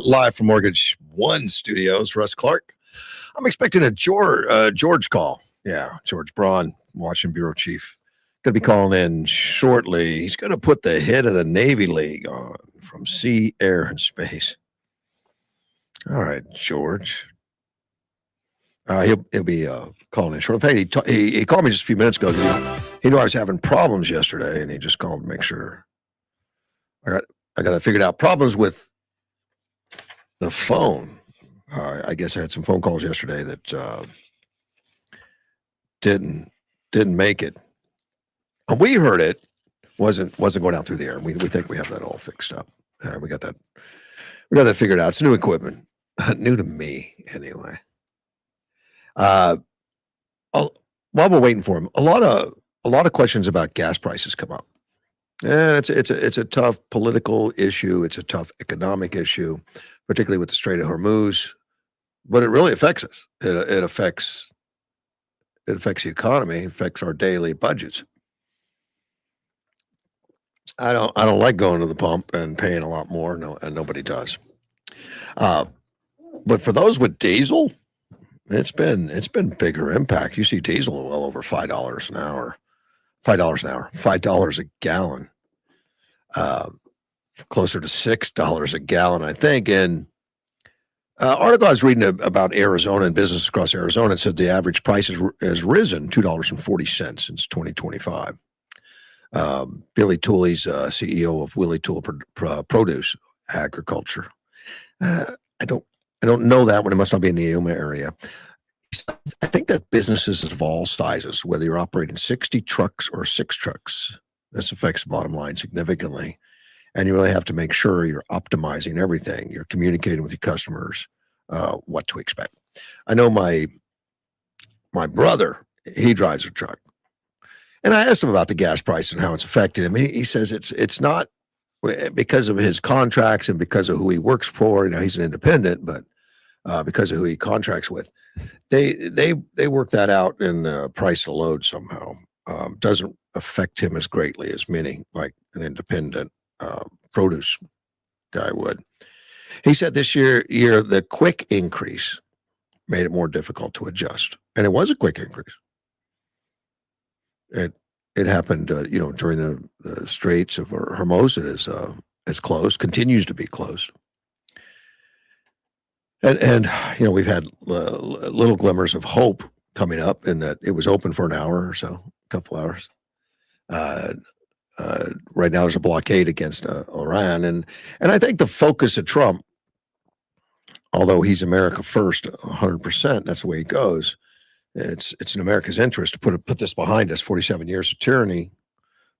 Live from Mortgage One Studios, Russ Clark. I'm expecting a George call. Yeah, George Braun, Washington Bureau Chief. Going to be calling in shortly. He's going to put the head of the Navy League on from sea, air, and space. All right, George. He'll be calling in shortly. In fact, he called me just a few minutes ago. He knew I was having problems yesterday, and he just called to make sure I got that figured out. Problems with the phone. I guess I had some phone calls yesterday that didn't make it. And we heard it wasn't going out through the air. We think we have that all fixed up. We got that figured out. It's new equipment, new to me anyway. While we're waiting for him, a lot of questions about gas prices come up. And it's a tough political issue. It's a tough economic issue, particularly with the Strait of Hormuz. But it really affects us. It affects the economy. It affects our daily budgets. I don't like going to the pump and paying a lot more. No, and nobody does. But for those with diesel, it's been bigger impact. You see diesel well over $5 an hour. $5 a gallon. Closer to $6 a gallon, I think. And article I was reading about Arizona and business across Arizona. It said the average price has risen $2.40 since 2025. Billy Tooley's CEO of Willie Tool Produce Agriculture. I don't know that one. It must not be in the Yuma area. I think that businesses of all sizes, whether you're operating 60 trucks or 6 trucks, this affects the bottom line significantly. And you really have to make sure you're optimizing everything. You're communicating with your customers what to expect. I know my brother, he drives a truck. And I asked him about the gas price and how it's affected him. He says it's not because of his contracts and because of who he works for. You know, he's an independent, but because of who he contracts with, they work that out in the price of load somehow. Doesn't affect him as greatly as many, like an independent produce guy would. He said this year the quick increase made it more difficult to adjust, and it was a quick increase. It happened, during the Straits of Hormuz. It's closed, continues to be closed, and we've had little glimmers of hope coming up in that it was open for an hour or so, a couple hours. Right now, there's a blockade against Iran, and I think the focus of Trump, although he's America first, 100%, that's the way he goes. It's in America's interest to put this behind us. 47 years of tyranny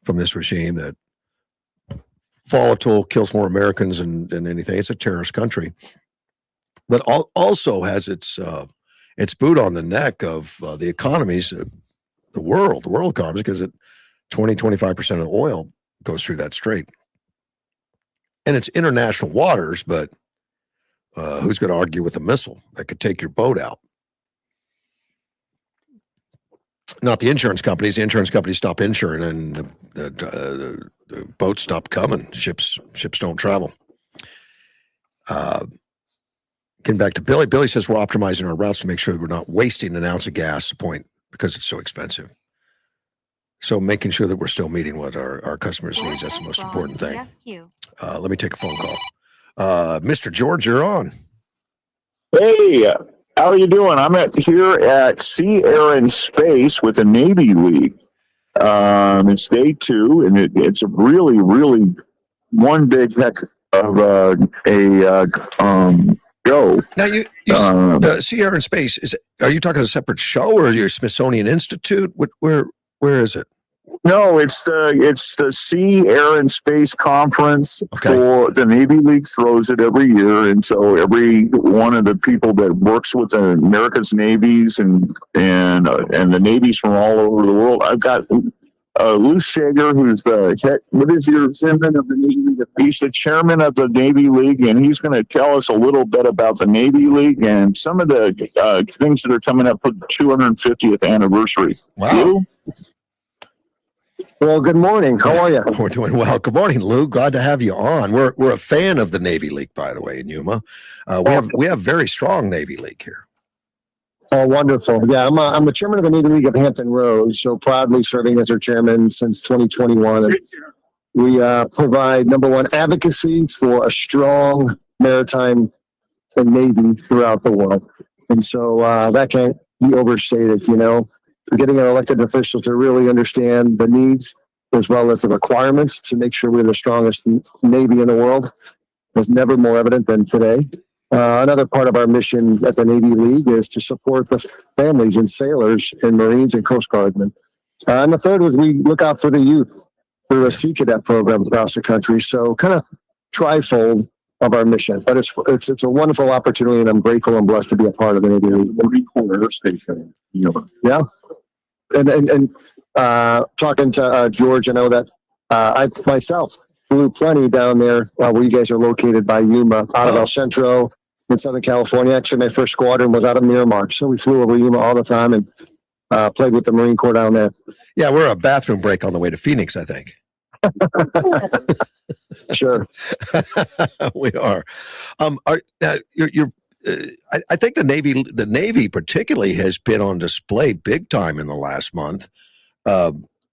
from this regime that volatile, kills more Americans than anything. It's a terrorist country, but also has its boot on the neck of the economies, the world economies, because 25% of the oil goes through that strait. And it's international waters, but who's going to argue with a missile that could take your boat out? Not the insurance companies. The insurance companies stop insuring, and the boats stop coming. Ships don't travel. Getting back to Billy. Billy says we're optimizing our routes to make sure that we're not wasting an ounce of gas point because it's so expensive. So making sure that we're still meeting what our customers' needs, that's the most important thing. Let me take a phone call. Mr. George, you're on. Hey, how are you doing? I'm here at Sea, Air, and Space with the Navy League. It's day 2, and it's a really, really one big heck of a go. Now, you Sea, Air, and Space, are you talking a separate show, or your Smithsonian Institute? Where is it? No, it's the Sea, Air, and Space Conference. Okay. For the Navy League throws it every year, and so every one of the people that works with the America's navies and the navies from all over the world. I've got Lou Shager, who's the head. What is your chairman of the Navy League? He's the chairman of the Navy League, and he's going to tell us a little bit about the Navy League and some of the things that are coming up for the 250th anniversary. Wow. Lou? Well, good morning. How are you? We're doing well. Good morning, Lou. Glad to have you on. We're a fan of the Navy League, by the way, in Yuma. We have very strong Navy League here. Oh, wonderful. Yeah, I'm the chairman of the Navy League of Hampton Roads, so proudly serving as our chairman since 2021. And we provide, number one, advocacy for a strong maritime and Navy throughout the world. And so that can't be overstated, getting our elected officials to really understand the needs as well as the requirements to make sure we're the strongest Navy in the world is never more evident than today. Another part of our mission at the Navy League is to support the families and sailors and Marines and Coast Guardmen. And the third was we look out for the youth through a Sea Cadet program across the country. So kind of trifold of our mission. But it's a wonderful opportunity, and I'm grateful and blessed to be a part of the Navy League. Marine Corps Air Station. Yeah. And talking to George, I know that I myself flew plenty down there where you guys are located by Yuma, out of El Centro in Southern California. Actually, my first squadron was out of Miramar. So we flew over Yuma all the time and played with the Marine Corps down there. Yeah, we're a bathroom break on the way to Phoenix, I think. Sure. We are. I think the Navy particularly has been on display big time in the last month.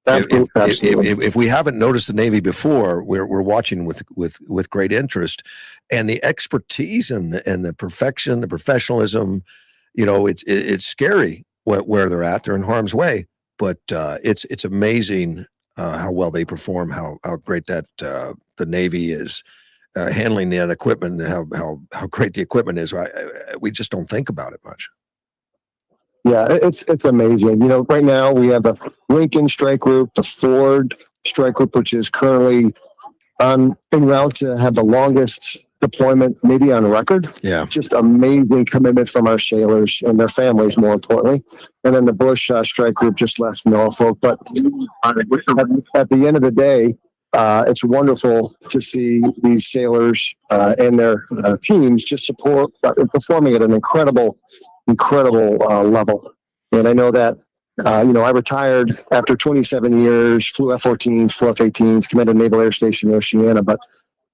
If we haven't noticed the Navy before, we're watching with great interest, and the expertise and the perfection, the professionalism. It's scary where they're at. They're in harm's way, but it's amazing how well they perform, how great that the Navy is handling that equipment, and how great the equipment is. We just don't think about it much. Yeah, it's amazing. Right now we have the Lincoln Strike Group, the Ford Strike Group, which is currently en route to have the longest deployment maybe on record. Yeah. Just amazing commitment from our sailors and their families, more importantly. And then the Bush Strike Group just left Norfolk. But at the end of the day, it's wonderful to see these sailors and their teams just support performing at an incredible level. And I know that, I retired after 27 years, flew F-14s, flew F-18s, commanded Naval Air Station Oceana. But,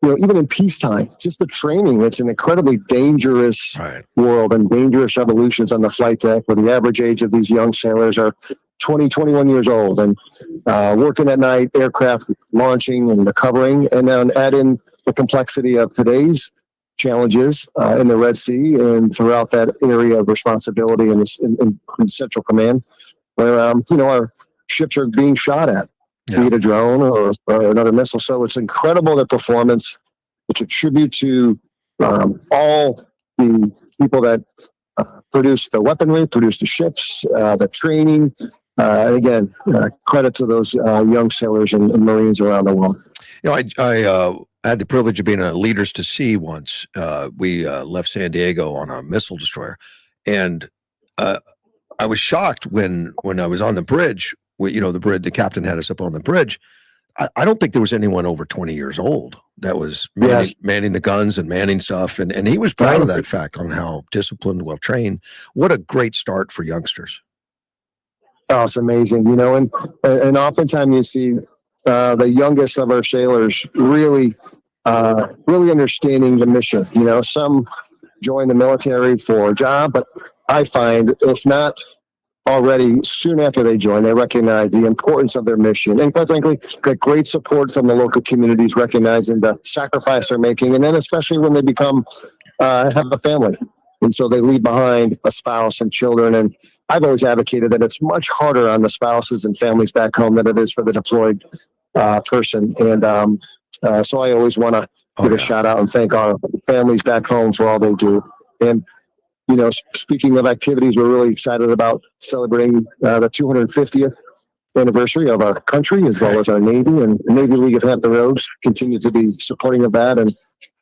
even in peacetime, just the training, it's an incredibly dangerous world and dangerous evolutions on the flight deck, where the average age of these young sailors are 20, 21 years old, and working at night, aircraft launching and recovering, and then add in the complexity of today's challenges in the Red Sea and throughout that area of responsibility in Central Command, where our ships are being shot at, be it a drone or another missile. So it's incredible, the performance. It's a tribute to all the people that produce the weaponry, produce the ships, the training. And again, credit to those young sailors and Marines around the world. I had the privilege of being a Leaders to Sea once. We left San Diego on a missile destroyer, and I was shocked when I was on the bridge. The captain had us up on the bridge. I don't think there was anyone over 20 years old that was manning the guns and manning stuff, and he was proud of that fact, on how disciplined, well trained. What a great start for youngsters. Oh, it's amazing, and oftentimes you see the youngest of our sailors really understanding the mission. Some join the military for a job, but I find, if not already, soon after they join, they recognize the importance of their mission, and quite frankly, get great support from the local communities, recognizing the sacrifice they're making, and then especially when they become have a family. And so they leave behind a spouse and children. And I've always advocated that it's much harder on the spouses and families back home than it is for the deployed person. And so I always want to give a shout out and thank our families back home for all they do. And, speaking of activities, we're really excited about celebrating the 250th anniversary of our country, as well as our Navy. And the Navy League of Hampton Roads continues to be supporting of that, and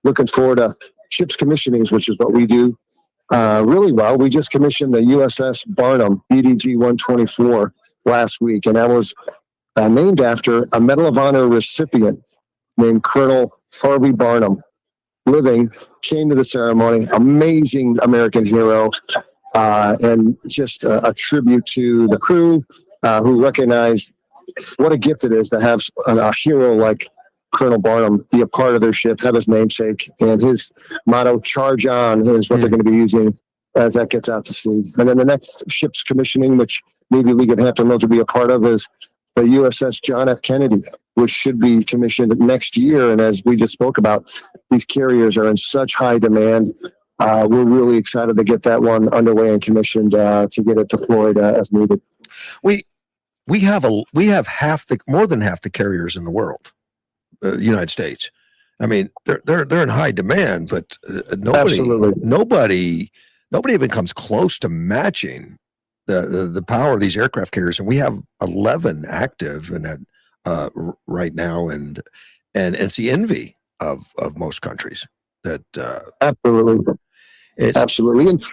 looking forward to ships commissionings, which is what we do really well. We just commissioned the USS Barnum BDG 124 last week, and that was named after a Medal of Honor recipient named Colonel Harvey Barnum. Living, came to the ceremony, amazing American hero, and just a tribute to the crew who recognized what a gift it is to have a hero like Colonel Barnum be a part of their ship, have his namesake, and his motto, "Charge on," is what they're going to be using as that gets out to sea. And then the next ship's commissioning, which Navy League of Hampton Roads will be a part of, is the USS John F. Kennedy, which should be commissioned next year. And as we just spoke about, these carriers are in such high demand. We're really excited to get that one underway and commissioned to get it deployed as needed. We have more than half the carriers in the world, the United States. I mean, they're in high demand, but nobody even comes close to matching the power of these aircraft carriers. And we have 11 active in that right now, and it's the envy of most countries. That Absolutely. Absolutely. And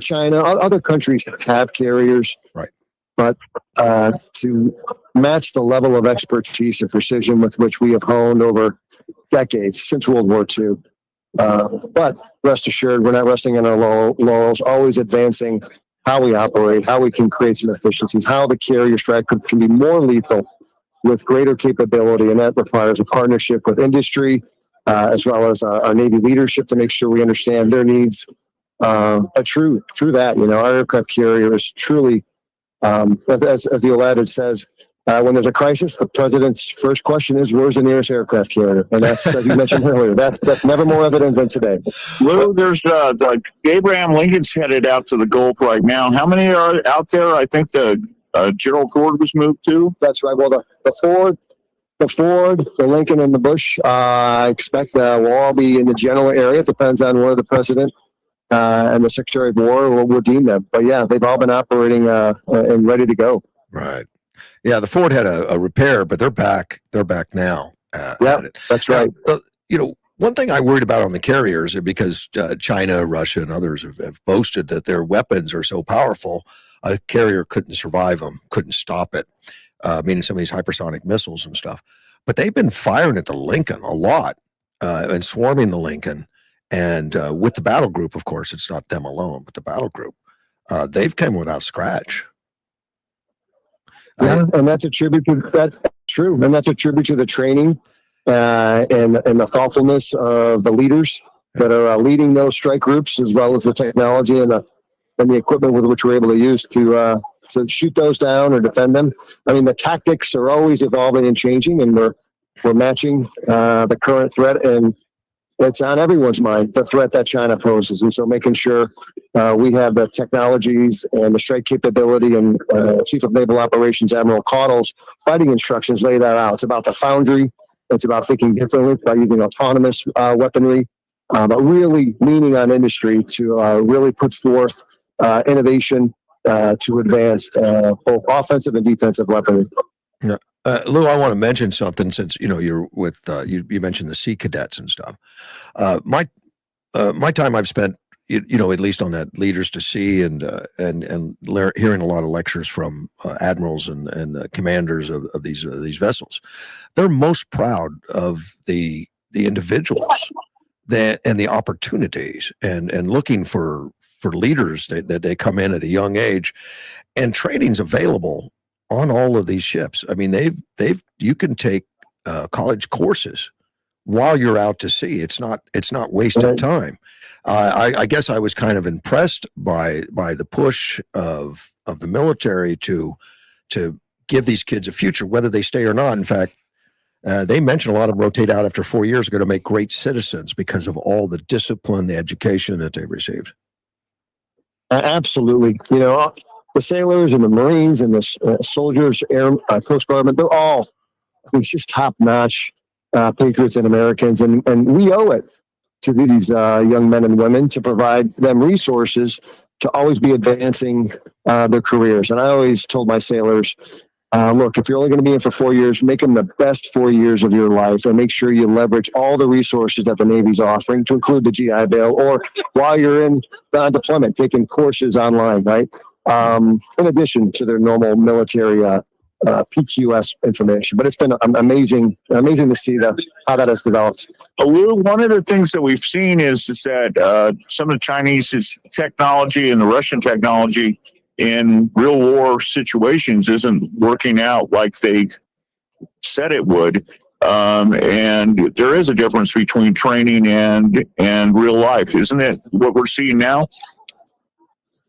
China, other countries have carriers, right? But to match the level of expertise and precision with which we have honed over decades since World War II. But rest assured, we're not resting on our laurels, always advancing how we operate, how we can create some efficiencies, how the carrier strike can be more lethal with greater capability. And that requires a partnership with industry, as well as our Navy leadership to make sure we understand their needs. But true that, our aircraft carrier is truly, as the old adage says, when there's a crisis, the president's first question is, where's the nearest aircraft carrier? And that's, as you mentioned earlier, that's never more evident than today. Lou, there's Abraham Lincoln's headed out to the Gulf right now. How many are out there? I think the Gerald Ford was moved to. That's right. Well, the Ford, the Lincoln, and the Bush, I expect will all be in the general area. It depends on where the president and the Secretary of War will deem them. But yeah, they've all been operating and ready to go. Right. Yeah, the Ford had a repair, but they're back. They're back now. Yeah, that's right. One thing I worried about on the carriers, because China, Russia, and others have boasted that their weapons are so powerful, a carrier couldn't survive them, couldn't stop it. Meaning some of these hypersonic missiles and stuff. But they've been firing at the Lincoln a lot and swarming the Lincoln. And with the battle group, of course, it's not them alone, but the battle group, they've come without scratch. Yeah, and that's a tribute to that's true, and that's a tribute to the training and the thoughtfulness of the leaders that are leading those strike groups, as well as the technology and the equipment with which we're able to use to shoot those down or defend them. I mean, the tactics are always evolving and changing, and we're matching the current threat, and it's on everyone's mind, the threat that China poses. And so making sure we have the technologies and the strike capability, and Chief of Naval Operations Admiral Caudle's fighting instructions lay that out. It's about the foundry. It's about thinking differently, by using autonomous weaponry, but really leaning on industry to really put forth innovation to advance both offensive and defensive weaponry. Yeah. Lou, I want to mention something, since you're with you mentioned the Sea Cadets and stuff. My time I've spent at least on that Leaders to Sea and hearing a lot of lectures from admirals and commanders of these vessels. They're most proud of the individuals and the opportunities and looking for leaders that they come in at a young age, and training's available on all of these ships. I mean, you can take college courses while you're out to sea. It's not wasted time. I guess I was kind of impressed by the push of the military to give these kids a future, whether they stay or not. In fact, they mentioned a lot of them rotate out after 4 years are going to make great citizens because of all the discipline, the education that they've received. Absolutely. The sailors and the Marines and the soldiers, Coast Guardmen, they're all, just top-notch patriots and Americans. And we owe it to these young men and women to provide them resources to always be advancing their careers. And I always told my sailors, look, if you're only going to be in for 4 years, make them the best 4 years of your life, and make sure you leverage all the resources that the Navy's offering, to include the GI Bill, or while you're in deployment, taking courses online, right? In addition to their normal military PQS information. But it's been amazing to see how that has developed. Lou, one of the things that we've seen is that some of the Chinese technology and the Russian technology in real war situations isn't working out like they said it would. And there is a difference between training and real life, isn't it? What we're seeing now.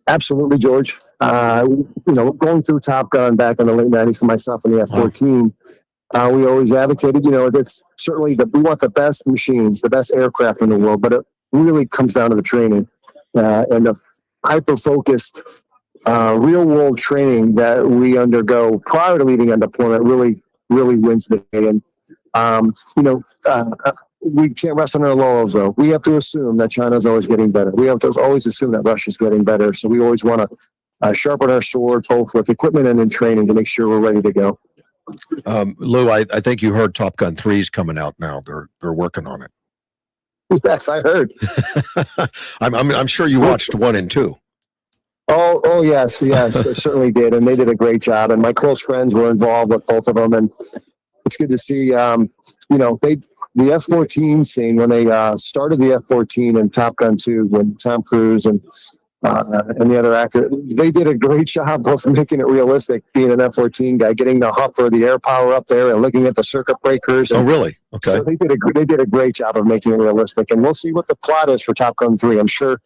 Absolutely, George. Going through Top Gun back in the late '90s for myself and the F-14, we always advocated, it's certainly we want the best machines, the best aircraft in the world, but it really comes down to the training and the hyper-focused, real-world training that we undergo prior to leaving on deployment really wins the day. And we can't rest on our laurels, though. We have to assume that China's always getting better. We have to always assume that Russia's getting better. So we always want to sharpen our sword, both with equipment and in training, to make sure we're ready to go. Lou, I think you heard Top Gun 3's coming out now. They're working on it. Yes, I heard. I'm sure you watched 1 and 2. Oh, yes, I certainly did, and they did a great job. And my close friends were involved with both of them, and it's good to see. The F-14 scene when they started the F-14 in Top Gun 2, when Tom Cruise and the other actor, they did a great job of making it realistic. Being an F-14 guy, getting the hub or the air power up there, and looking at the circuit breakers. And, oh, really? Okay. So they did a great job of making it realistic, and we'll see what the plot is for Top Gun 3. I'm sure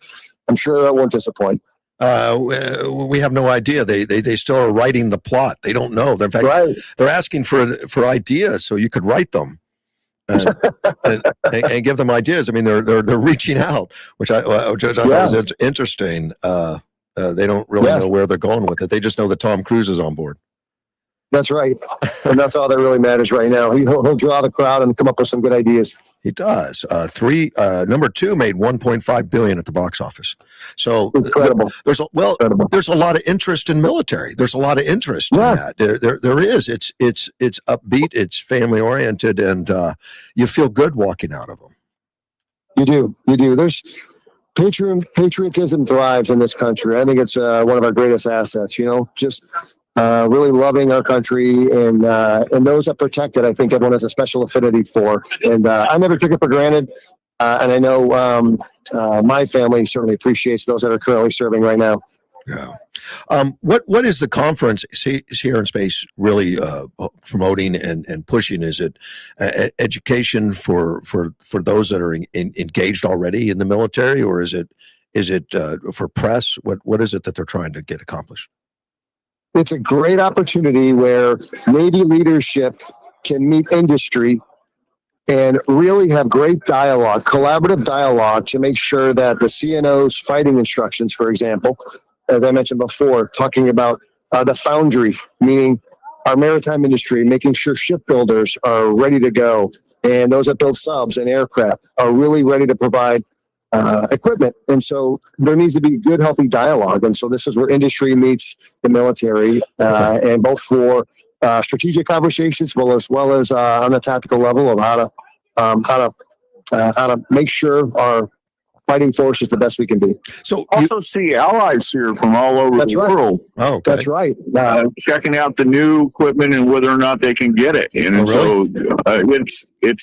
that won't disappoint. We have no idea. They still are writing the plot. They don't know. In fact, Right. They're asking for ideas so you could write them and give them ideas. I mean, they're reaching out, which I thought was interesting. They don't really know where they're going with it. They just know that Tom Cruise is on board. That's right, and that's all that really matters right now. He'll draw the crowd and come up with some good ideas. He does. Number 2 made $1.5 billion at the box office. So incredible. There's a lot of interest in military. There's a lot of interest in that. There is. It's upbeat. It's family oriented, and you feel good walking out of them. You do. There's patriotism thrives in this country. I think it's one of our greatest assets. Just. Really loving our country and those that protect it, I think everyone has a special affinity for. And I never took it for granted. And I know my family certainly appreciates those that are currently serving right now. Yeah. What is the conference here in space really promoting and pushing? Is it education for those that are engaged already in the military, or is it for press? What is it that they're trying to get accomplished? It's a great opportunity where Navy leadership can meet industry and really have great dialogue, collaborative dialogue, to make sure that the CNO's fighting instructions, for example, as I mentioned before, talking about the foundry, meaning our maritime industry, making sure shipbuilders are ready to go, and those that build subs and aircraft are really ready to provide equipment. And so there needs to be good, healthy dialogue. And so this is where industry meets the military, and both for strategic conversations, as well as on the tactical level of how to make sure our fighting force is the best we can be. So also see allies here from all over the world. Oh, okay. That's right. Checking out the new equipment and whether or not they can get it. And really? So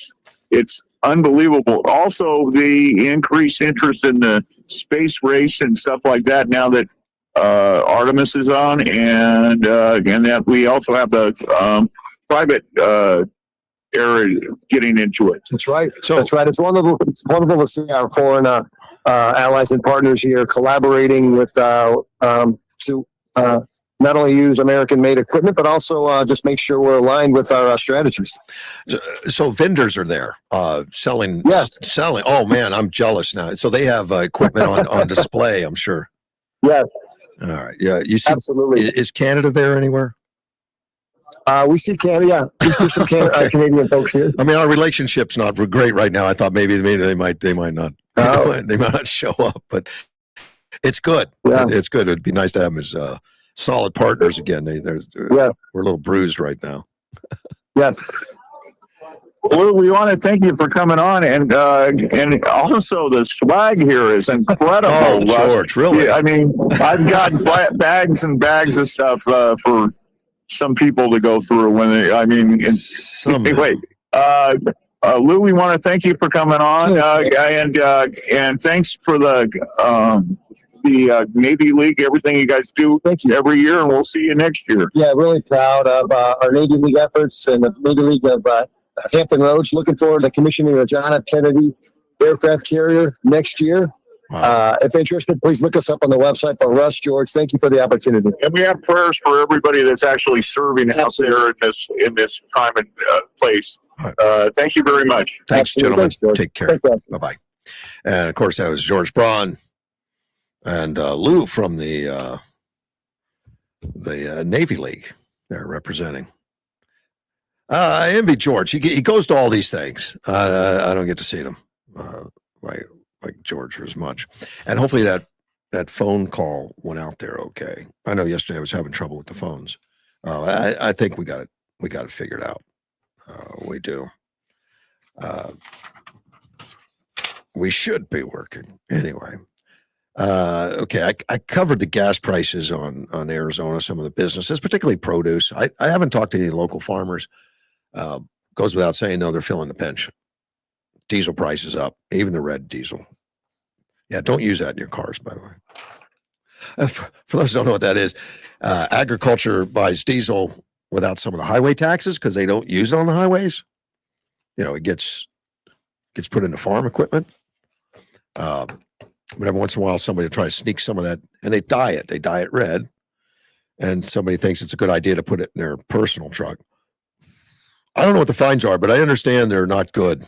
it's unbelievable. Also, the increased interest in the space race and stuff like that now that Artemis is on, and that we also have the private area getting into it. That's right. That's right. It's wonderful to see our foreign allies and partners here collaborating with to not only use American-made equipment, but also just make sure we're aligned with our strategies. So vendors are there selling. Yes. Selling. Oh man, I'm jealous now. So they have equipment on display, I'm sure. Yes. All right. Yeah. You see, absolutely. Is Canada there anywhere? We see Canada. Yeah, we see some Canadian folks here. I mean, our relationship's not great right now. I thought maybe they might not. They might not show up, but it's good. Yeah. It's good. It'd be nice to have them as solid partners again. We're a little bruised right now. Yes. Well, we want to thank you for coming on, and also the swag here is incredible. Oh, George, really? Yeah, I mean, I've got bags and bags of stuff for some people to go through when they. I mean, anyway. Lou, we want to thank you for coming on, and thanks for the the Navy League, everything you guys do Thank you. every year, and we'll see you next year. Yeah, really proud of our Navy League efforts and the Navy League of Hampton Roads. Looking forward to commissioning the John F. Kennedy aircraft carrier next year. Wow. If interested, please look us up on the website. But Russ, George, thank you for the opportunity. And we have prayers for everybody that's actually serving out there in this time and place. Thank you very much. Thanks, Absolutely. gentlemen. Thanks, George. Take care. Thank you. Bye-bye. And of course, that was George Braun and Lou from the Navy League. They're representing. I envy George. He goes to all these things. I don't get to see them like George as much. And hopefully that phone call went out there okay. I know yesterday I was having trouble with the phones. I think we got it figured out. We do. We should be working anyway. Okay, I covered the gas prices on Arizona, some of the businesses, particularly produce. I haven't talked to any local farmers. Goes without saying, no, they're feeling the pinch. Diesel prices up, even the red diesel. Yeah, don't use that in your cars, by the way. For those who don't know what that is, agriculture buys diesel without some of the highway taxes because they don't use it on the highways. You know, it gets put into farm equipment. But every once in a while, somebody will try to sneak some of that, and they dye it red, and somebody thinks it's a good idea to put it in their personal truck. I don't know what the fines are, but I understand they're not good.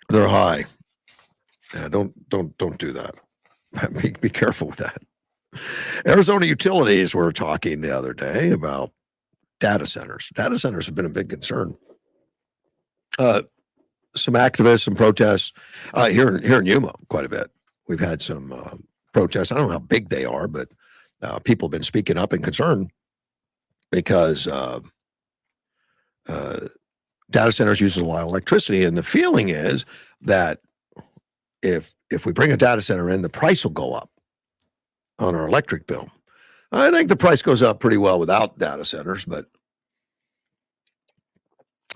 They're high. Yeah, don't do that. Be careful with that. Arizona Utilities were talking the other day about data centers. Data centers have been a big concern. Some activists, some protests here in Yuma, quite a bit. We've had some protests. I don't know how big they are, but people have been speaking up in concern because data centers use a lot of electricity, and the feeling is that if we bring a data center in, the price will go up on our electric bill. I think the price goes up pretty well without data centers, but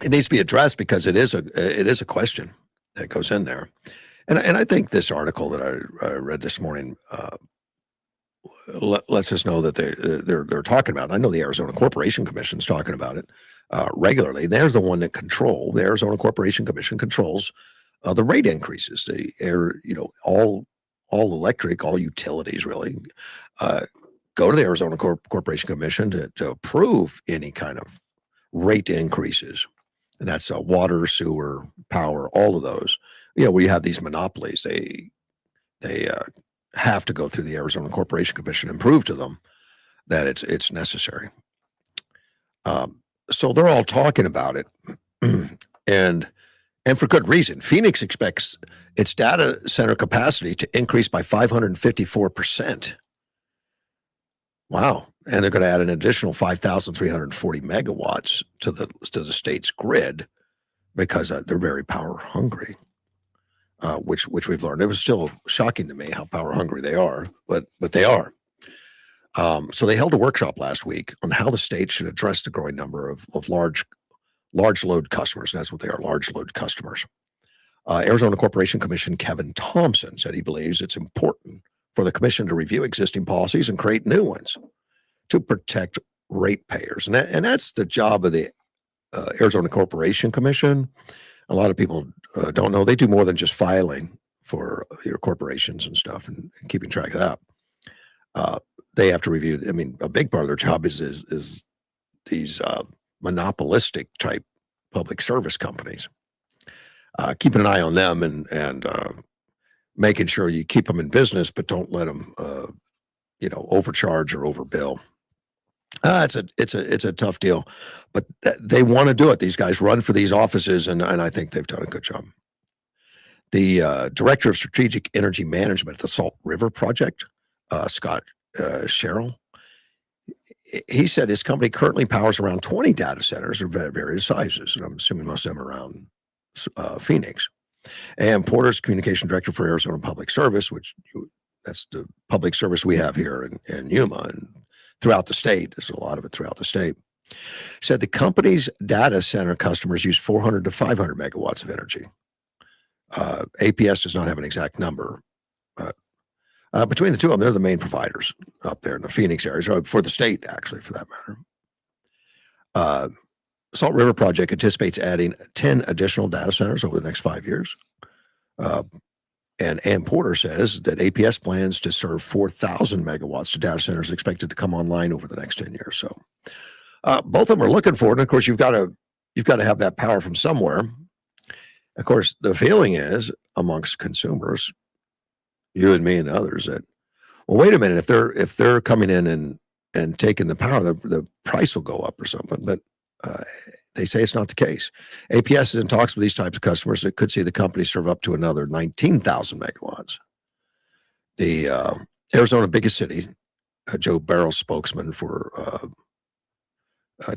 it needs to be addressed because it is a question that goes in there. And I think this article that I read this morning lets us know that they're talking about it. I know the Arizona Corporation Commission is talking about it regularly. They're the one that the Arizona Corporation Commission controls the rate increases. All electric, all utilities really go to the Arizona Corporation Commission to approve any kind of rate increases. And that's water, sewer, power, all of those. We have these monopolies. They have to go through the Arizona Corporation Commission and prove to them that it's necessary. So they're all talking about it, and for good reason. Phoenix expects its data center capacity to increase by 554%. Wow. And they're going to add an additional 5,340 megawatts to the state's grid because they're very power hungry, which we've learned. It was still shocking to me how power hungry they are, but they are. So they held a workshop last week on how the state should address the growing number of large load customers. And that's what they are, large load customers. Arizona Corporation Commission Kevin Thompson said he believes it's important for the commission to review existing policies and create new ones to protect ratepayers. And that's the job of the Arizona Corporation Commission. A lot of people don't know they do more than just filing for your corporations and stuff and keeping track of that. They have to review. I mean, a big part of their job is these monopolistic type public service companies. Keeping an eye on them and making sure you keep them in business, but don't let them, overcharge or overbill. It's a tough deal, but they want to do it. These guys run for these offices, and I think they've done a good job. The director of strategic energy management at the Salt River Project, Scott Sherrill, he said his company currently powers around 20 data centers of various sizes, and I'm assuming most of them around Phoenix. And Porter's communication director for Arizona Public Service, that's the public service we have here in Yuma and throughout the state. There's a lot of it throughout the state. Said the company's data center customers use 400 to 500 megawatts of energy. APS does not have an exact number. Between the two of them, they're the main providers up there in the Phoenix area, so for the state, actually, for that matter. Salt River Project anticipates adding 10 additional data centers over the next 5 years. And Ann Porter says that APS plans to serve 4,000 megawatts to data centers expected to come online over the next 10 years. So both of them are looking for it. And of course, you've got to have that power from somewhere. Of course, the feeling is amongst consumers, you and me and others, that, well, wait a minute, if they're coming in and taking the power, the price will go up or something. But they say it's not the case. APS is in talks with these types of customers that could see the company serve up to another 19,000 megawatts. The Arizona biggest city, Joe Barrow, spokesman for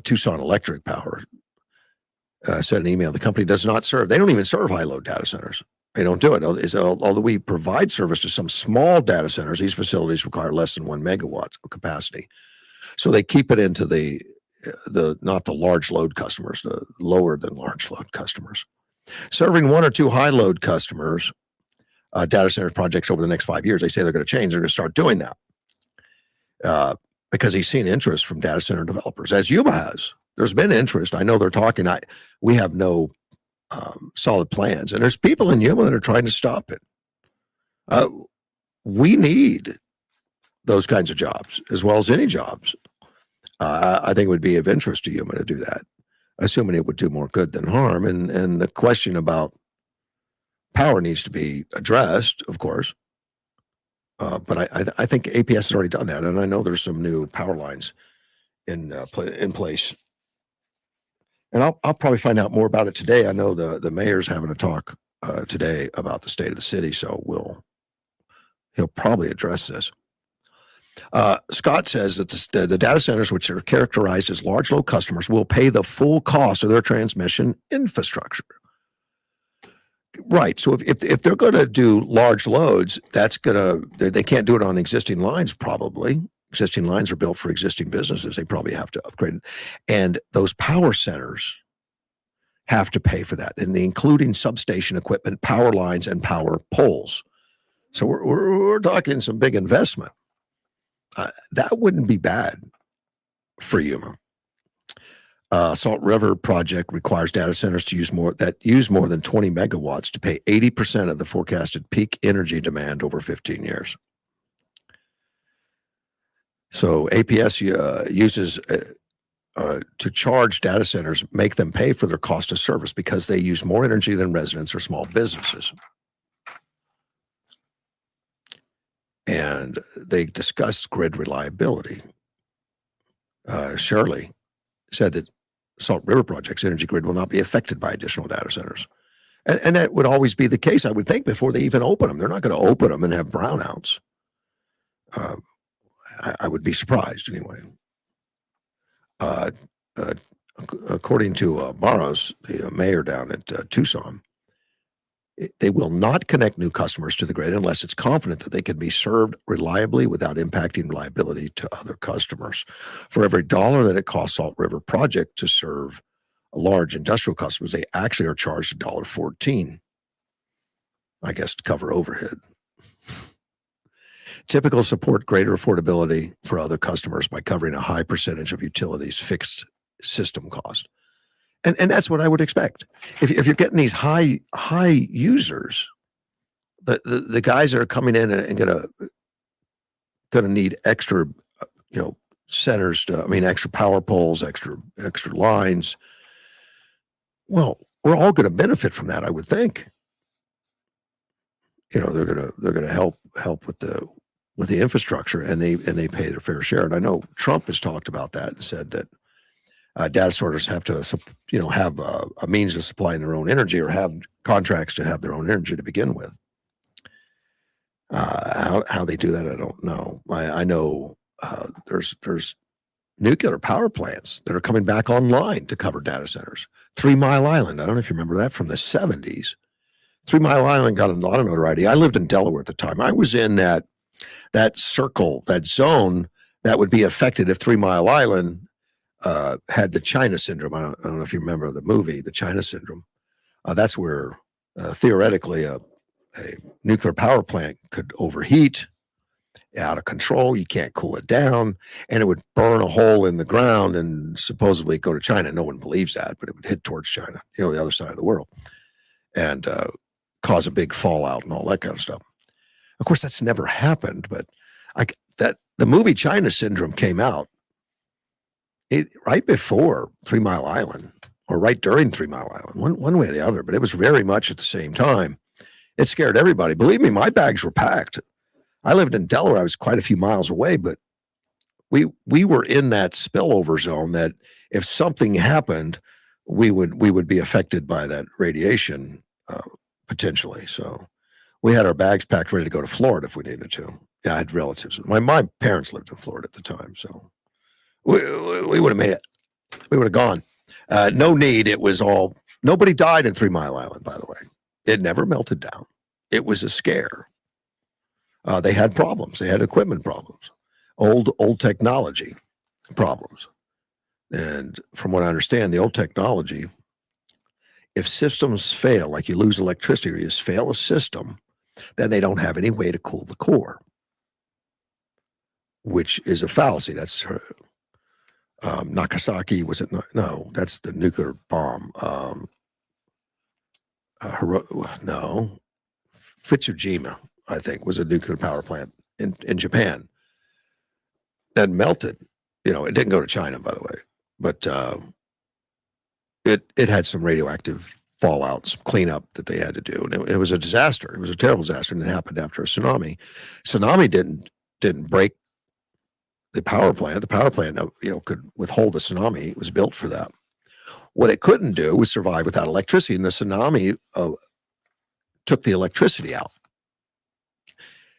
Tucson Electric Power, sent an email. The company does not serve. They don't even serve high load data centers. They don't do it. Although we provide service to some small data centers, these facilities require less than 1 megawatt of capacity. So they keep it into the not the large load customers, the lower than large load customers. Serving 1 or 2 high load customers, data center projects over the next 5 years. They say they're going to change. They're going to start doing that because he's seen interest from data center developers, as Yuma has. There's been interest. I know they're talking. We have no solid plans, and there's people in Yuma that are trying to stop it. We need those kinds of jobs as well as any jobs. I think it would be of interest to Yuma to do that, assuming it would do more good than harm. And the question about power needs to be addressed, of course. But I think APS has already done that, and I know there's some new power lines in place. And I'll probably find out more about it today. I know the mayor's having a talk today about the state of the city, so he'll probably address this. Scott says that the data centers, which are characterized as large load customers, will pay the full cost of their transmission infrastructure. Right. So if they're going to do large loads, they can't do it on existing lines. Probably existing lines are built for existing businesses. They probably have to upgrade it, and those power centers have to pay for that, and including substation equipment, power lines, and power poles. So we're talking some big investment. That wouldn't be bad for Yuma. Salt River Project requires data centers to use more than 20 megawatts to pay 80% of the forecasted peak energy demand over 15 years. So APS uses to charge data centers, make them pay for their cost of service because they use more energy than residents or small businesses. And they discussed grid reliability. Shirley said that Salt River Project's energy grid will not be affected by additional data centers. And that would always be the case, I would think, before they even open them. They're not going to open them and have brownouts. I would be surprised anyway. According to Barros, the mayor down at Tucson, they will not connect new customers to the grid unless it's confident that they can be served reliably without impacting reliability to other customers. For every dollar that it costs Salt River Project to serve large industrial customers, they actually are charged $1.14, I guess, to cover overhead. Typical support greater affordability for other customers by covering a high percentage of utilities' fixed system cost. And that's what I would expect. If you're getting these high users, the guys that are coming in and gonna need extra, centers extra power poles, extra lines. Well, we're all going to benefit from that, I would think. They're gonna help with the infrastructure, and they pay their fair share. And I know Trump has talked about that and said that data centers have to, have a means of supplying their own energy or have contracts to have their own energy to begin with. How they do that, I don't know. I know there's nuclear power plants that are coming back online to cover data centers. 3 Mile Island, I don't know if you remember that from the 70s. 3 Mile Island got a lot of notoriety. I lived in Delaware at the time. I was in that circle, that zone that would be affected if 3 Mile Island had the China syndrome. I don't know if you remember the movie, The China Syndrome. That's where theoretically a nuclear power plant could overheat out of control. You can't cool it down, and it would burn a hole in the ground and supposedly go to China. No one believes that, but it would hit towards China, the other side of the world, and cause a big fallout and all that kind of stuff. Of course, that's never happened, but that the movie China Syndrome came out right before 3 Mile Island, or right during 3 Mile Island, one way or the other, but it was very much at the same time. It scared everybody. Believe me, my bags were packed. I lived in Delaware. I was quite a few miles away, but we were in that spillover zone that if something happened, we would be affected by that radiation potentially. So we had our bags packed, ready to go to Florida if we needed to. Yeah, I had relatives. My parents lived in Florida at the time, so we would have made it. We would have gone. No need. It was all. Nobody died in 3 Mile Island, by the way. It never melted down. It was a scare. They had problems. They had equipment problems, old technology problems. And from what I understand, the old technology, if systems fail, like you lose electricity or you just fail a system, then they don't have any way to cool the core, which is a fallacy. That's Nagasaki. Was it? No, that's the nuclear bomb. No, Fukushima, I think, was a nuclear power plant in Japan that melted. It didn't go to China, by the way, but it had some radioactive fallout, some cleanup that they had to do, and it was a disaster. It was a terrible disaster, and it happened after a tsunami. Tsunami didn't break the power plant. The power plant, could withhold the tsunami. It was built for that. What it couldn't do was survive without electricity, and the tsunami took the electricity out.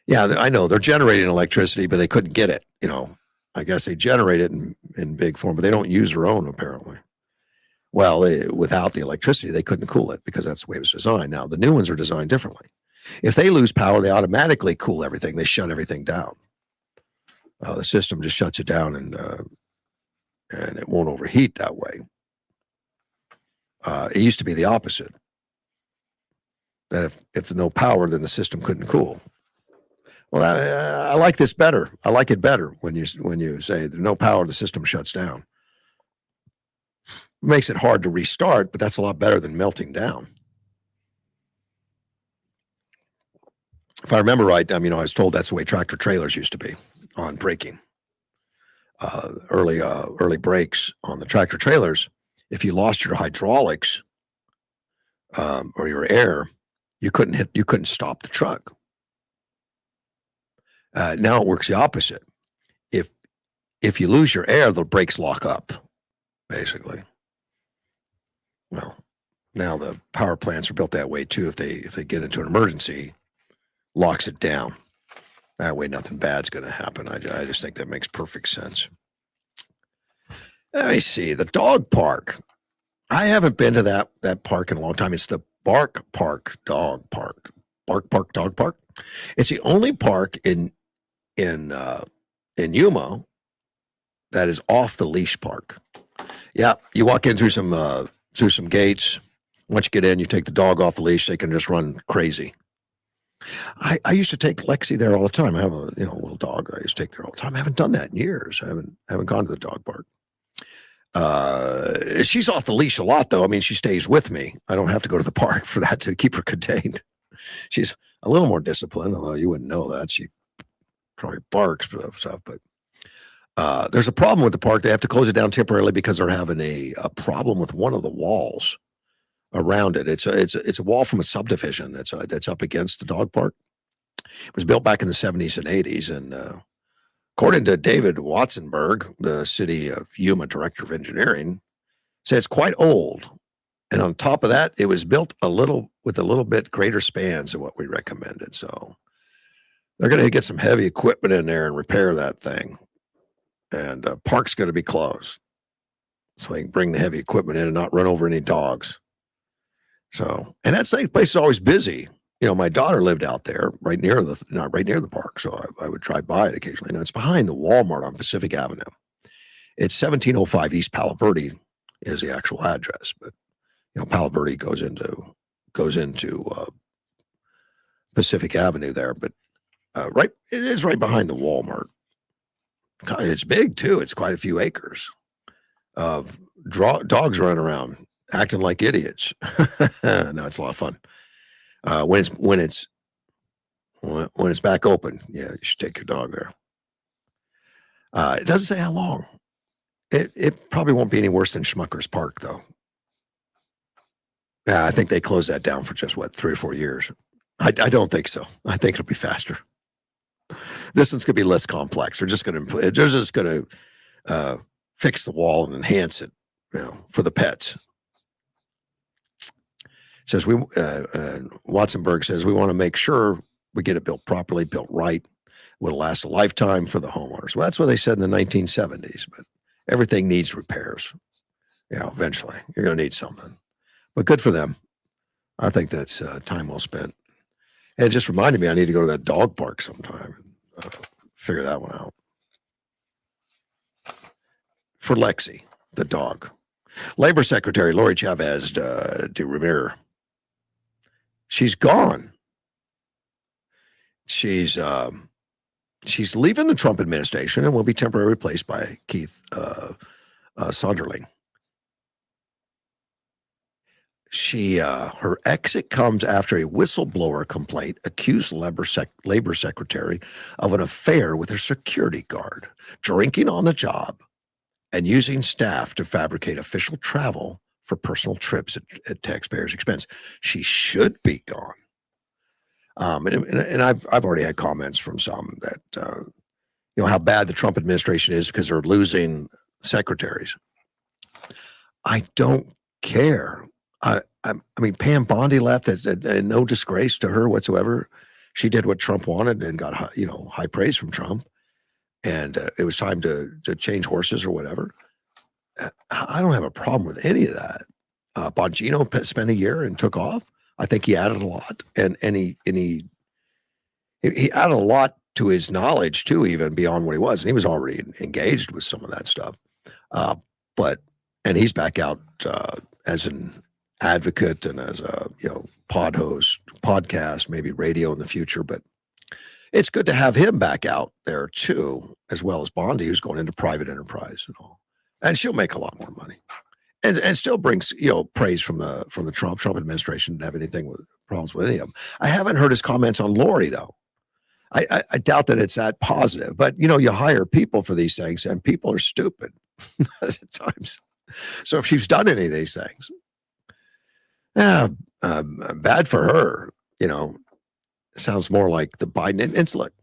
Yeah, I know they're generating electricity, but they couldn't get it. I guess they generate it in big form, but they don't use their own apparently. Well, without the electricity, they couldn't cool it because that's the way it was designed. Now the new ones are designed differently. If they lose power, they automatically cool everything. They shut everything down. The system just shuts it down, and it won't overheat that way. It used to be the opposite. That if no power, then the system couldn't cool. Well, I like this better. I like it better when you say there's no power, the system shuts down. It makes it hard to restart, but that's a lot better than melting down. If I remember right, I was told that's the way tractor trailers used to be on braking. Early brakes on the tractor trailers. If you lost your hydraulics or your air, you couldn't stop the truck. Now it works the opposite. If you lose your air, the brakes lock up, basically. Well, now the power plants are built that way too. If they get into an emergency, locks it down. That way, nothing bad's going to happen. I just think that makes perfect sense. Let me see the dog park. I haven't been to that park in a long time. It's the Bark Park Dog Park. Bark Park Dog Park. It's the only park in Yuma that is off the leash park. Yeah, you walk in through some gates. Once you get in, you take the dog off the leash. They can just run crazy. I used to take Lexi there all the time. I have a little dog I used to take there all the time. I haven't done that in years. I haven't gone to the dog park. She's off the leash a lot, though. She stays with me. I don't have to go to the park for that to keep her contained. She's a little more disciplined, although you wouldn't know that. She probably barks for stuff, but there's a problem with the park. They have to close it down temporarily because they're having a problem with one of the walls around it. It's a wall from a subdivision that's up against the dog park. It was built back in the 70s and 80s, and according to David Watzenberg, the city of Yuma director of engineering, said it's quite old. And on top of that, it was built with a little bit greater spans than what we recommended. So they're going to get some heavy equipment in there and repair that thing. And park's going to be closed so they can bring the heavy equipment in and not run over any dogs. So, and that place is always busy. My daughter lived out there right near the park. So I would drive by it occasionally. Now it's behind the Walmart on Pacific Avenue. It's 1705 East Palo Verde is the actual address, but Palo Verde goes into Pacific Avenue there. But right, it is right behind the Walmart. It's big too. It's quite a few acres. Dogs running around acting like idiots. No, it's a lot of fun. When it's back open, yeah, you should take your dog there. It doesn't say how long. It probably won't be any worse than Schmucker's Park, though. Yeah, I think they closed that down for just 3 or 4 years. I don't think so. I think it'll be faster. This one's gonna be less complex. They're just gonna fix the wall and enhance it, for the pets. Says Watsonberg says we want to make sure we get it built properly, built right, will last a lifetime for the homeowners. Well, that's what they said in the 1970s, but everything needs repairs. Eventually you're going to need something, but good for them. I think that's time well spent. And it just reminded me I need to go to that dog park sometime and figure that one out. For Lexi, the dog. Labor Secretary Lori Chavez de Rivera. She's gone. She's leaving the Trump administration and will be temporarily replaced by Keith Sonderling. Her exit comes after a whistleblower complaint accused labor secretary of an affair with her security guard, drinking on the job, and using staff to fabricate official travel for personal trips at taxpayers' expense. She should be gone. And I've already had comments from some that how bad the Trump administration is because they're losing secretaries. I don't care. I mean, Pam Bondi left at no disgrace to her whatsoever. She did what Trump wanted and got high praise from Trump, and it was time to change horses or whatever. I don't have a problem with any of that. Bongino spent a year and took off. I think he added a lot, and he added a lot to his knowledge too, even beyond what he was. And he was already engaged with some of that stuff. And he's back out as an advocate and as a pod host, podcast, maybe radio in the future. But it's good to have him back out there too, as well as Bondi, who's going into private enterprise and all. And she'll make a lot more money, and still brings praise from the Trump administration. Didn't have anything with problems with any of them. I haven't heard his comments on Lori though. I doubt that it's that positive. But you hire people for these things, and people are stupid at times. So if she's done any of these things, bad for her. Sounds more like the Biden. And look,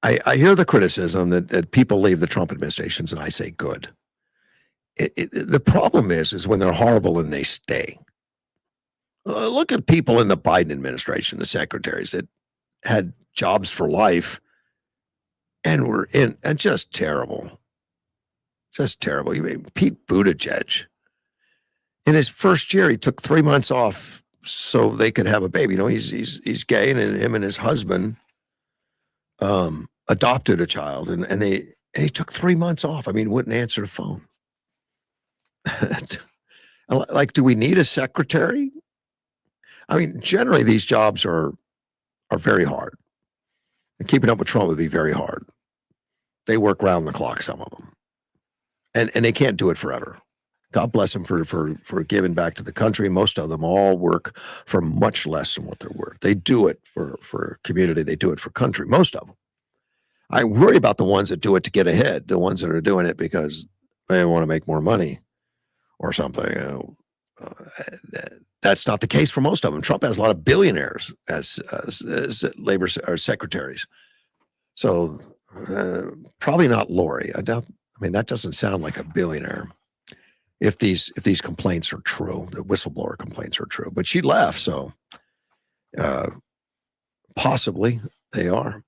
I hear the criticism that people leave the Trump administrations, and I say good. The problem is when they're horrible and they stay. Look at people in the Biden administration, the secretaries that had jobs for life and were and just terrible. Just terrible. Pete Buttigieg, in his first year, he took 3 months off so they could have a baby. He's gay, and him and his husband adopted a child, and he took 3 months off. I mean, wouldn't answer the phone. Like, do we need a secretary? I mean, generally these jobs are very hard, and keeping up with Trump would be very hard. They work round the clock, some of them, and they can't do it forever. God bless them for giving back to the country. Most of them all work for much less than what they're worth. They do it for community. They do it for country. Most of them. I worry about the ones that do it to get ahead. The ones that are doing it because they want to make more money or something. That's not the case for most of them. Trump has a lot of billionaires as labor or secretaries. So probably not Lori. I mean, that doesn't sound like a billionaire. If these complaints are true, the whistleblower complaints are true, but she left, so possibly they are.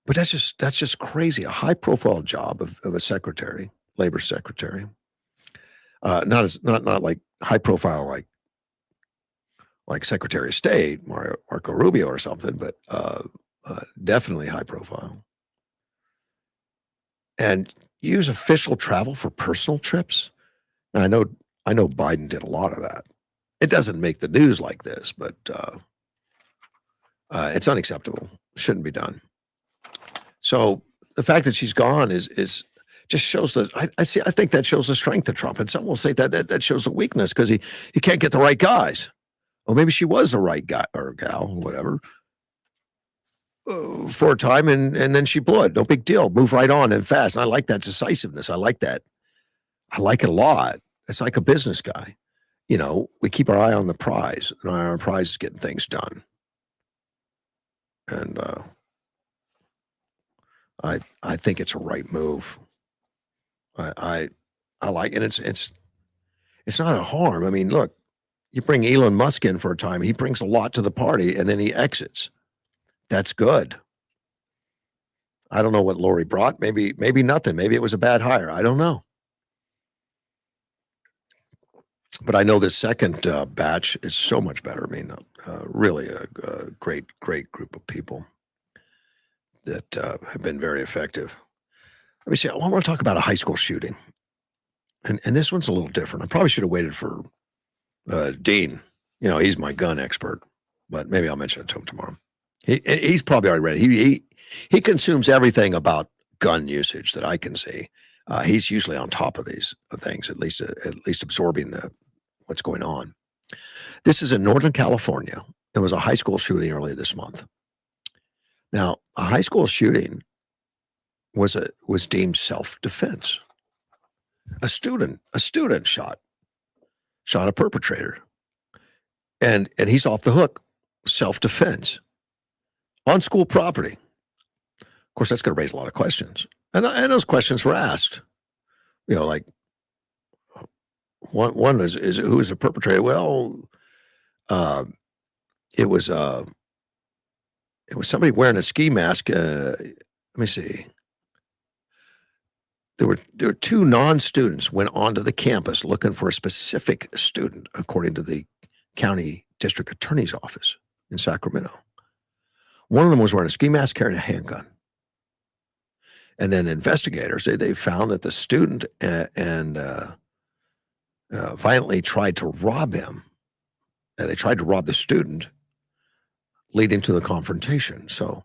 But that's just crazy. A high profile job of a secretary, labor secretary. Not like high profile like Secretary of State Marco Rubio or something, but definitely high profile. And use official travel for personal trips. Now, I know Biden did a lot of that. It doesn't make the news like this, but It's unacceptable. Shouldn't be done. So the fact that she's gone is just shows that I think that shows the strength of Trump. And some will say that shows the weakness because he can't get the right guys. Well, maybe she was the right guy or gal, whatever, for a time, and then she blew it. No big deal. Move right on and fast. And I like that decisiveness. I like that. I like it a lot. It's like a business guy. You know, we keep our eye on the prize, and our prize is getting things done. And I think it's a right move. I like, and it's not a harm. I mean, look, you bring Elon Musk in for a time, he brings a lot to the party, and then he exits. That's good. I don't know what Lori brought. Maybe nothing. Maybe it was a bad hire. I don't know. But I know this second batch is so much better. I mean, really a great group of people that have been very effective. Let me see. I want to talk about a high school shooting. And this one's a little different. I probably should have waited for Dean. You know, he's my gun expert, but maybe I'll mention it to him tomorrow. He's probably already ready. He consumes everything about gun usage that I can see. He's usually on top of these things, at least absorbing what's going on. This is in Northern California. There was a high school shooting earlier this month. Now, a high school shooting was deemed self-defense. A student shot a perpetrator, and he's off the hook. Self-defense on school property. Of course, that's going to raise a lot of questions, and those questions were asked. You know, like one is who is the perpetrator? Well, it was somebody wearing a ski mask. Let me see. There were two non-students went onto the campus looking for a specific student, according to the county district attorney's office in Sacramento. One of them was wearing a ski mask, carrying a handgun. And then investigators, they found that the student violently tried to rob him. They tried to rob the student, leading to the confrontation. So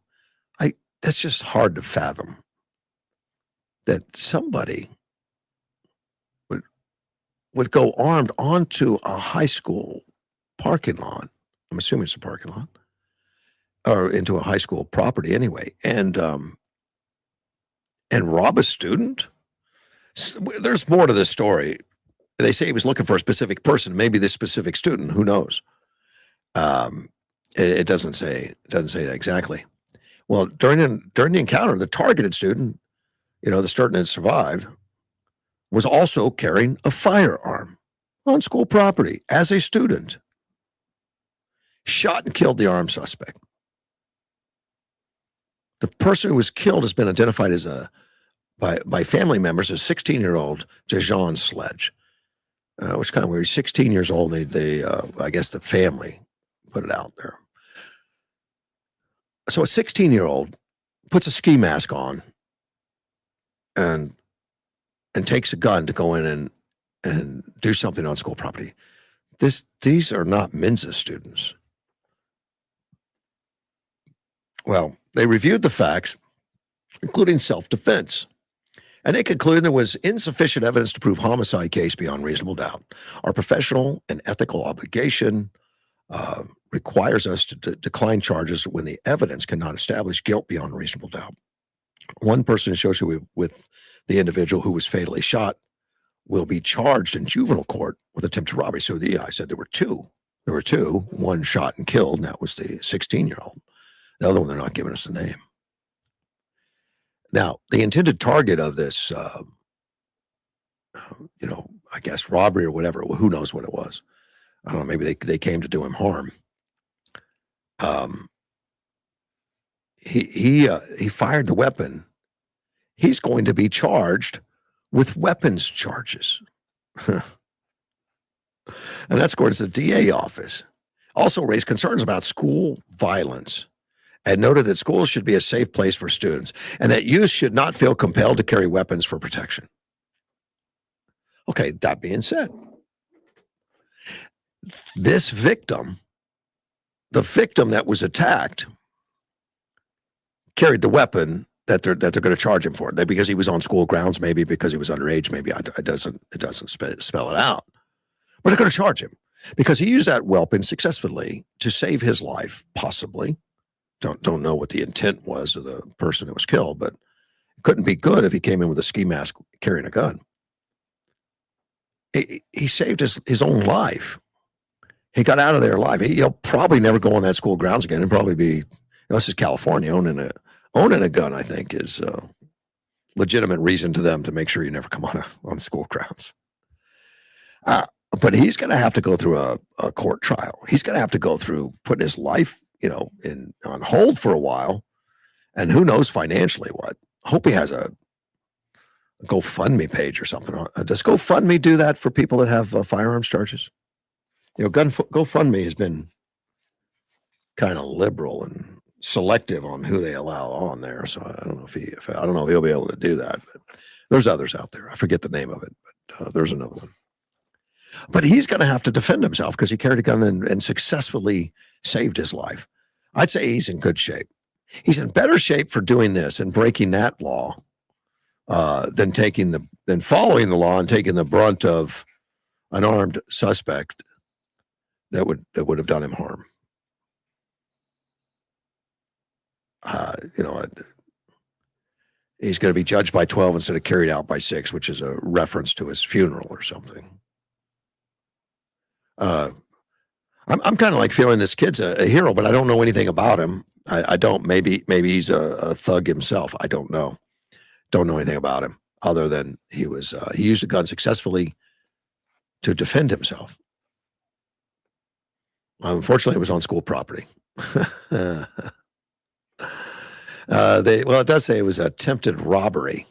that's just hard to fathom. That somebody would go armed onto a high school parking lot. I'm assuming it's a parking lot, or into a high school property anyway, and rob a student. There's more to this story. They say he was looking for a specific person, maybe this specific student. Who knows? It doesn't say that exactly. Well, during the encounter, the targeted student, you know, the student that survived, was also carrying a firearm on school property as a student. Shot and killed the armed suspect. The person who was killed has been identified as by family members as 16-year-old Jajon Sledge, which is kind of weird. He's 16 years old. They I guess the family put it out there. So a 16-year-old puts a ski mask on and takes a gun to go in and do something on school property. These are not Mensa students. Well, they reviewed the facts, including self-defense, and they concluded there was insufficient evidence to prove homicide case beyond reasonable doubt. Our professional and ethical obligation requires us to decline charges when the evidence cannot establish guilt beyond reasonable doubt. One person associated with the individual who was fatally shot will be charged in juvenile court with attempted robbery. So I said there were two. One shot and killed, and that was the 16-year-old. The other one, they're not giving us the name. Now, the intended target of this, I guess robbery or whatever, who knows what it was. I don't know, maybe they came to do him harm. He fired the weapon. He's going to be charged with weapons charges. And that's according to the DA office. Also raised concerns about school violence and noted that schools should be a safe place for students and that youth should not feel compelled to carry weapons for protection. Okay, that being said, this victim the victim that was attacked carried the weapon that they're going to charge him for, because he was on school grounds, maybe because he was underage, maybe it doesn't spell it out, but they're going to charge him because he used that weapon successfully to save his life, possibly. Don't know what the intent was of the person that was killed, but it couldn't be good if he came in with a ski mask carrying a gun. He saved his own life. He got out of there alive. He'll probably never go on that school grounds again. And probably be, this is California, owning a gun, I think, is a legitimate reason to them to make sure you never come on school grounds. But he's going to have to go through a court trial. He's going to have to go through putting his life, on hold for a while, and who knows financially what. I hope he has a GoFundMe page or something. Does GoFundMe do that for people that have firearms charges? GoFundMe has been kind of liberal and selective on who they allow on there. So I don't know if I don't know if he'll be able to do that. But there's others out there. I forget the name of it, but there's another one. But he's going to have to defend himself because he carried a gun and successfully saved his life. I'd say he's in good shape. He's in better shape for doing this and breaking that law than following the law and taking the brunt of an armed suspect that would have done him harm. He's going to be judged by 12 instead of carried out by 6, which is a reference to his funeral or something. I'm kind of like feeling this kid's a hero, but I don't know anything about him. I don't. Maybe he's a thug himself. I don't know. Don't know anything about him other than he used a gun successfully to defend himself. Unfortunately, it was on school property. It does say it was attempted robbery.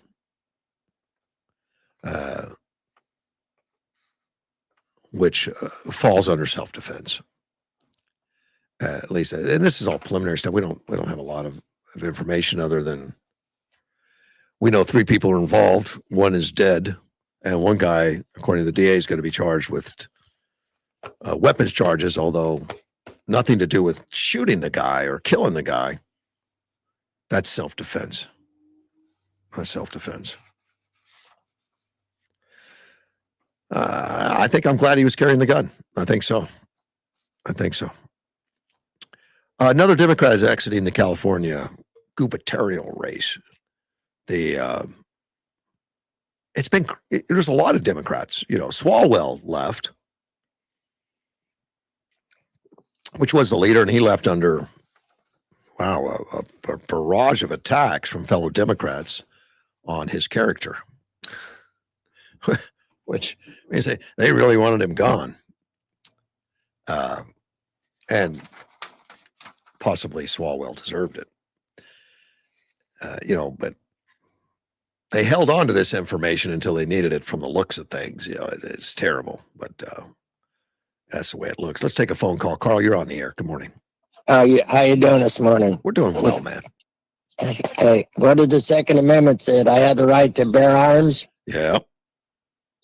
Which falls under self-defense. At least, and this is all preliminary stuff. We don't have a lot of information other than we know 3 people are involved. 1 is dead, and 1 guy, according to the DA, is going to be charged with weapons charges, although nothing to do with shooting the guy or killing the guy. That's self-defense. That's self-defense. I think I'm glad he was carrying the gun. I think so. Another Democrat is exiting the California gubernatorial race. There's a lot of Democrats. Swalwell left, which was the leader, and he left under a barrage of attacks from fellow Democrats on his character. Which means they really wanted him gone. And possibly Swalwell deserved it. But they held on to this information until they needed it from the looks of things. It's terrible, but that's the way it looks. Let's take a phone call. Carl, you're on the air. Good morning. How you doing this morning? We're doing well, man. Hey, what did the Second Amendment say? I had the right to bear arms? Yeah.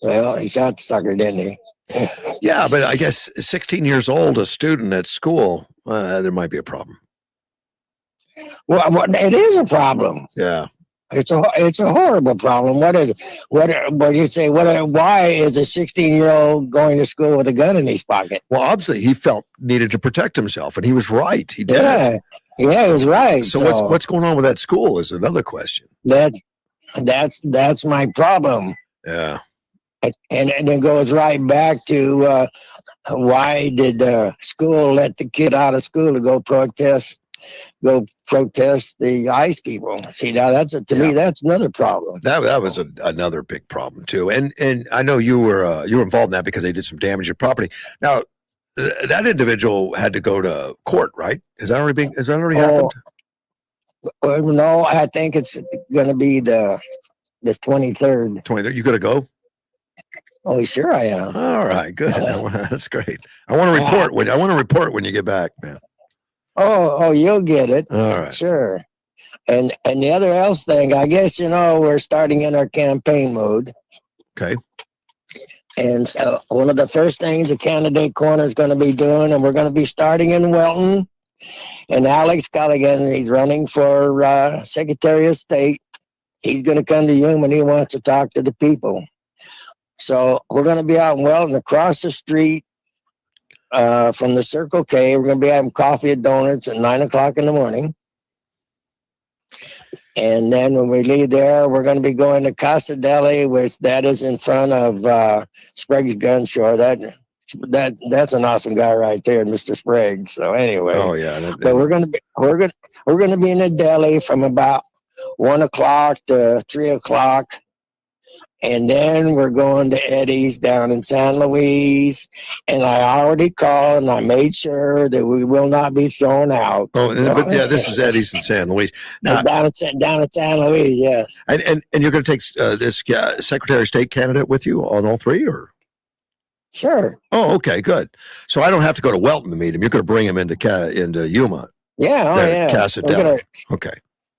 Well, he shot the sucker, didn't he? Yeah, but I guess 16 years old, a student at school, there might be a problem. Well, it is a problem. Yeah. It's a horrible problem. What is it? What you say? Why is a 16-year-old going to school with a gun in his pocket? Well, obviously he needed to protect himself, and he was right. He did. Yeah, he was right. So what's going on with that school is another question. That's my problem. Yeah. And it goes right back to why did the school let the kid out of school to go protest the ICE people? See, now to me that's another problem. That was another big problem too. And I know you were involved in that because they did some damage to property. Now that individual had to go to court, right? Has that already happened? No, I think it's going to be the 23rd. 23rd. You got to go? Oh, sure I am. All right, good. That's great. I want to report when you get back, man. Oh, you'll get it. All right. Sure. And the other else thing, I guess we're starting in our campaign mode. Okay. And so one of the first things the candidate corner is going to be doing, and we're going to be starting in Welton. And Alex Culligan, he's running for Secretary of State. He's going to come to you when he wants to talk to the people. So we're going to be out in Welton across the street from the Circle K. We're going to be having coffee and donuts at 9 o'clock in the morning. And then when we leave there, we're going to be going to Casa Deli, which that is in front of Sprague's Gun Show. That's an awesome guy right there, Mr. Sprague. So anyway, Oh yeah. but we're gonna be in the deli from about 1 o'clock to 3 o'clock. And then we're going to Eddie's down in San Luis. And I already called and I made sure that we will not be thrown out. Oh, but yeah, this is Eddie's in San Luis. Now, down at San Luis, yes. and you're going to take this Secretary of State candidate with you on all three, or? Sure. Oh, okay, good. So I don't have to go to Welton to meet him. You're going to bring him into Yuma. Yeah, There, Casa Deli. Okay.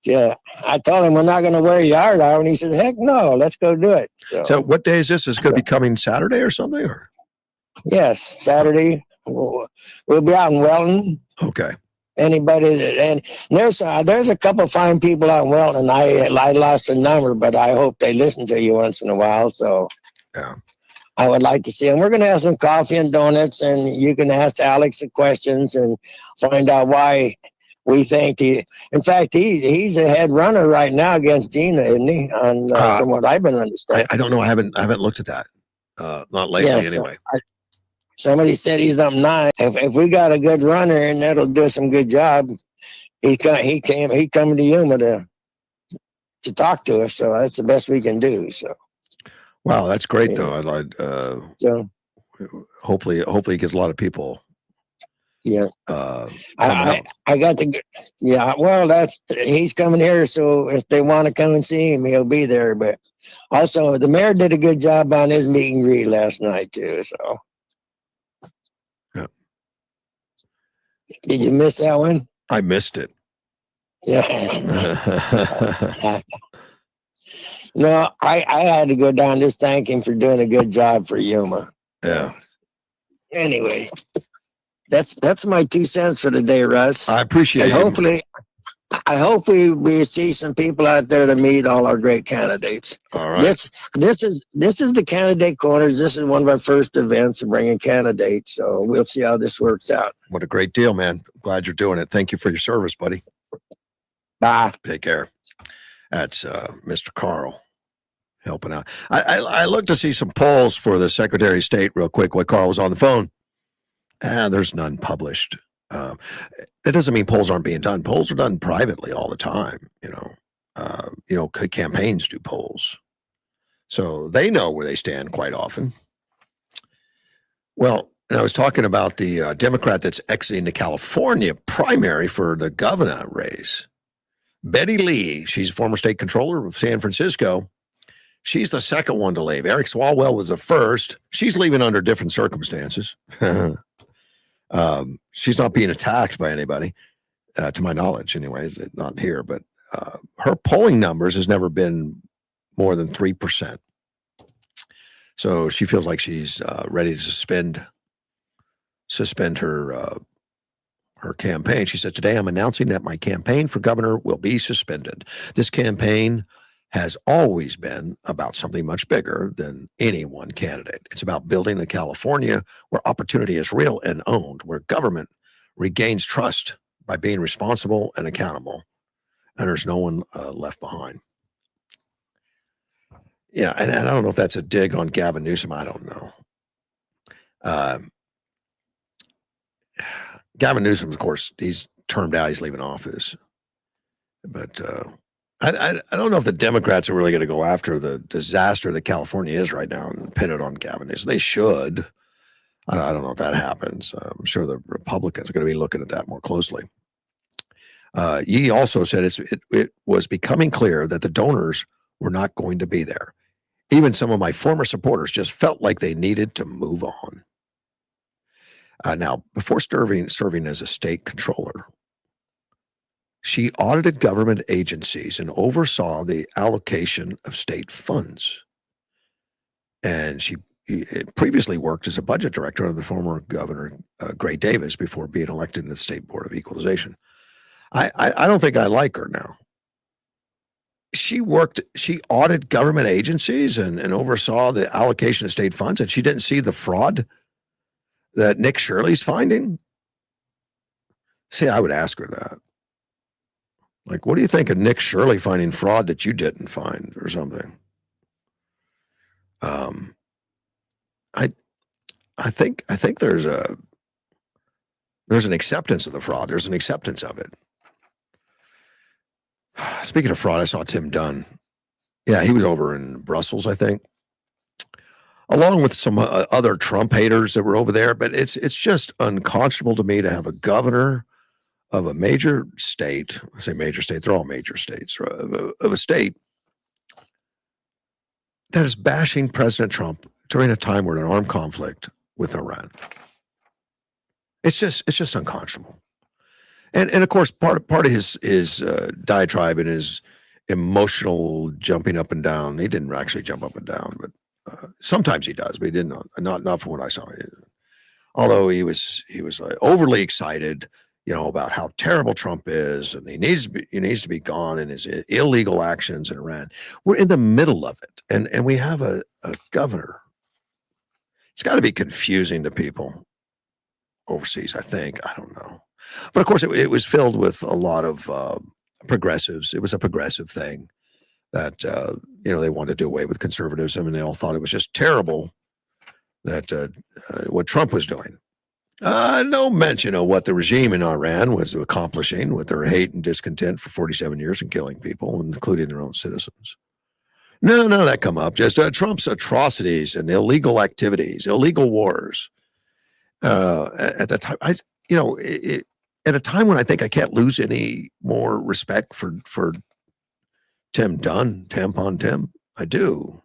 Yeah, I told him we're not going to wear yard out, and he said, "Heck no, let's go do it." So what day is this? Is it going to be coming Saturday or something? Or yes, Saturday. We'll be out in Welton. okay. Anybody and there's a couple fine people out in Welton. I lost a number, but I hope they listen to you once in a while. So yeah, I would like to see them. We're going to have some coffee and donuts, and you can ask Alex the questions and find out why. We think in fact, he's a head runner right now against Gina, isn't he? From what I've been understanding. I don't know. I haven't looked at that. Not lately, anyway. Somebody said he's up 9. If we got a good runner and that'll do some good job, he coming to Yuma to talk to us. So that's the best we can do. So. Wow, that's great though. So hopefully it gets a lot of people. Yeah, I got to. Yeah, well, he's coming here, so if they want to come and see him, he'll be there. But also, the mayor did a good job on his meet and greet last night too. So, yeah. Did you miss that one? I missed it. Yeah. No, I had to go down just thank him for doing a good job for Yuma. Yeah. Anyway. That's my 2 cents for the day, Russ. I appreciate it. Hopefully, I hope we see some people out there to meet all our great candidates. All right. This is the candidate corners. This is one of our first events of bringing candidates. So we'll see how this works out. What a great deal, man. Glad you're doing it. Thank you for your service, buddy. Bye. Take care. That's Mr. Carl helping out. I looked to see some polls for the Secretary of State real quick while Carl was on the phone. There's none published. That doesn't mean polls aren't being done. Polls are done privately all the time. Campaigns do polls, so they know where they stand quite often. Well, and I was talking about the Democrat that's exiting the California primary for the governor race, Betty Lee. She's a former state controller of San Francisco. She's the second one to leave. Eric Swalwell was the first. She's leaving under different circumstances. She's not being attacked by anybody, to my knowledge, anyway. Not here, but her polling numbers has never been more than 3%. So she feels like she's ready to suspend her campaign. She said, "Today I'm announcing that my campaign for governor will be suspended. This campaign has always been about something much bigger than any one candidate. It's about building a California where opportunity is real and owned, where government regains trust by being responsible and accountable, and there's no one left behind." Yeah, and I don't know if that's a dig on Gavin Newsom. I don't know. Gavin Newsom, of course, he's termed out. He's leaving office. But I don't know if the Democrats are really going to go after the disaster that California is right now and pin it on Gavin Newsom. They should. I don't know if that happens. I'm sure the Republicans are going to be looking at that more closely. Yee also said it was becoming clear that the donors were not going to be there. Even some of my former supporters just felt like they needed to move on. Now, before serving as a state controller, she audited government agencies and oversaw the allocation of state funds. And she previously worked as a budget director under the former governor, Gray Davis, before being elected in the state board of equalization. I don't think I like her now. She audited government agencies and oversaw the allocation of state funds, and she didn't see the fraud that Nick Shirley's finding. See, I would ask her that. Like, what do you think of Nick Shirley finding fraud that you didn't find or something? I think there's an acceptance of the fraud. There's an acceptance of it. Speaking of fraud, I saw Tim Dunn. Yeah, he was over in Brussels, I think, along with some other Trump haters that were over there. But it's just unconscionable to me to have a governor of a major state. I say major state; they're all major states of a state that is bashing President Trump during a time we're in an armed conflict with Iran. It's just unconscionable. And of course, part of his diatribe and his emotional jumping up and down. He didn't actually jump up and down, but sometimes he does. But he didn't. Not from what I saw. Although he was overly excited, about how terrible Trump is, and he needs to be gone, and his illegal actions in Iran. We're in the middle of it, and we have a governor. It's got to be confusing to people overseas. I think. I don't know. But of course, it was filled with a lot of progressives. It was a progressive thing that they wanted to do away with conservatism, and they all thought it was just terrible that what Trump was doing. No mention of what the regime in Iran was accomplishing with their hate and discontent for 47 years and killing people, including their own citizens. None of that come up. Just Trump's atrocities and illegal activities, illegal wars. At that time, at a time when I think I can't lose any more respect for Tim Dunn, Tampon Tim, I do.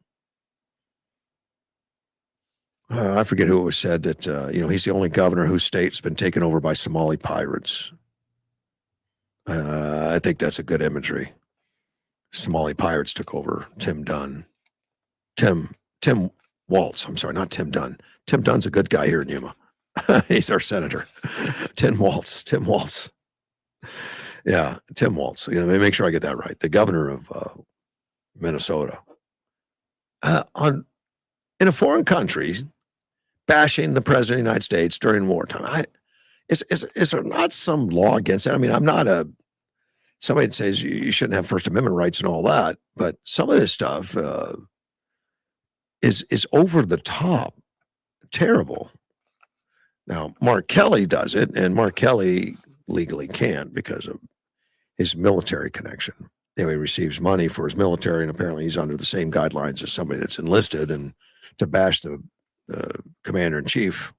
I forget who it was said that, he's the only governor whose state's been taken over by Somali pirates. I think that's a good imagery. Somali pirates took over Tim Dunn. Tim Waltz. I'm sorry, not Tim Dunn. Tim Dunn's a good guy here in Yuma. He's our senator. Tim Waltz. Yeah, Tim Waltz. Let me make sure I get that right. The governor of Minnesota. In a foreign country, bashing the president of the United States during wartime. Is there not some law against that? I mean, I'm not somebody that says you shouldn't have First Amendment rights and all that, but some of this stuff is over the top, terrible. Now, Mark Kelly does it, and Mark Kelly legally can't because of his military connection. He receives money for his military, and apparently he's under the same guidelines as somebody that's enlisted, and to bash the commander-in-chief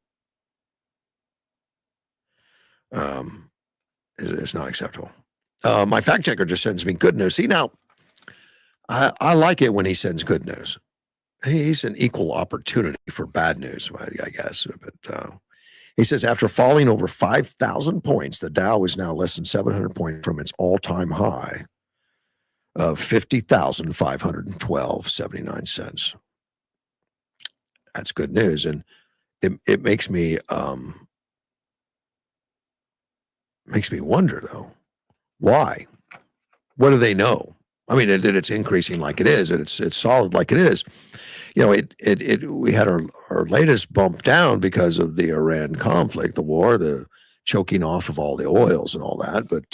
is not acceptable. My fact checker just sends me good news. See, now, I like it when he sends good news. He's an equal opportunity for bad news, I guess. But he says, after falling over 5,000 points, the Dow is now less than 700 points from its all-time high of 50,512.79 cents. That's good news, and it makes me wonder though, why? What do they know? I mean, that it's increasing like it is, and it's solid like it is. We had our latest bump down because of the Iran conflict, the war, the choking off of all the oils and all that. But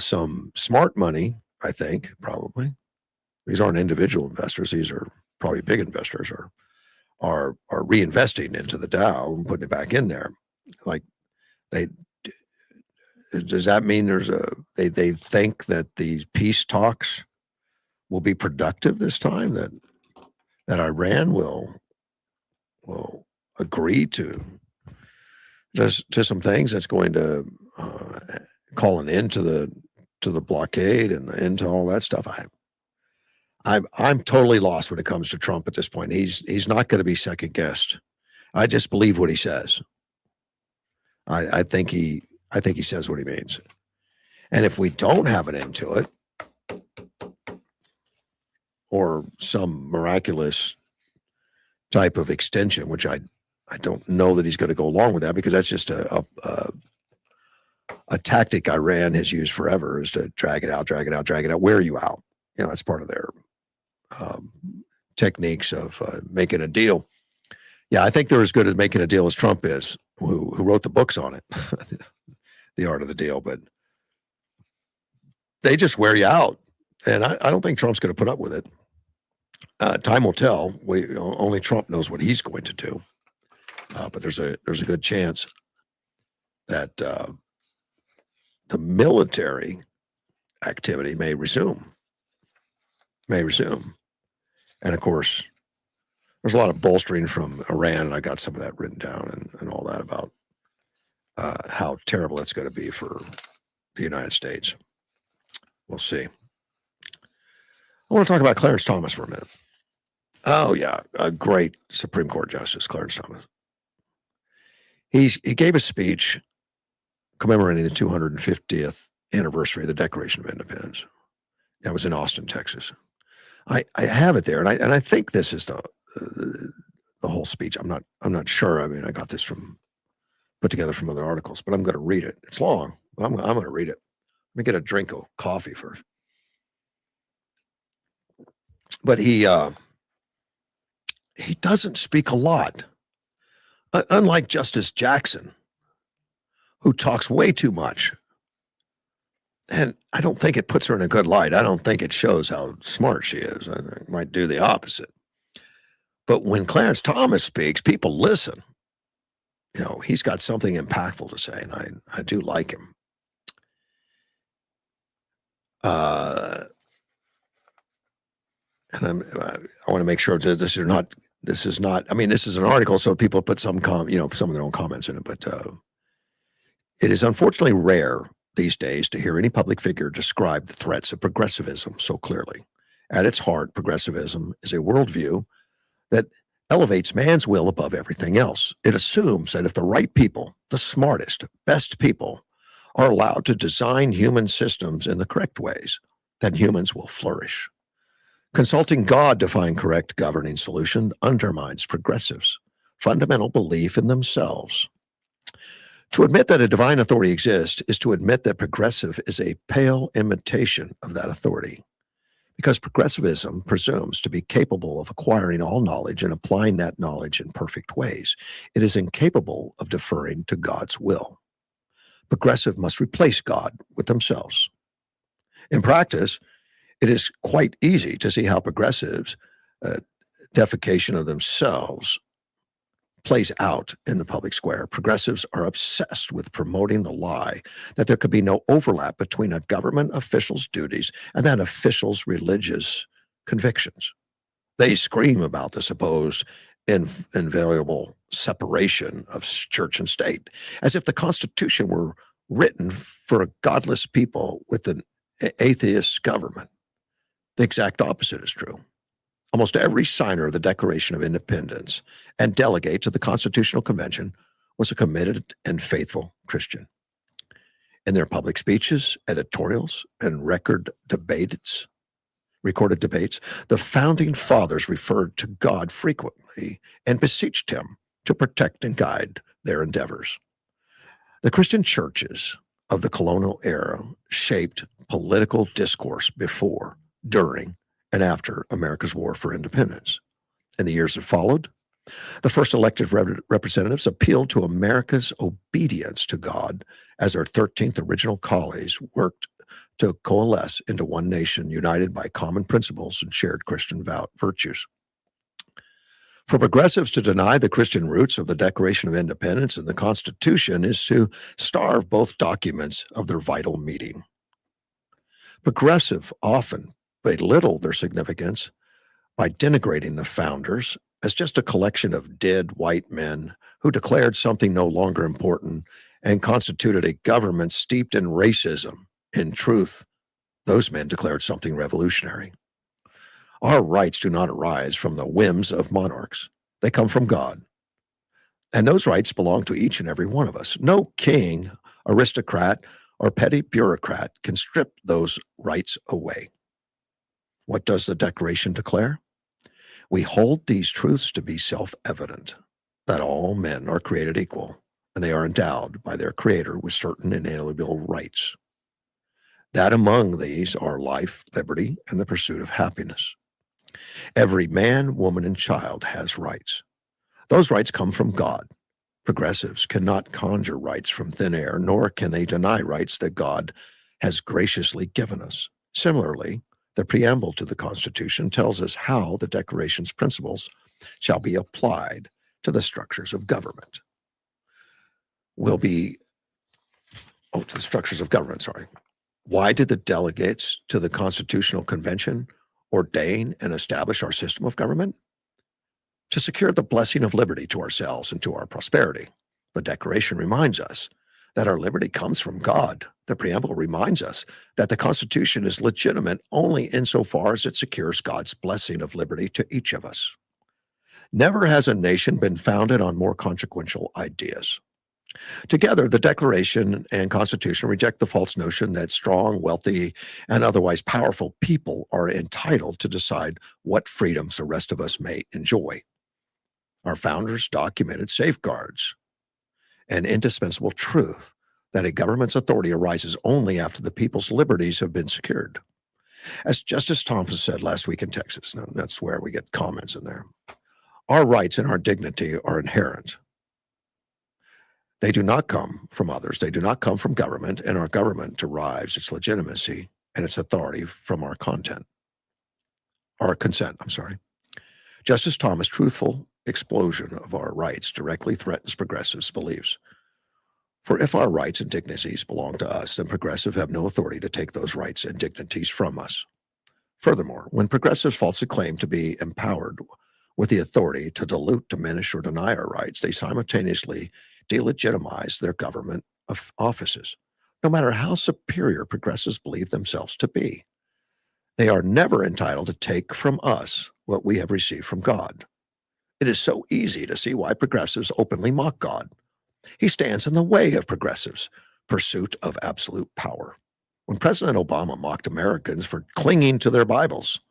some smart money, I think, probably. These aren't individual investors; these are probably big investors are reinvesting into the Dow and putting it back in there. Like does that mean they think that these peace talks will be productive this time? That Iran will agree to some things that's going to call an end to the blockade and into all that stuff. I'm totally lost when it comes to Trump at this point. He's not going to be second guessed. I just believe what he says. I think he says what he means. And if we don't have an end to it, or some miraculous type of extension, which I don't know that he's going to go along with that, because that's just a tactic Iran has used forever, is to drag it out, wear you out. That's part of their techniques of making a deal. Yeah, I think they're as good at making a deal as Trump is, who wrote the books on it, The Art of the Deal. But they just wear you out, and I don't think Trump's going to put up with it. Time will tell. Only Trump knows what he's going to do. But there's a good chance that the military activity may resume. And of course, there's a lot of bolstering from Iran, and I got some of that written down and all that about how terrible it's going to be for the United States. We'll see. I want to talk about Clarence Thomas for a minute. Oh, yeah, a great Supreme Court Justice, Clarence Thomas. He gave a speech commemorating the 250th anniversary of the Declaration of Independence. That was in Austin, Texas. I have it there, and I think this is the whole speech. I'm not sure. I mean, I got this put together from other articles, but I'm going to read it. It's long, but I'm going to read it. Let me get a drink of coffee first. But he doesn't speak a lot, unlike Justice Jackson, who talks way too much. And I don't think it puts her in a good light. I don't think it shows how smart she is. I think it might do the opposite. But when Clarence Thomas speaks, people listen. He's got something impactful to say, and I do like him. And I want to make sure that this is not. I mean, this is an article, so people put some of their own comments in it. But it is unfortunately rare these days to hear any public figure describe the threats of progressivism so clearly. At its heart, progressivism is a worldview that elevates man's will above everything else. It assumes that if the right people, the smartest, best people, are allowed to design human systems in the correct ways, then humans will flourish. Consulting God to find correct governing solution undermines progressives' fundamental belief in themselves. To admit that a divine authority exists is to admit that progressive is a pale imitation of that authority, because progressivism presumes to be capable of acquiring all knowledge and applying that knowledge in perfect ways. It is incapable of deferring to God's will. Progressive must replace God with themselves. In practice, it is quite easy to see how progressives' deification of themselves plays out in the public square. Progressives are obsessed with promoting the lie that there could be no overlap between a government official's duties and that official's religious convictions. They scream about the supposed inviolable separation of church and state, as if the Constitution were written for a godless people with an atheist government. The exact opposite is true. Almost every signer of the Declaration of Independence and delegate to the Constitutional Convention was a committed and faithful Christian. In their public speeches, editorials, and recorded debates, the founding fathers referred to God frequently and beseeched him to protect and guide their endeavors. The Christian churches of the colonial era shaped political discourse before, during, and after America's war for independence. In the years that followed, the first elected representatives appealed to America's obedience to God as our 13th original colonies worked to coalesce into one nation united by common principles and shared Christian virtues. For progressives to deny the Christian roots of the Declaration of Independence and the Constitution is to starve both documents of their vital meaning. Progressive often belittle their significance by denigrating the founders as just a collection of dead white men who declared something no longer important and constituted a government steeped in racism. In truth, those men declared something revolutionary. Our rights do not arise from the whims of monarchs. They come from God. And those rights belong to each and every one of us. No king, aristocrat, or petty bureaucrat can strip those rights away. What does the Declaration declare? We hold these truths to be self-evident, that all men are created equal, and they are endowed by their Creator with certain inalienable rights. That among these are life, liberty, and the pursuit of happiness. Every man, woman, and child has rights. Those rights come from God. Progressives cannot conjure rights from thin air, nor can they deny rights that God has graciously given us. Similarly, the preamble to the Constitution tells us how the Declaration's principles shall be applied to the structures of government. To the structures of government, sorry. Why did the delegates to the Constitutional Convention ordain and establish our system of government? To secure the blessing of liberty to ourselves and to our prosperity. The Declaration reminds us that our liberty comes from God. The preamble reminds us that the Constitution is legitimate only insofar as it secures God's blessing of liberty to each of us. Never has a nation been founded on more consequential ideas. Together, the Declaration and Constitution reject the false notion that strong, wealthy, and otherwise powerful people are entitled to decide what freedoms the rest of us may enjoy. Our founders documented safeguards an indispensable truth that a government's authority arises only after the people's liberties have been secured. As Justice Thomas said last week in Texas, now that's where we get comments in there, our rights and our dignity are inherent. They do not come from others. They do not come from government, and our government derives its legitimacy and its authority from our consent. Justice Thomas' truthful explosion of our rights directly threatens progressives' beliefs. For if our rights and dignities belong to us, then progressives have no authority to take those rights and dignities from us. Furthermore, when progressives falsely claim to be empowered with the authority to dilute, diminish, or deny our rights, they simultaneously delegitimize their government offices, no matter how superior progressives believe themselves to be. They are never entitled to take from us what we have received from God. It is so easy to see why progressives openly mock God. He stands in the way of progressives' pursuit of absolute power. When President Obama mocked Americans for clinging to their Bibles,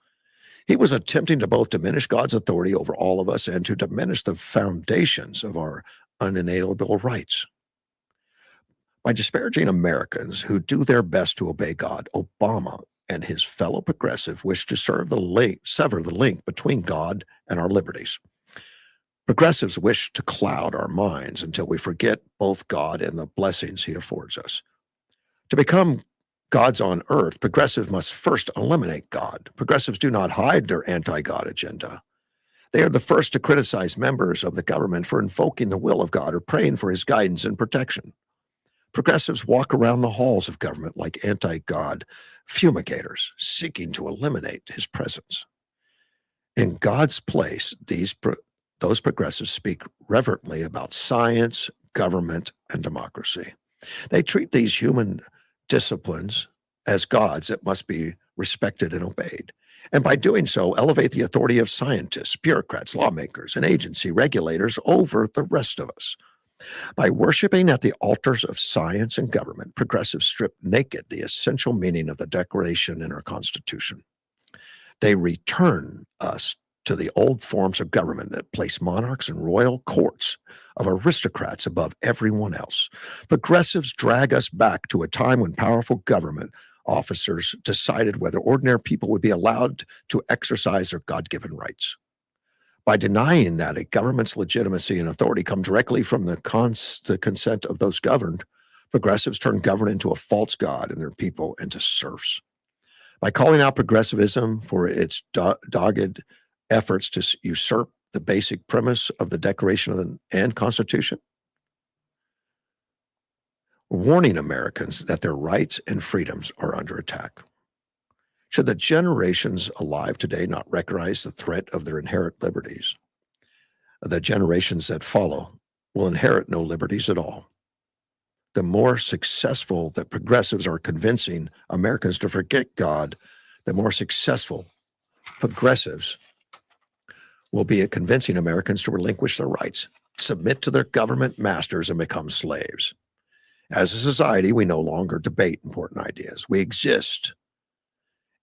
he was attempting to both diminish God's authority over all of us and to diminish the foundations of our unalienable rights. By disparaging Americans who do their best to obey God, Obama and his fellow progressive wish to sever the link between God and our liberties. Progressives wish to cloud our minds until we forget both God and the blessings he affords us. To become gods on earth, progressives must first eliminate God. Progressives do not hide their anti-God agenda. They are the first to criticize members of the government for invoking the will of God or praying for his guidance and protection. Progressives walk around the halls of government like anti-God fumigators, seeking to eliminate his presence. In God's place, those progressives speak reverently about science, government, and democracy. They treat these human disciplines as gods that must be respected and obeyed. And by doing so, elevate the authority of scientists, bureaucrats, lawmakers, and agency regulators over the rest of us. By worshiping at the altars of science and government, progressives strip naked the essential meaning of the Declaration in our Constitution. They return us to the old forms of government that place monarchs and royal courts of aristocrats above everyone else. Progressives drag us back to a time when powerful government officers decided whether ordinary people would be allowed to exercise their God-given rights. By denying that a government's legitimacy and authority come directly from the consent of those governed, progressives turn government into a false god and their people into serfs. By calling out progressivism for its dogged efforts to usurp the basic premise of the Declaration and Constitution, warning Americans that their rights and freedoms are under attack. Should the generations alive today not recognize the threat of their inherent liberties, the generations that follow will inherit no liberties at all. The more successful that progressives are convincing Americans to forget God, the more successful progressives will be at convincing Americans to relinquish their rights, submit to their government masters, and become slaves. As a society, we no longer debate important ideas. We exist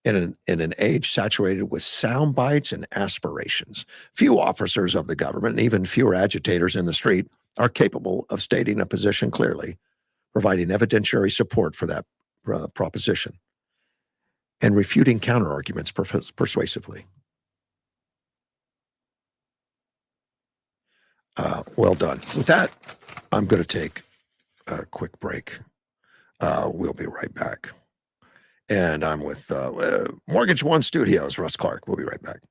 in an age saturated with sound bites and aspirations. Few officers of the government, and even fewer agitators in the street, are capable of stating a position clearly, providing evidentiary support for that proposition, and refuting counterarguments persuasively. Well done. With that, I'm going to take a quick break. We'll be right back. And I'm with Mortgage One Studios, Russ Clark. We'll be right back.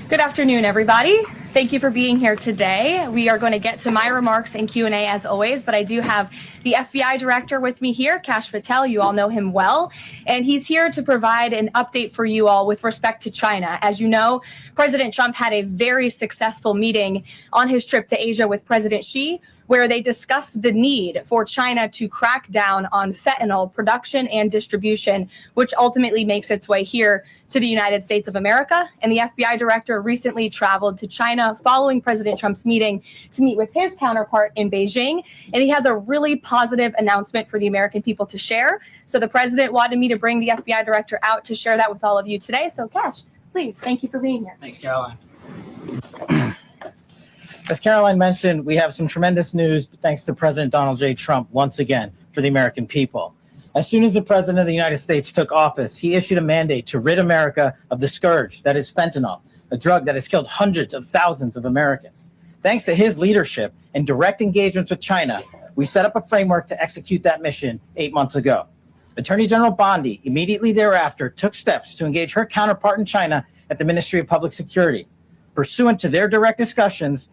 Good afternoon, everybody. Thank you for being here today. We are going to get to my remarks and Q&A as always, but I do have the FBI director with me here, Kash Patel. You all know him well, and he's here to provide an update for you all with respect to China. As you know, President Trump had a very successful meeting on his trip to Asia with President Xi, where they discussed the need for China to crack down on fentanyl production and distribution, which ultimately makes its way here to the United States of America. And the FBI director recently traveled to China following President Trump's meeting to meet with his counterpart in Beijing. And he has a really positive announcement for the American people to share. So the president wanted me to bring the FBI director out to share that with all of you today. So Kash, please, thank you for being here. Thanks, Caroline. As Caroline mentioned, we have some tremendous news thanks to President Donald J. Trump once again for the American people. As soon as the President of the United States took office, he issued a mandate to rid America of the scourge that is fentanyl, a drug that has killed hundreds of thousands of Americans. Thanks to his leadership and direct engagements with China, we set up a framework to execute that mission 8 months ago. Attorney General Bondi immediately thereafter took steps to engage her counterpart in China at the Ministry of Public Security. Pursuant to their direct discussions,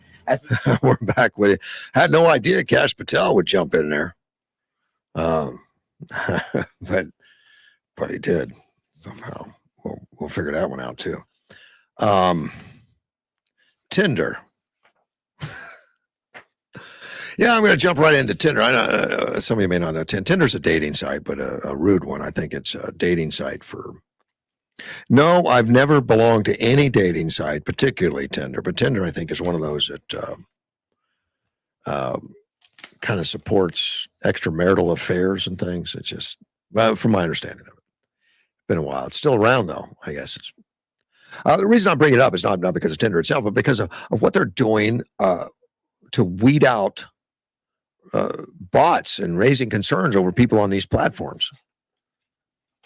We're back with you. Had no idea Kash Patel would jump in there. But he did somehow. We'll figure that one out too. Tinder. Yeah, I'm going to jump right into Tinder. I know some of you may not know Tinder's a dating site, but a rude one. I think it's a dating site for. No, I've never belonged to any dating site, particularly Tinder. But Tinder, I think, is one of those that kind of supports extramarital affairs and things. It's just, well, from my understanding of it, it's been a while. It's still around, though. I guess it's. The reason I bring it up is not because of Tinder itself, but because of what they're doing to weed out bots and raising concerns over people on these platforms.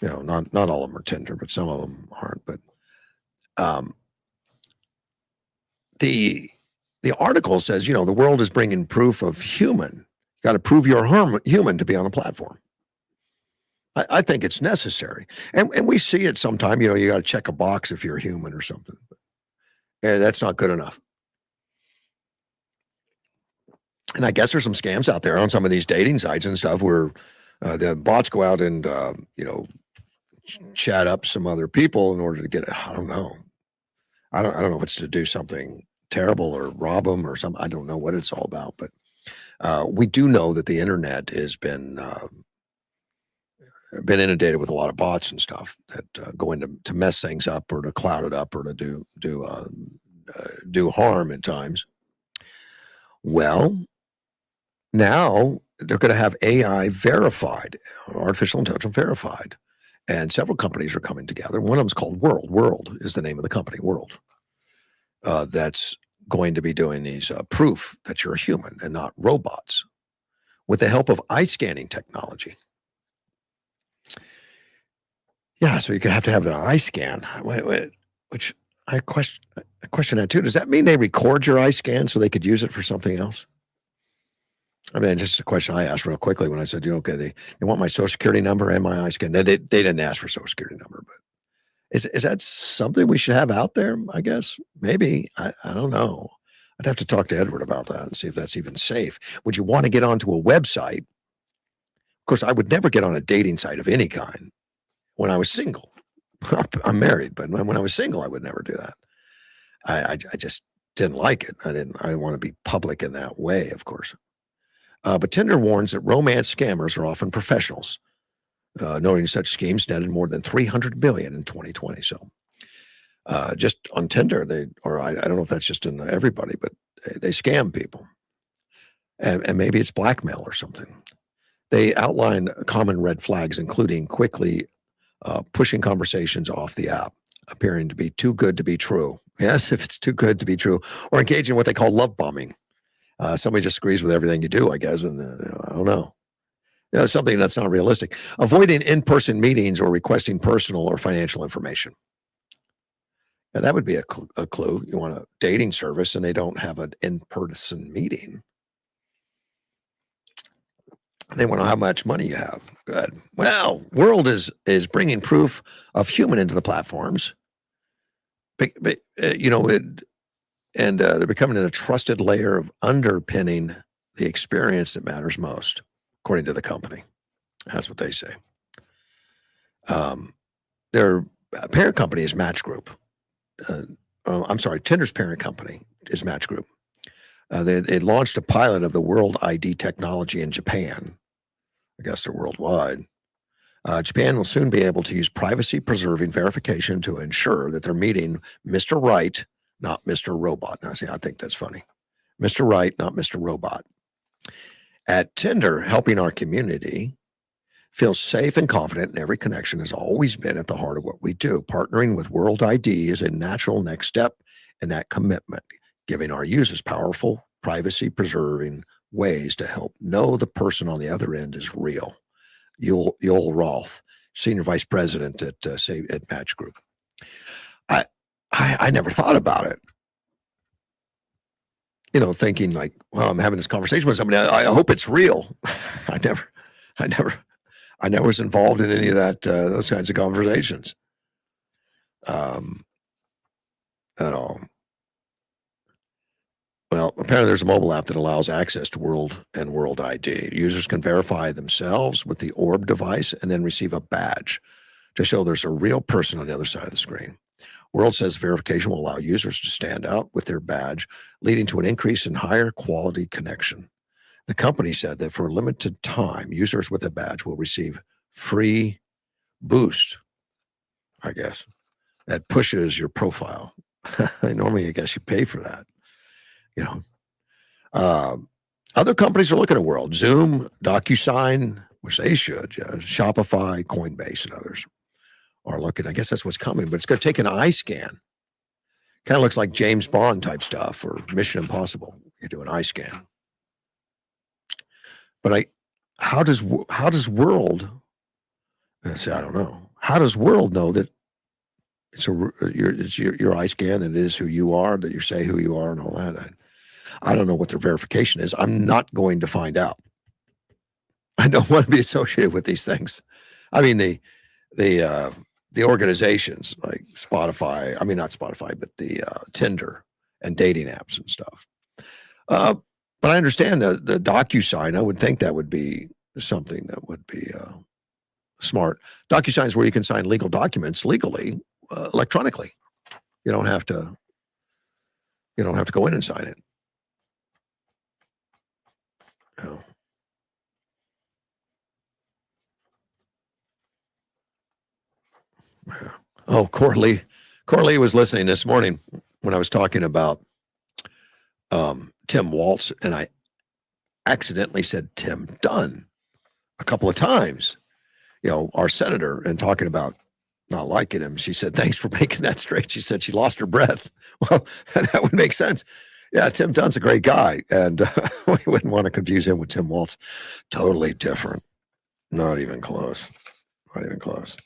You know, not all of them are Tinder, but some of them aren't. But the article says, you know, the world is bringing proof of human. You got to prove you're human to be on a platform. I think it's necessary. And we see it sometime, you got to check a box if you're a human or something. And that's not good enough. And I guess there's some scams out there on some of these dating sites and stuff where the bots go out and, chat up some other people in order to get it. I don't know. I don't know if it's to do something terrible or rob them or something. I don't know what it's all about, but we do know that the internet has been inundated with a lot of bots and stuff that go in to mess things up or to cloud it up or to do harm at times. Well, now they're going to have AI verified, artificial intelligence verified. And several companies are coming together. One of them is called World. World is the name of the company, World. That's going to be doing these proof that you're a human and not robots with the help of eye scanning technology. Yeah, so you have to have an eye scan, which I question that too. Does that mean they record your eye scan so they could use it for something else? I mean, just a question I asked real quickly when I said, okay, they want my social security number and my eye scan. They didn't ask for social security number, but is that something we should have out there? I guess maybe. I don't know. I'd have to talk to Edward about that and see if that's even safe. Would you want to get onto a website? Of course, I would never get on a dating site of any kind when I was single. I'm married, but when I was single, I would never do that. I just didn't like it. I didn't want to be public in that way, of course. But Tinder warns that romance scammers are often professionals, noting such schemes netted more than $300 billion in 2020. So just on Tinder, I don't know if that's just in everybody, but they scam people. And maybe it's blackmail or something. They outline common red flags, including quickly pushing conversations off the app, appearing to be too good to be true. Yes, if it's too good to be true, or engaging in what they call love bombing. Somebody just agrees with everything you do, I guess, and I don't know. Something that's not realistic. Avoiding in-person meetings or requesting personal or financial information. Now, that would be a clue. You want a dating service and they don't have an in-person meeting. They want to know how much money you have. Good. Well, World is bringing proof of human into the platforms. And they're becoming a trusted layer of underpinning the experience that matters most, according to the company. That's what they say. Their parent company is Match Group. Tinder's parent company is Match Group. They launched a pilot of the World ID technology in Japan. I guess they're worldwide. Japan will soon be able to use privacy-preserving verification to ensure that they're meeting Mr. Right, not Mr. Robot. Now, see, I think that's funny. Mr. Right, not Mr. Robot. At Tinder, helping our community feel safe and confident in every connection has always been at the heart of what we do. Partnering with World ID is a natural next step in that commitment, giving our users powerful, privacy-preserving ways to help know the person on the other end is real. Yoel Roth, Senior Vice President at Match Group. I never thought about it. Thinking like, well, I'm having this conversation with somebody. I hope it's real. I never was involved in any of that, those kinds of conversations. At all. Well, apparently there's a mobile app that allows access to World and World ID. Users can verify themselves with the Orb device and then receive a badge to show there's a real person on the other side of the screen. World says verification will allow users to stand out with their badge, leading to an increase in higher quality connection. The company said that for a limited time, users with a badge will receive free boost, I guess, that pushes your profile. Normally, I guess you pay for that. Other companies are looking at World. Zoom, DocuSign, which they should, Shopify, Coinbase, and others are looking. I guess that's what's coming, but it's going to take an eye scan. Kind of looks like James Bond type stuff or Mission Impossible. You do an eye scan. But how does World? I say I don't know. How does World know that it's your eye scan and it is who you are, that you say who you are and all that? I don't know what their verification is. I'm not going to find out. I don't want to be associated with these things. I mean, the organizations like Spotify, I mean, not Spotify, but the Tinder and dating apps and stuff. But I understand the DocuSign. I would think that would be something that would be smart. DocuSign is where you can sign legal documents legally, electronically. You don't have to. You don't have to go in and sign it. Oh. Yeah. Oh, Corley was listening this morning when I was talking about Tim Walz, and I accidentally said Tim Dunn a couple of times. You know, our senator, and talking about not liking him. She said, "Thanks for making that straight." She said she lost her breath. Well, that would make sense. Yeah, Tim Dunn's a great guy, and we wouldn't want to confuse him with Tim Walz. Totally different. Not even close. Not even close.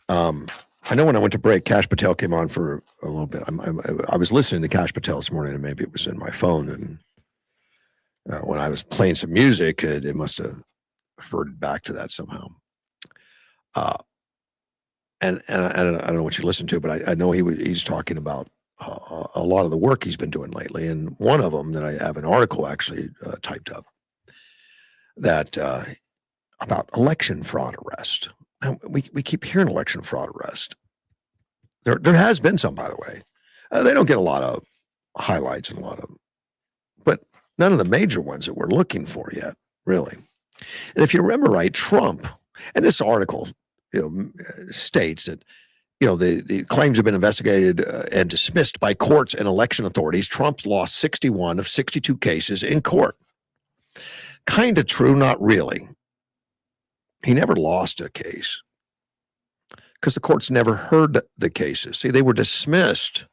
I know when I went to break, Kash Patel came on for a little bit. I was listening to Kash Patel this morning, and maybe it was in my phone. And when I was playing some music, it must have reverted back to that somehow. And I don't know what you listened to, but I know he's talking about a lot of the work he's been doing lately. And one of them that I have an article actually typed up that about election fraud arrest. Now, we keep hearing election fraud arrest. There has been some, by the way. They don't get a lot of highlights and but none of the major ones that we're looking for yet, really. And if you remember right, Trump, and this article, states that, the claims have been investigated and dismissed by courts and election authorities. Trump's lost 61 of 62 cases in court. Kind of true, not really. He never lost a case because the courts never heard the cases. See, they were dismissed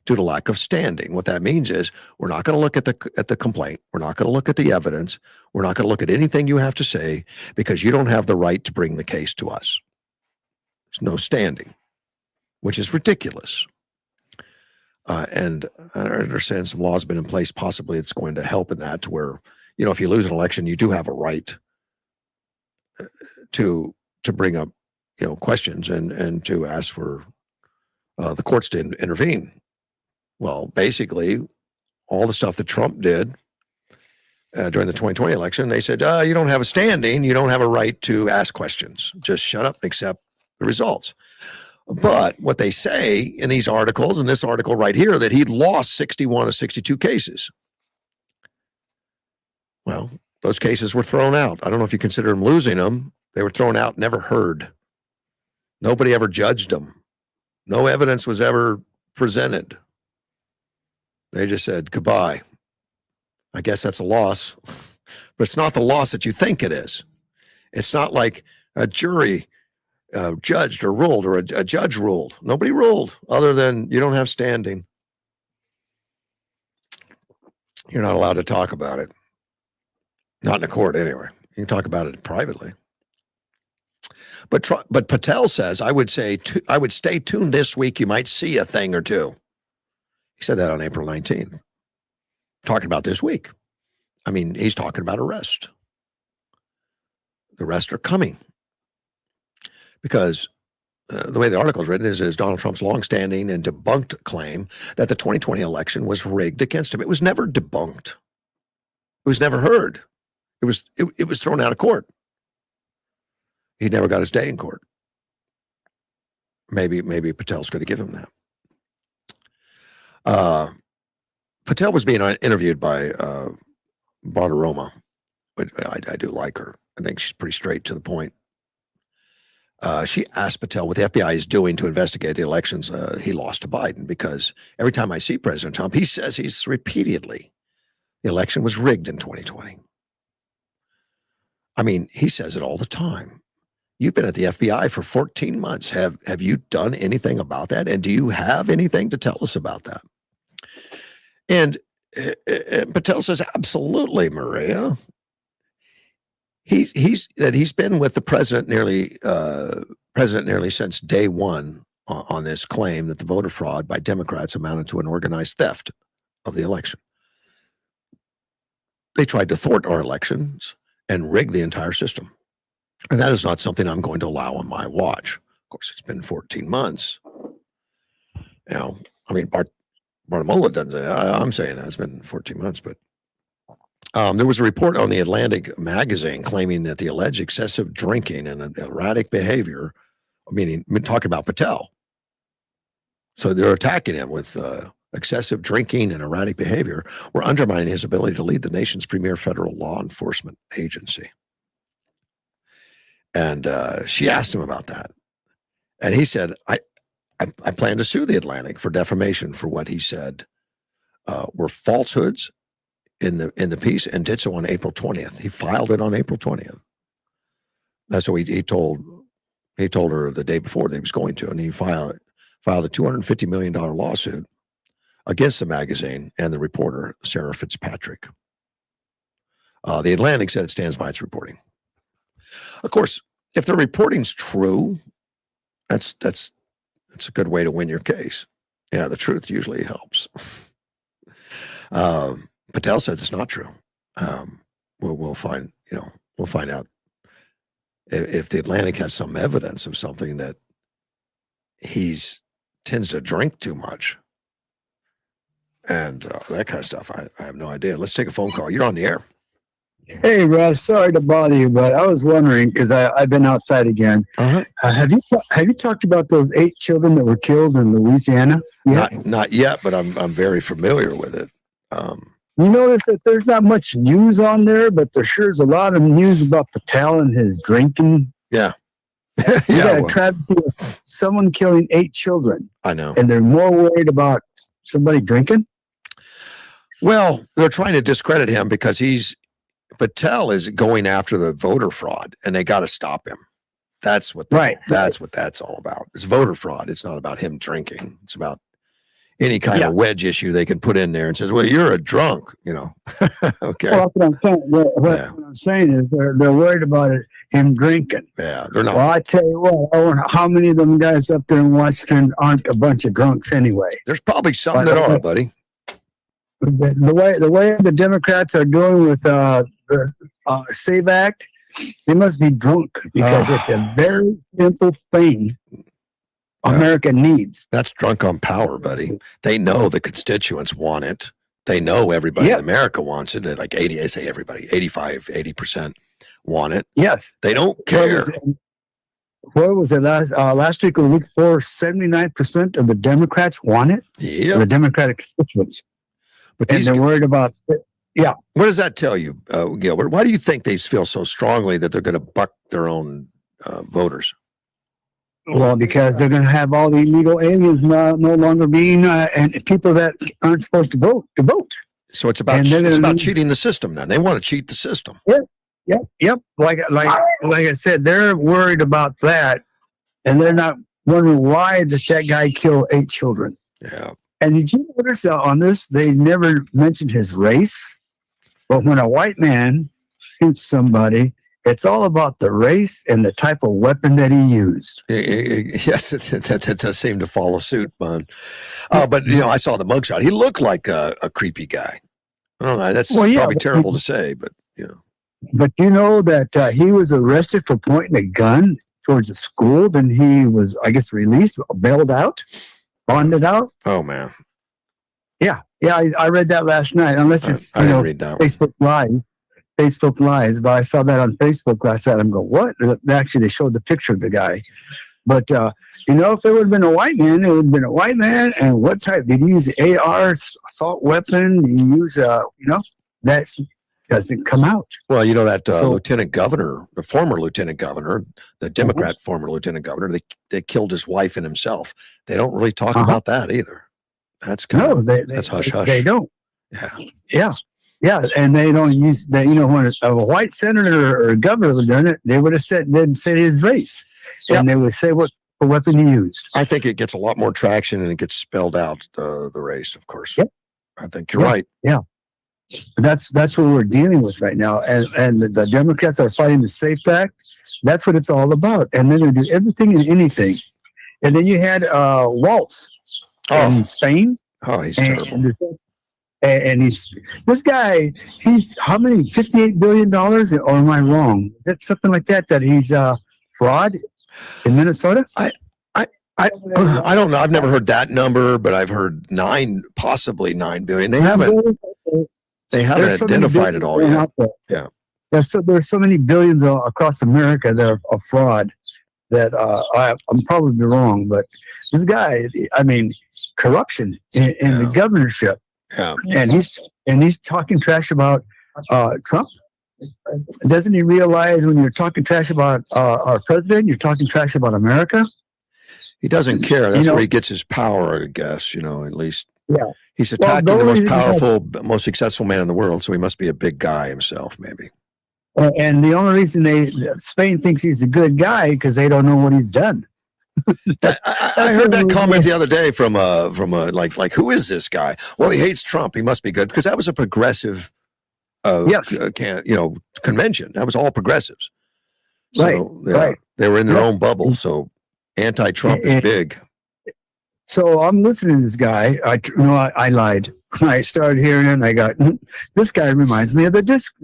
due to lack of standing. What that means is we're not going to look at the complaint. We're not going to look at the evidence. We're not going to look at anything you have to say because you don't have the right to bring the case to us. There's no standing, which is ridiculous. And I understand some laws have been in place. Possibly it's going to help in that to where, if you lose an election, you do have a right to bring up, questions and to ask for the courts to intervene. Well, basically, all the stuff that Trump did during the 2020 election, they said, you don't have a standing, you don't have a right to ask questions. Just shut up and accept the results. But what they say in these articles, in this article right here, that he'd lost 61 of 62 cases. Well, those cases were thrown out. I don't know if you consider him losing them. They were thrown out, never heard. Nobody ever judged them. No evidence was ever presented. They just said, goodbye. I guess that's a loss. But it's not the loss that you think it is. It's not like a jury judged or ruled or a judge ruled. Nobody ruled other than you don't have standing. You're not allowed to talk about it. Not in a court, anyway. You can talk about it privately. But Patel says, I would stay tuned this week. You might see a thing or two. He said that on April 19th. Talking about this week. I mean, he's talking about arrest. The arrests are coming. Because the way the article is written is Donald Trump's longstanding and debunked claim that the 2020 election was rigged against him. It was never debunked. It was never heard. It was thrown out of court. He never got his day in court. Maybe Patel's going to give him that. Patel was being interviewed by Bartiromo. I do like her. I think she's pretty straight to the point. She asked Patel what the FBI is doing to investigate the elections he lost to Biden, because every time I see President Trump, he says he's repeatedly, the election was rigged in 2020. I mean, he says it all the time. You've been at the FBI for 14 months. Have you done anything about that? And do you have anything to tell us about that? And Patel says, absolutely, Maria. He's been with the president nearly since day one on this claim that the voter fraud by Democrats amounted to an organized theft of the election. they tried to thwart our elections and rig the entire system. And that is not something I'm going to allow on my watch. Of course, it's been 14 months. You know, I mean, Bartolomew doesn't say that. I'm saying that it's been 14 months, but there was a report on the Atlantic magazine claiming that the alleged excessive drinking and erratic behavior, meaning talking about Patel. So they're attacking him with excessive drinking and erratic behavior, were undermining his ability to lead the nation's premier federal law enforcement agency. And she asked him about that. And he said, I plan to sue the Atlantic for defamation for what he said were falsehoods in the piece, and did so on April 20th. He filed it on April 20th. That's what he told her the day before that he was going to, and he filed a $250 million lawsuit against the magazine and the reporter, Sarah Fitzpatrick. The Atlantic said it stands by its reporting. Of course, if the reporting's true, that's a good way to win your case. Yeah, the truth usually helps. Patel says it's not true. We'll find out if the Atlantic has some evidence of something that tends to drink too much and that kind of stuff. I have no idea. Let's take a phone call. You're on the air. Hey, Russ, sorry to bother you, but I was wondering, because I've been outside again. Uh-huh. Have you talked about those 8 children that were killed in Louisiana? Not yet, but I'm very familiar with it. You notice that there's not much news on there, but there sure is a lot of news about Patel and his drinking. Yeah. You got a travesty of someone killing 8 children. I know. And they're more worried about somebody drinking? Well, they're trying to discredit him because Patel is going after the voter fraud, and they got to stop him. That's what that's all about. It's voter fraud. It's not about him drinking. It's about any kind of wedge issue they can put in there and says, well, you're a drunk, Okay. Well, what I'm saying is they're worried about him drinking. Yeah, they're not. Well, I tell you what, I wonder how many of them guys up there in Washington aren't a bunch of drunks anyway. There's probably some that are, buddy. The way the Democrats are doing with the SAVE Act, they must be drunk because it's a very simple thing America needs. That's drunk on power, buddy. They know the constituents want it. They know everybody in America wants it. Like 80, I say everybody, 80% want it. Yes. They don't care. What was it last week or the week before? 79% of the Democrats want it. Yeah. The Democratic constituents. But they're worried about it. Yeah. What does that tell you, Gilbert? Why do you think they feel so strongly that they're going to buck their own voters? Well, because they're going to have all the illegal aliens no longer being and people that aren't supposed to vote. So it's about cheating the system. Then they want to cheat the system. Yep. Like I said, they're worried about that, and they're not wondering why did that guy kill 8 children. Yeah. And did you notice on this they never mentioned his race? But when a white man shoots somebody, it's all about the race and the type of weapon that he used. Yes, that does seem to follow suit, man. But I saw the mugshot. He looked like a creepy guy. I don't know. That's probably terrible to say, but But you know that he was arrested for pointing a gun towards a school. Then he was, I guess, released, bailed out, bonded out. Oh man. Yeah. I read that last night. Unless it's I didn't read that Facebook Live, but I saw that on Facebook last night. I'm going, what? Actually, they showed the picture of the guy. But, if it would have been a white man, it would have been a white man. And what type? Did he use AR, assault weapon? Did he use, that doesn't come out. Well, that lieutenant governor, the former lieutenant governor, the Democrat former lieutenant governor, they killed his wife and himself. They don't really talk about that either. That's that's hush hush. They don't. Yeah. Yeah, and they don't use that. When a white senator or a governor would have done it, they would have they'd say his race, and they would say what weapon he used. I think it gets a lot more traction and it gets spelled out the race, of course. Yep. I think you're right. Yeah, that's what we're dealing with right now, and the Democrats are fighting the SAFE Act. That's what it's all about, and then they do everything and anything. And then you had Waltz in Spain. Oh, he's terrible. And this guy, he's how many, $58 billion? Or am I wrong? That's something like that, that he's fraud in Minnesota? I don't know. I've never heard that number, but I've heard possibly 9 billion. They haven't There's so many identified it all billions yet. out there. Yeah. There's so many billions across America that are fraud that I'm probably wrong, but this guy, I mean, corruption in the governorship, Yeah. and he's talking trash about Trump. Doesn't he realize when you're talking trash about our president, you're talking trash about America? He doesn't care. That's where he gets his power, I guess, at least. Yeah. He's attacking the most reason powerful, most successful man in the world, so he must be a big guy himself, maybe. And the only reason Spain thinks he's a good guy because they don't know what he's done. I heard that comment the other day from a like who is this guy? Well, he hates Trump. He must be good because that was a progressive convention. That was all progressives. So they were in their own bubble. So anti-Trump is big. So I'm listening to this guy. I lied. I started hearing it and I got, this guy reminds me of the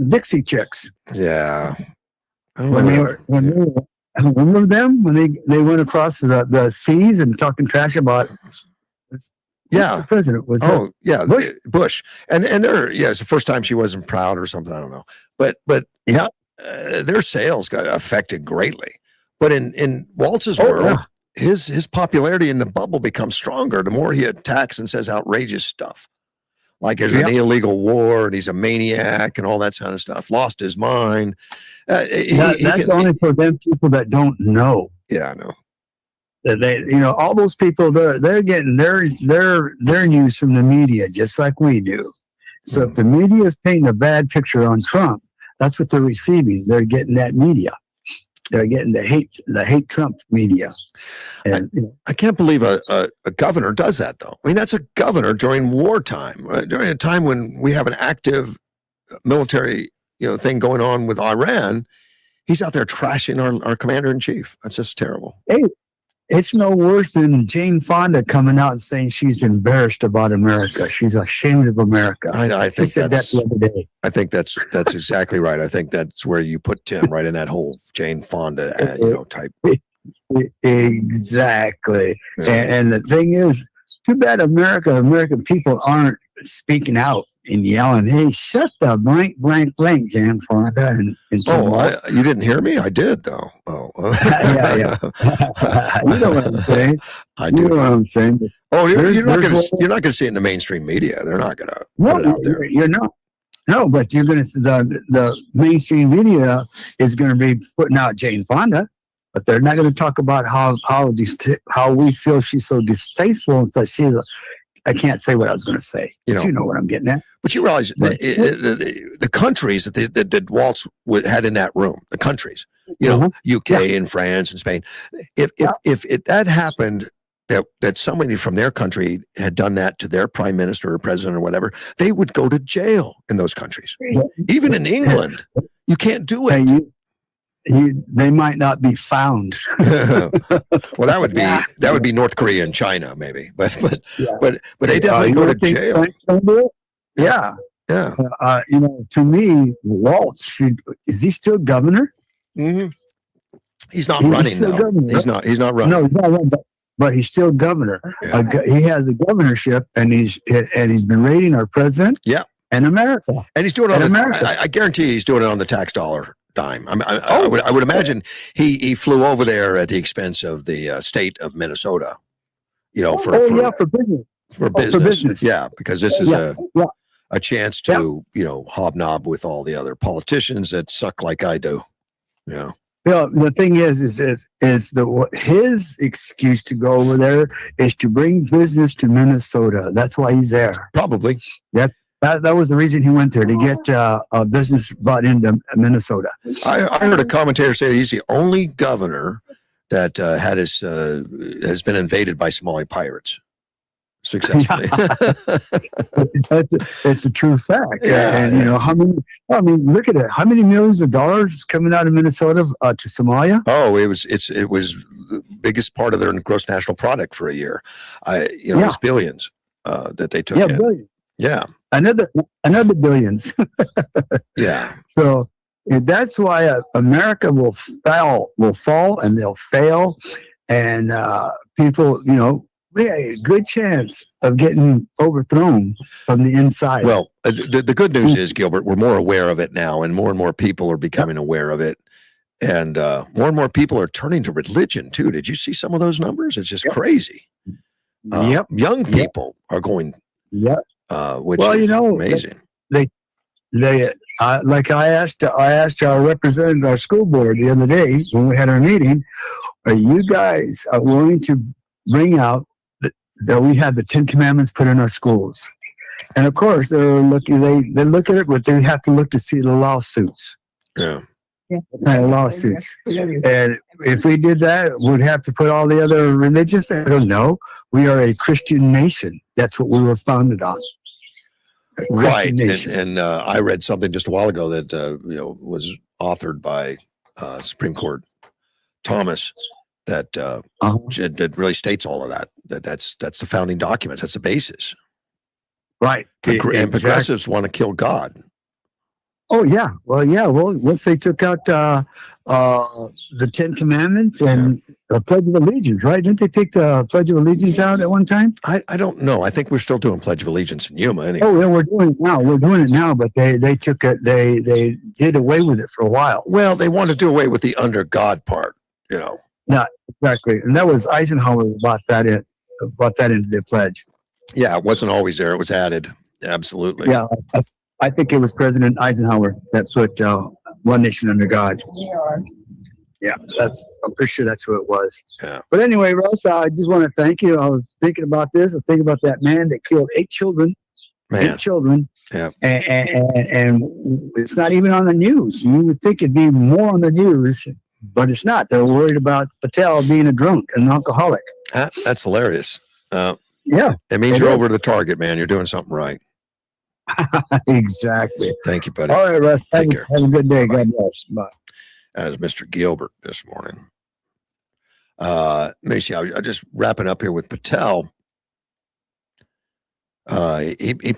Dixie Chicks. Yeah. Remember them when they went across the seas and talking trash about the president was Bush. And it's the first time she wasn't proud or something, I don't know. But their sales got affected greatly. But in Waltz's world, his popularity in the bubble becomes stronger the more he attacks and says outrageous stuff. Like there's an illegal war and he's a maniac and all that kind of stuff. Lost his mind. That's only for them people that don't know. Yeah, I know. They, all those people, they're getting their news from the media just like we do. So if the media is painting a bad picture on Trump, that's what they're receiving. They're getting that media. They're getting the hate Trump media. And I can't believe a governor does that, though. I mean, that's a governor during wartime, during a time when we have an active military, thing going on with Iran. He's out there trashing our commander in chief. That's just terrible. Hey, it's no worse than Jane Fonda coming out and saying she's embarrassed about America. She's ashamed of America. I think she said that the other day. I think that's exactly right. I think that's where you put Tim, right in that whole Jane Fonda, type. Exactly. Yeah. And the thing is, too bad American people aren't speaking out and yelling, "Hey, shut the blank, Jane Fonda!" And you didn't hear me? I did, though. Oh, yeah. You know what I'm saying? I do. You know what I'm saying? Oh, you're not going to see it in the mainstream media. They're not going to put it out there. You're not. No, but you're going to see the mainstream media is going to be putting out Jane Fonda, but they're not going to talk about how we feel she's so distasteful and such. I can't say what I was going to say. But you know what I'm getting at. But you realize the countries that Waltz had in that room, the countries, UK and France and Spain. If that happened, that somebody from their country had done that to their prime minister or president or whatever, they would go to jail in those countries. Even in England, you can't do it. They might not be found. Well, that would be North Korea and China, maybe, but they definitely go to jail. Yeah. To me, Waltz is he still governor? Mm-hmm. He's not running though. Governor, he's not running. No, he's not running, but he's still governor. Yeah. He has a governorship, and he's been rating our president. Yeah. And America. And he's doing it on I guarantee he's doing it on the tax dollar dime. I would imagine he flew over there at the expense of the state of Minnesota. For business. For business. Yeah, because this is a chance to hobnob with all the other politicians that suck like I do. Yeah. The thing is his excuse to go over there is to bring business to Minnesota. That's why he's there. Probably. That was the reason he went there, to get a business brought into Minnesota. I heard a commentator say he's the only governor that has been invaded by Somali pirates successfully. It's a true fact. Yeah, and look at it. How many millions of dollars coming out of Minnesota to Somalia? Oh, it was the biggest part of their gross national product for a year. It was billions that they took in. Billions. Yeah. another billions. Yeah. So that's why America will fall, and they'll fail, and people, we have a good chance of getting overthrown from the inside. Well, the good news is, Gilbert, we're more aware of it now, and more people are becoming aware of it. And more people are turning to religion too. Did you see some of those numbers? It's just crazy. Young people are going. Yep. Which is amazing. They like I asked our representative, our school board the other day when we had our meeting, are you guys willing to bring out that we have the 10 Commandments put in our schools? And of course, they're looking. They look at it, but they have to look to see the lawsuits. Yeah. Lawsuits. And if we did that, we'd have to put all the other religions. I don't know. We are a Christian nation. That's what we were founded on. Right. And I read something just a while ago that was authored by Supreme Court Thomas that that really states all of that. That's the founding documents. That's the basis. Right. And progressives want to kill God. Oh yeah. Well, once they took out the 10 Commandments and the Pledge of Allegiance, right? Didn't they take the Pledge of Allegiance out at one time? I don't know. I think we're still doing Pledge of Allegiance in Yuma anyway. Oh yeah, we're doing it now. We're doing it now, but they took it. They did away with it for a while. Well, they want to do away with the under God part. Yeah, exactly. And that was Eisenhower who brought that into the pledge. Yeah, it wasn't always there. It was added. Absolutely. Yeah. I think it was President Eisenhower that put one nation under God. Yeah, I'm pretty sure that's who it was. Yeah. But anyway, Russ, I just want to thank you. I was thinking about this. I was thinking about that man that killed 8 children. Man. 8 children. Yeah. And it's not even on the news. You would think it'd be more on the news, but it's not. They're worried about Patel being a drunk and an alcoholic. That's hilarious. Yeah. It means you're over to the target, man. You're doing something right. Exactly. Thank you, buddy. All right, Russ. Take care. Have a good day. Bye. God bless. Bye. As Mr. Gilbert this morning. Let me see. I'm just wrapping up here with Patel. He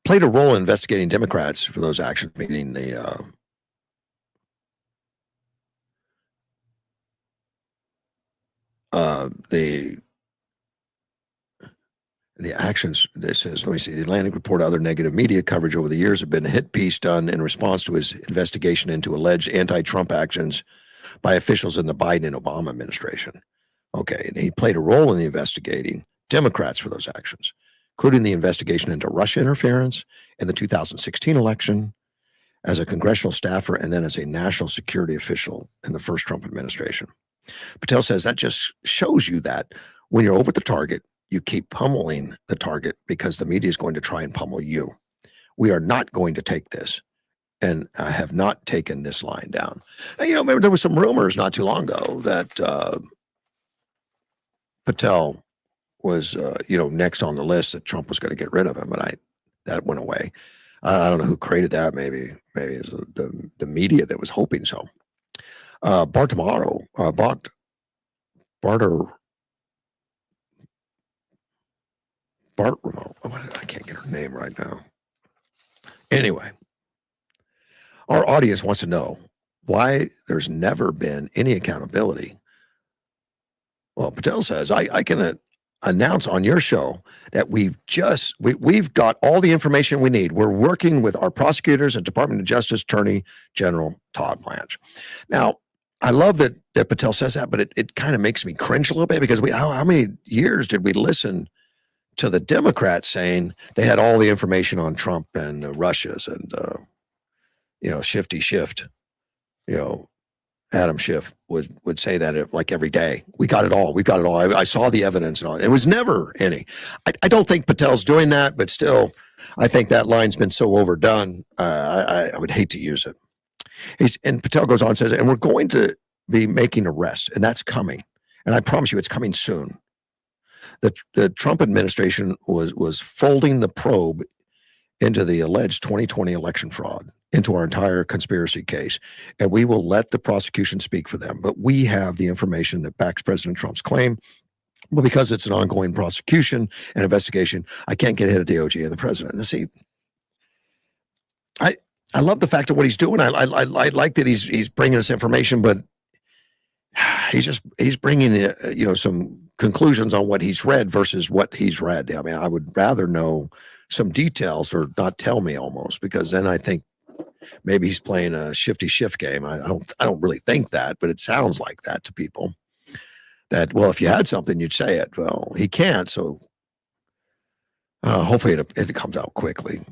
played a role in investigating Democrats for those actions, meaning the actions. This says, let me see. The Atlantic reported other negative media coverage over the years have been a hit piece done in response to his investigation into alleged anti-Trump actions by officials in the Biden and Obama administration. Okay, and he played a role in the investigating Democrats for those actions, including the investigation into Russia interference in the 2016 election, as a congressional staffer, and then as a national security official in the first Trump administration. Patel says that just shows you that when you're over the target, you keep pummeling the target because the media is going to try and pummel you. We are not going to take this, and I have not taken this line down. Now, remember there was some rumors not too long ago that Patel was, next on the list, that Trump was going to get rid of him, but that went away. I don't know who created that. Maybe it was the media that was hoping so. Bartimaeus, I can't get her name right now. Anyway, our audience wants to know why there's never been any accountability. Well, Patel says, I can announce on your show that we've got all the information we need. We're working with our prosecutors and Department of Justice Attorney General Todd Blanche. Now, I love that Patel says that, but it kind of makes me cringe a little bit because how many years did we listen to the Democrats saying they had all the information on Trump and the Russias and, Shifty Shift, Adam Schiff would say that like every day. We got it all. We got it all. I saw the evidence and all. It was never any. I don't think Patel's doing that, but still, I think that line's been so overdone. I would hate to use it. And Patel goes on and says, and we're going to be making arrests, and that's coming. And I promise you, it's coming soon. The Trump administration was folding the probe into the alleged 2020 election fraud, into our entire conspiracy case. And we will let the prosecution speak for them. But we have the information that backs President Trump's claim. Well, because it's an ongoing prosecution and investigation, I can't get ahead of DOJ and the president. And see, I love the fact of what he's doing. I like that he's bringing us information, but he's bringing some conclusions on what he's read versus what he's read. I mean, I would rather know some details or not tell me almost, because then I think maybe he's playing a shifty shift game. I don't really think that, but it sounds like that to people. That, well, if you had something, you'd say it. Well, he can't, so hopefully it comes out quickly.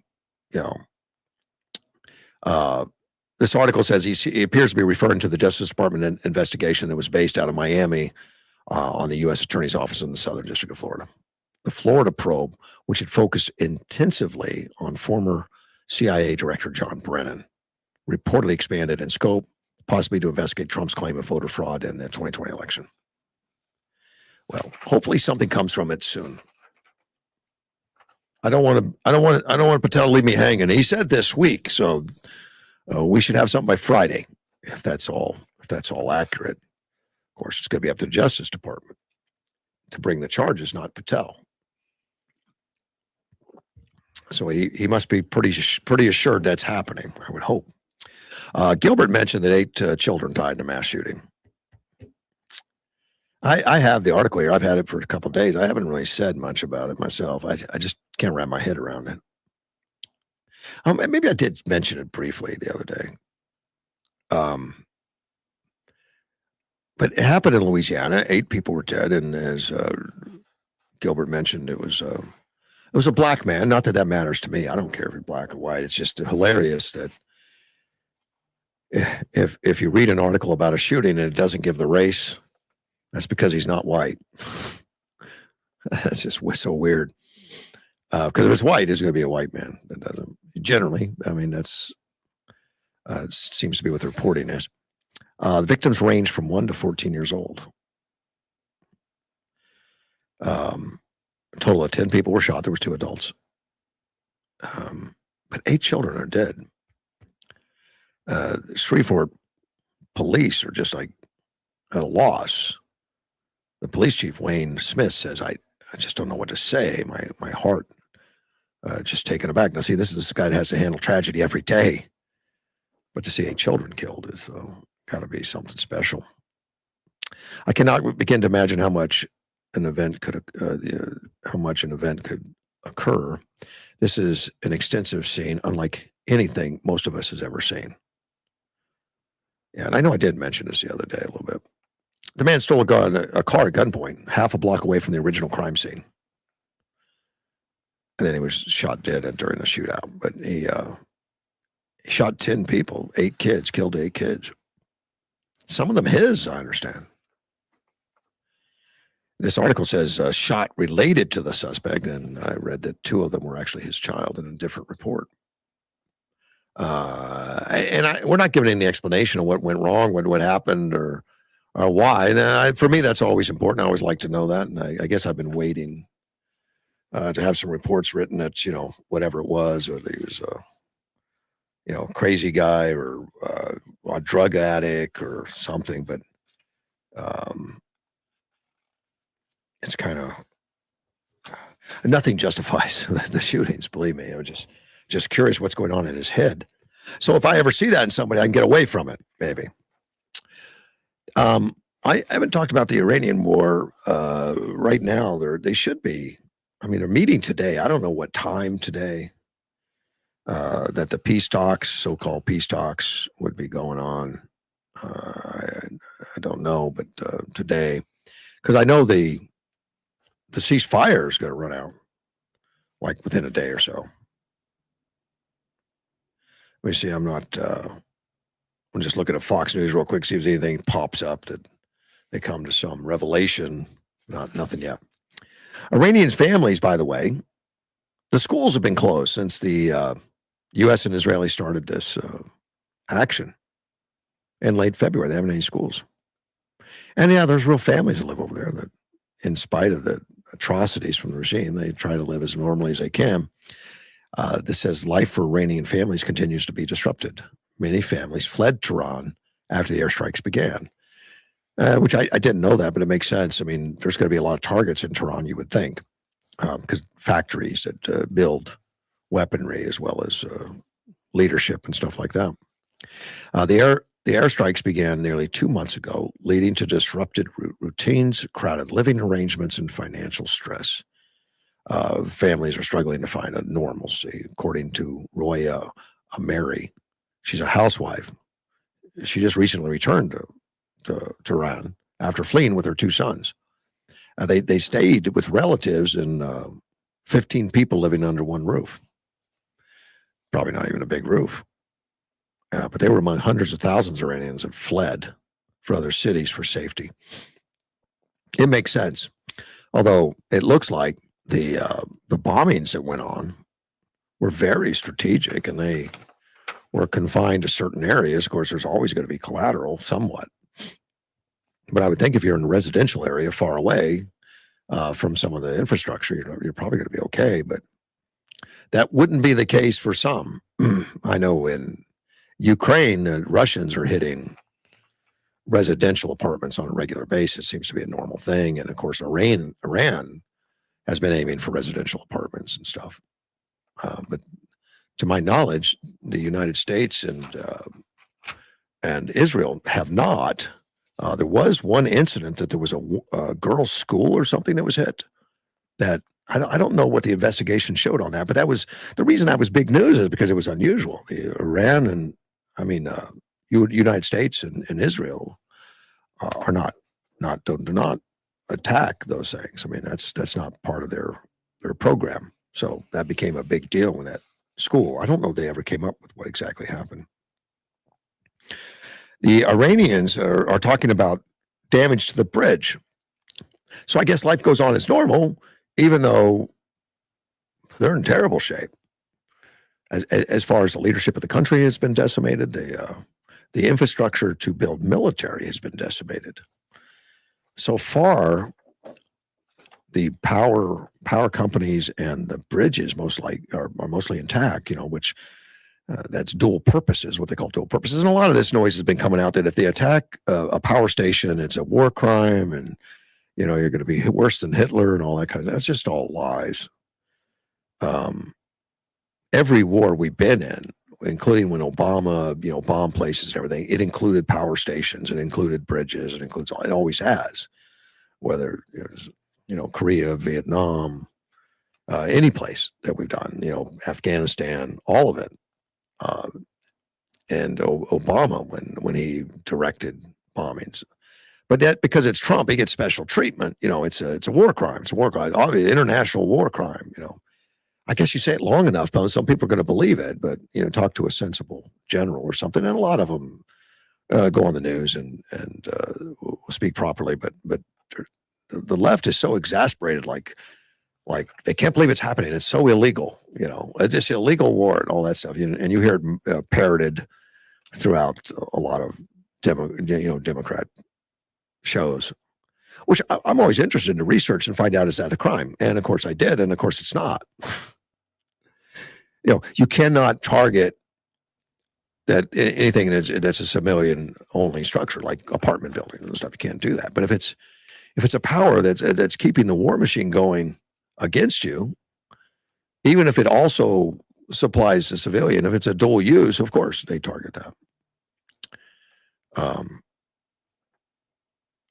This article says he appears to be referring to the Justice Department investigation that was based out of Miami on the U.S. Attorney's Office in the Southern District of Florida. The Florida probe, which had focused intensively on former CIA Director John Brennan, reportedly expanded in scope, possibly to investigate Trump's claim of voter fraud in the 2020 election. Well, hopefully something comes from it soon. I don't want Patel to leave me hanging. He said this week, so we should have something by Friday, if that's all accurate. Of course, it's going to be up to the Justice Department to bring the charges, not Patel. So he must be pretty assured that's happening, I would hope. Gilbert mentioned that 8 children died in a mass shooting. I have the article here. I've had it for a couple of days. I haven't really said much about it myself. I just can't wrap my head around it. Maybe I did mention it briefly the other day. But it happened in Louisiana. 8 people were dead, and as Gilbert mentioned, it was a black man. Not that that matters to me. I don't care if you're black or white. It's just hilarious that if you read an article about a shooting and it doesn't give the race, that's because he's not white. That's just so weird. Because if it's white, it's going to be a white man. That doesn't generally. I mean, that's seems to be what the reporting is. The victims range from 1 to 14 years old. A total of 10 people were shot. There was 2 adults. But 8 children are dead. Shreveport police are just like at a loss. The police chief, Wayne Smith, says, I just don't know what to say. My heart just taken aback. Now, see, this is this guy that has to handle tragedy every day. But to see 8 children killed is got to be something special. I cannot begin to imagine how much an event could occur. This is an extensive scene, unlike anything most of us has ever seen. Yeah, and I know I did mention this the other day a little bit. The man stole a car at gunpoint, half a block away from the original crime scene. And then he was shot dead during the shootout. But he shot 10 people, 8 kids, killed 8 kids. Some of them his, I understand. This article says shot related to the suspect, and I read that 2 of them were actually his child in a different report. We're not giving any explanation of what went wrong, what happened, or why. And for me, that's always important. I always like to know that, and I guess I've been waiting to have some reports written that whatever it was, whether he was a crazy guy or a drug addict or something. But it's kind of nothing justifies the shootings. Believe me, I was just curious what's going on in his head. So if I ever see that in somebody, I can get away from it, maybe. I haven't talked about the Iranian war right now. They should be. I mean, they're meeting today. I don't know what time today that the peace talks, so-called peace talks, would be going on. I don't know, but today, because I know the ceasefire is going to run out like within a day or so. Let me see. I'm just looking at Fox News real quick, see if anything pops up that they come to some revelation. Nothing yet. Iranian families, by the way, the schools have been closed since the U.S. and Israelis started this action in late February. They haven't any schools. And yeah, there's real families that live over there that, in spite of the atrocities from the regime, they try to live as normally as they can. This says life for Iranian families continues to be disrupted. Many families fled Tehran after the airstrikes began. which I didn't know that, but it makes sense. I mean, there's going to be a lot of targets in Tehran, you would think, because factories that build weaponry as well as leadership and stuff like that. The airstrikes began nearly 2 months ago, leading to disrupted routines, crowded living arrangements, and financial stress. Families are struggling to find a normalcy, according to Roya Ameri. She's a housewife. She just recently returned to Iran after fleeing with her 2 sons. They stayed with relatives and 15 people living under one roof. Probably not even a big roof. But they were among hundreds of thousands of Iranians that fled for other cities for safety. It makes sense, although it looks like the bombings that went on were very strategic, and they were confined to certain areas. Of course, there's always going to be collateral somewhat. But I would think if you're in a residential area far away from some of the infrastructure, you're probably going to be okay. But that wouldn't be the case for some. I know in Ukraine, Russians are hitting residential apartments on a regular basis. Seems to be a normal thing. And of course, Iran has been aiming for residential apartments and stuff. But to my knowledge, the United States and Israel have not. There was one incident that there was a girls' school or something that was hit. That I don't know what the investigation showed on that, but that was the reason that was big news is because it was unusual. Iran and United States and Israel do not attack those things. I mean, that's not part of their program. So that became a big deal in that school. I don't know if they ever came up with what exactly happened. The Iranians are talking about damage to the bridge. So I guess life goes on as normal, even though they're in terrible shape. As far as the leadership of the country has been decimated, the infrastructure to build military has been decimated. So far, the power companies and the bridges are mostly intact, which that's dual purposes, what they call dual purposes. And a lot of this noise has been coming out that if they attack a power station, it's a war crime and, you're going to be worse than Hitler and all that kind of, that's just all lies. Every war we've been in, including when Obama, bombed places and everything, it included power stations, it included bridges, it always has, whether it's, Korea, Vietnam, any place that we've done, Afghanistan, all of it. And Obama, when he directed bombings, but that because it's Trump, he gets special treatment. It's a war crime. It's a war crime, obviously international war crime. I guess you say it long enough, some people are going to believe it. But talk to a sensible general or something, and a lot of them go on the news and will speak properly. But the left is so exasperated, like they can't believe it's happening. It's so illegal, it's just illegal war and all that stuff. And you hear it parroted throughout a lot of Democrat shows, which I'm always interested to research and find out, is that a crime? And of course I did. And of course it's not. You cannot target that anything that's a civilian only structure, like apartment buildings and stuff. You can't do that. But if it's a power that's keeping the war machine going against you, even if it also supplies the civilian, if it's a dual use, of course they target that.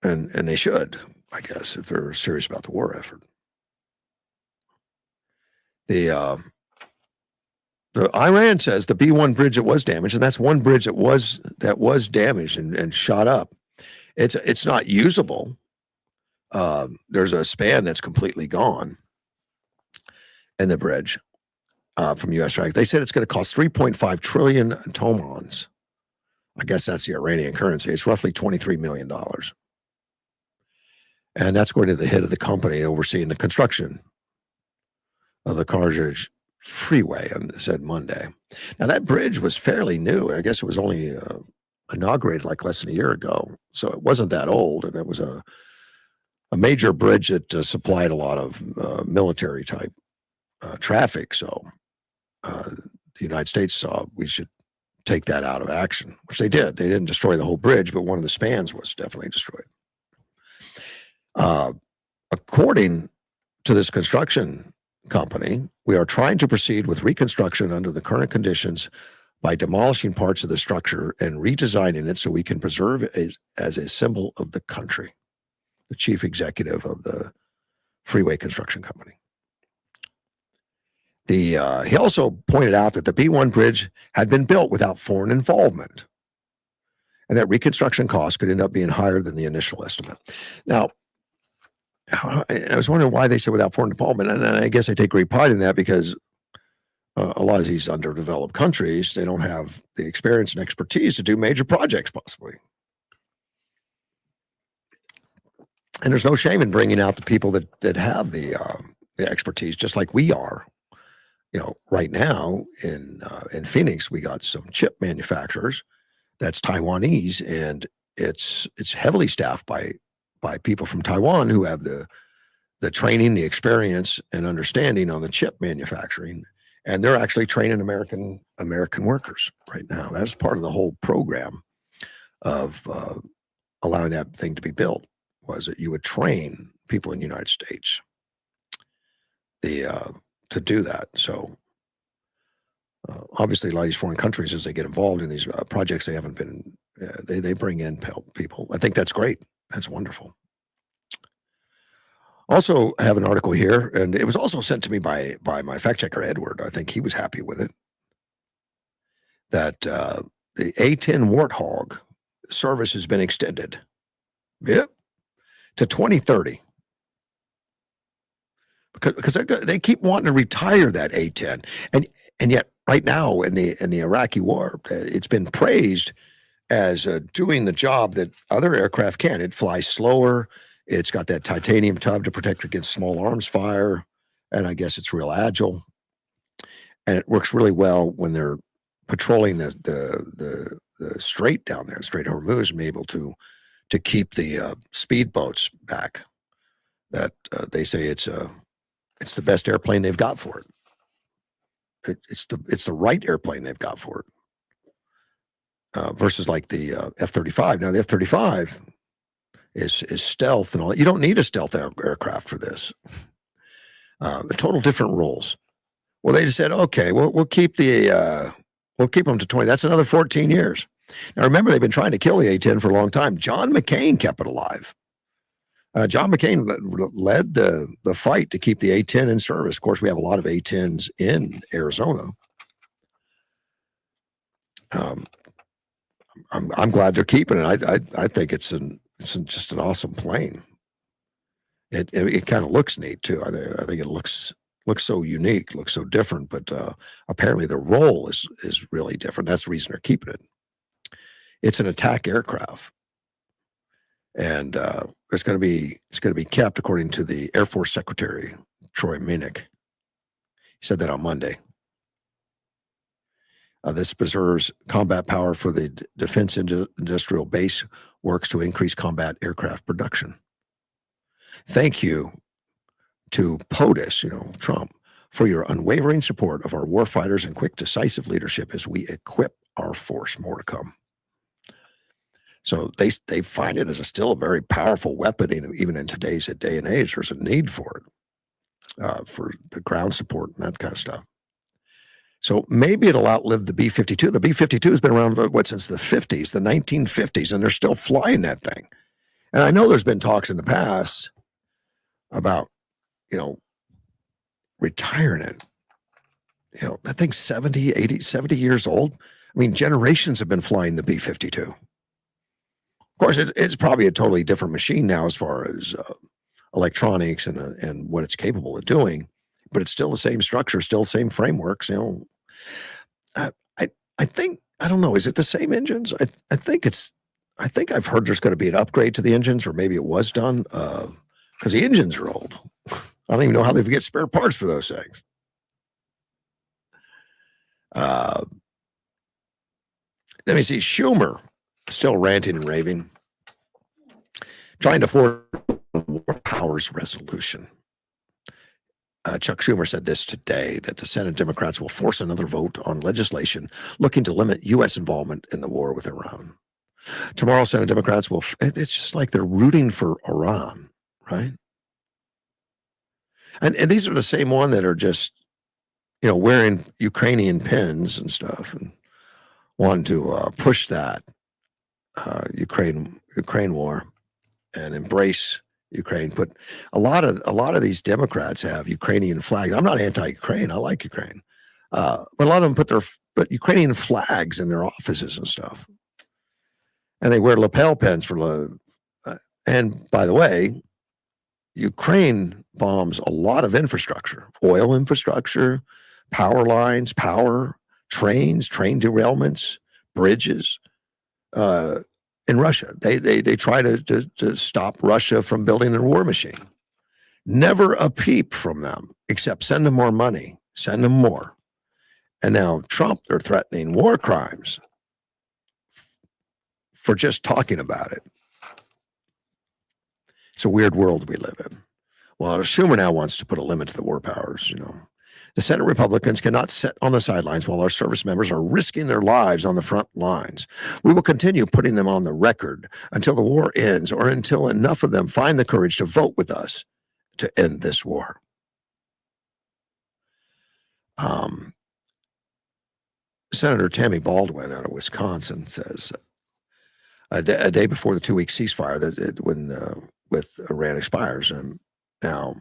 And they should, I guess, if they're serious about the war effort. The Iran says the B1 bridge that was damaged, and that's one bridge that was damaged and shot up. It's not usable. There's a span that's completely gone in the bridge from U.S. strikes. They said it's going to cost 3.5 trillion tomans. I guess that's the Iranian currency. It's roughly $23 million. And that's going to the head of the company overseeing the construction of the Karaj Freeway on said Monday. Now, that bridge was fairly new. I guess it was only inaugurated like less than a year ago. So it wasn't that old. And it was a major bridge that supplied a lot of military type traffic. So the United States saw we should take that out of action, which they did. They didn't destroy the whole bridge, but one of the spans was definitely destroyed. According to this construction company, we are trying to proceed with reconstruction under the current conditions by demolishing parts of the structure and redesigning it so we can preserve it as a symbol of the country. The chief executive of the Freeway Construction Company. He also pointed out that the B1 bridge had been built without foreign involvement, and that reconstruction costs could end up being higher than the initial estimate. Now, I was wondering why they said without foreign involvement, and I guess I take great pride in that because a lot of these underdeveloped countries, they don't have the experience and expertise to do major projects, possibly. And there's no shame in bringing out the people that have the expertise, just like we are. You know, right now in Phoenix, we got some chip manufacturers that's Taiwanese, and it's heavily staffed by people from Taiwan who have the training, the experience, and understanding on the chip manufacturing. And they're actually training American workers right now. That's part of the whole program of allowing that thing to be built, was that you would train people in the United States to do that. So obviously, a lot of these foreign countries, as they get involved in these projects, they haven't been. They bring in people. I think that's great. That's wonderful. Also, I have an article here, and it was also sent to me by my fact checker, Edward. I think he was happy with it. That the A10 Warthog service has been extended. Yep. To 2030. Because they keep wanting to retire that A10. And yet right now in the Iraqi war, it's been praised as doing the job that other aircraft can. It flies slower. It's got that titanium tub to protect against small arms fire. And I guess it's real agile. And it works really well when they're patrolling the strait down there, Strait of Hormuz, and be able to keep the speedboats back. That they say it's the best airplane they've got for it. It's the right airplane they've got for it. Versus like the F-35. Now the F-35 is stealth and all that. You don't need a stealth aircraft for this. The total different rules. Well, they just said, okay, we'll keep them to 20. That's another 14 years. Now remember, they've been trying to kill the A-10 for a long time. John McCain kept it alive. John McCain led the fight to keep the A-10 in service. Of course, we have a lot of A-10s in Arizona. I'm glad they're keeping it. I think it's just an awesome plane. It kind of looks neat too. I think it looks so unique, looks so different. But apparently the role is really different. That's the reason they're keeping it. It's an attack aircraft. And it's going to be kept, according to the Air Force Secretary Troy Minnick. He said that on Monday. This preserves combat power for the defense industrial base, works to increase combat aircraft production. Thank you to POTUS, Trump, for your unwavering support of our warfighters and quick, decisive leadership as we equip our force. More to come. So they find it as still a very powerful weapon, even in today's day and age. There's a need for it, for the ground support and that kind of stuff. So maybe it'll outlive the B-52. The B-52 has been around, since the 50s, the 1950s, and they're still flying that thing. And I know there's been talks in the past about, retiring it. That thing's 70, 80, 70 years old. I mean, generations have been flying the B-52. Of course, it's probably a totally different machine now as far as electronics and what it's capable of doing, but it's still the same structure, still the same frameworks. I think, I don't know, is it the same engines? I think I've heard there's going to be an upgrade to the engines, or maybe it was done because the engines are old. I don't even know how they get spare parts for those things. Let me see, Schumer. Still ranting and raving, trying to force a war powers resolution. Chuck Schumer said this today, that the Senate Democrats will force another vote on legislation looking to limit U.S. involvement in the war with Iran. Tomorrow, Senate Democrats it's just like they're rooting for Iran right? And these are the same one that are just, wearing Ukrainian pins and stuff and wanting to push that Ukraine war and embrace Ukraine. But a lot of these Democrats have Ukrainian flags. I'm not anti-Ukraine. I like Ukraine, but a lot of them put their Ukrainian flags in their offices and stuff, and they wear lapel pins for. And by the way, Ukraine bombs a lot of infrastructure, oil infrastructure, power lines, train derailments, bridges. In Russia, they try to stop Russia from building their war machine. Never a peep from them, except send them more money, send them more. And now Trump, they're threatening war crimes for just talking about it. It's a weird world we live in. Well, Schumer now wants to put a limit to the war powers, The Senate Republicans cannot sit on the sidelines while our service members are risking their lives on the front lines. We will continue putting them on the record until the war ends or until enough of them find the courage to vote with us to end this war. Senator Tammy Baldwin out of Wisconsin says a day before the 2-week ceasefire with Iran expires, and now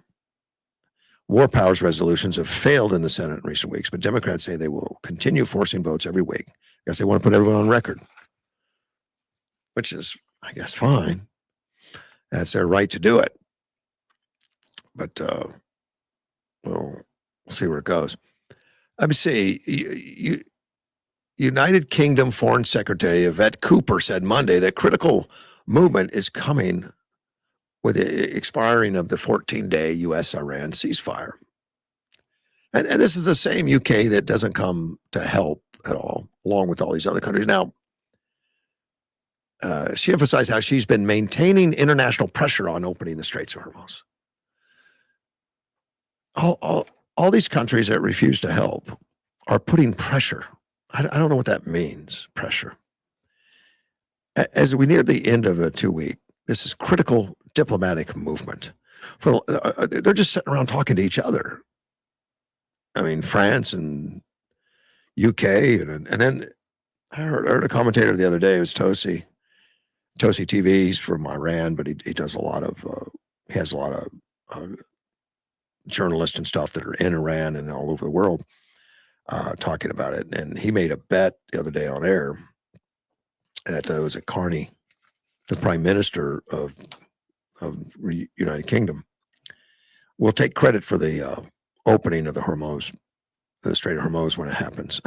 war powers resolutions have failed in the Senate in recent weeks, but Democrats say they will continue forcing votes every week. I guess they want to put everyone on record, which is, I guess, fine. That's their right to do it. But we'll see where it goes. Let me see. United Kingdom Foreign Secretary Yvette Cooper said Monday that critical movement is coming with the expiring of the 14-day U.S.-Iran ceasefire. And this is the same UK that doesn't come to help at all, along with all these other countries. Now, she emphasized how she's been maintaining international pressure on opening the Straits of Hormuz. All these countries that refuse to help are putting pressure. I don't know what that means, pressure. As we near the end of the 2-week, this is critical diplomatic movement. They're just sitting around talking to each other. I mean, France and UK, and then I heard a commentator the other day. It was Tosi TV. He's from Iran, but he does a lot of he has a lot of journalists and stuff that are in Iran and all over the world talking about it. And he made a bet the other day on air that was at Carney, the Prime Minister of United Kingdom, will take credit for the opening of the Strait of Hormuz when it happens.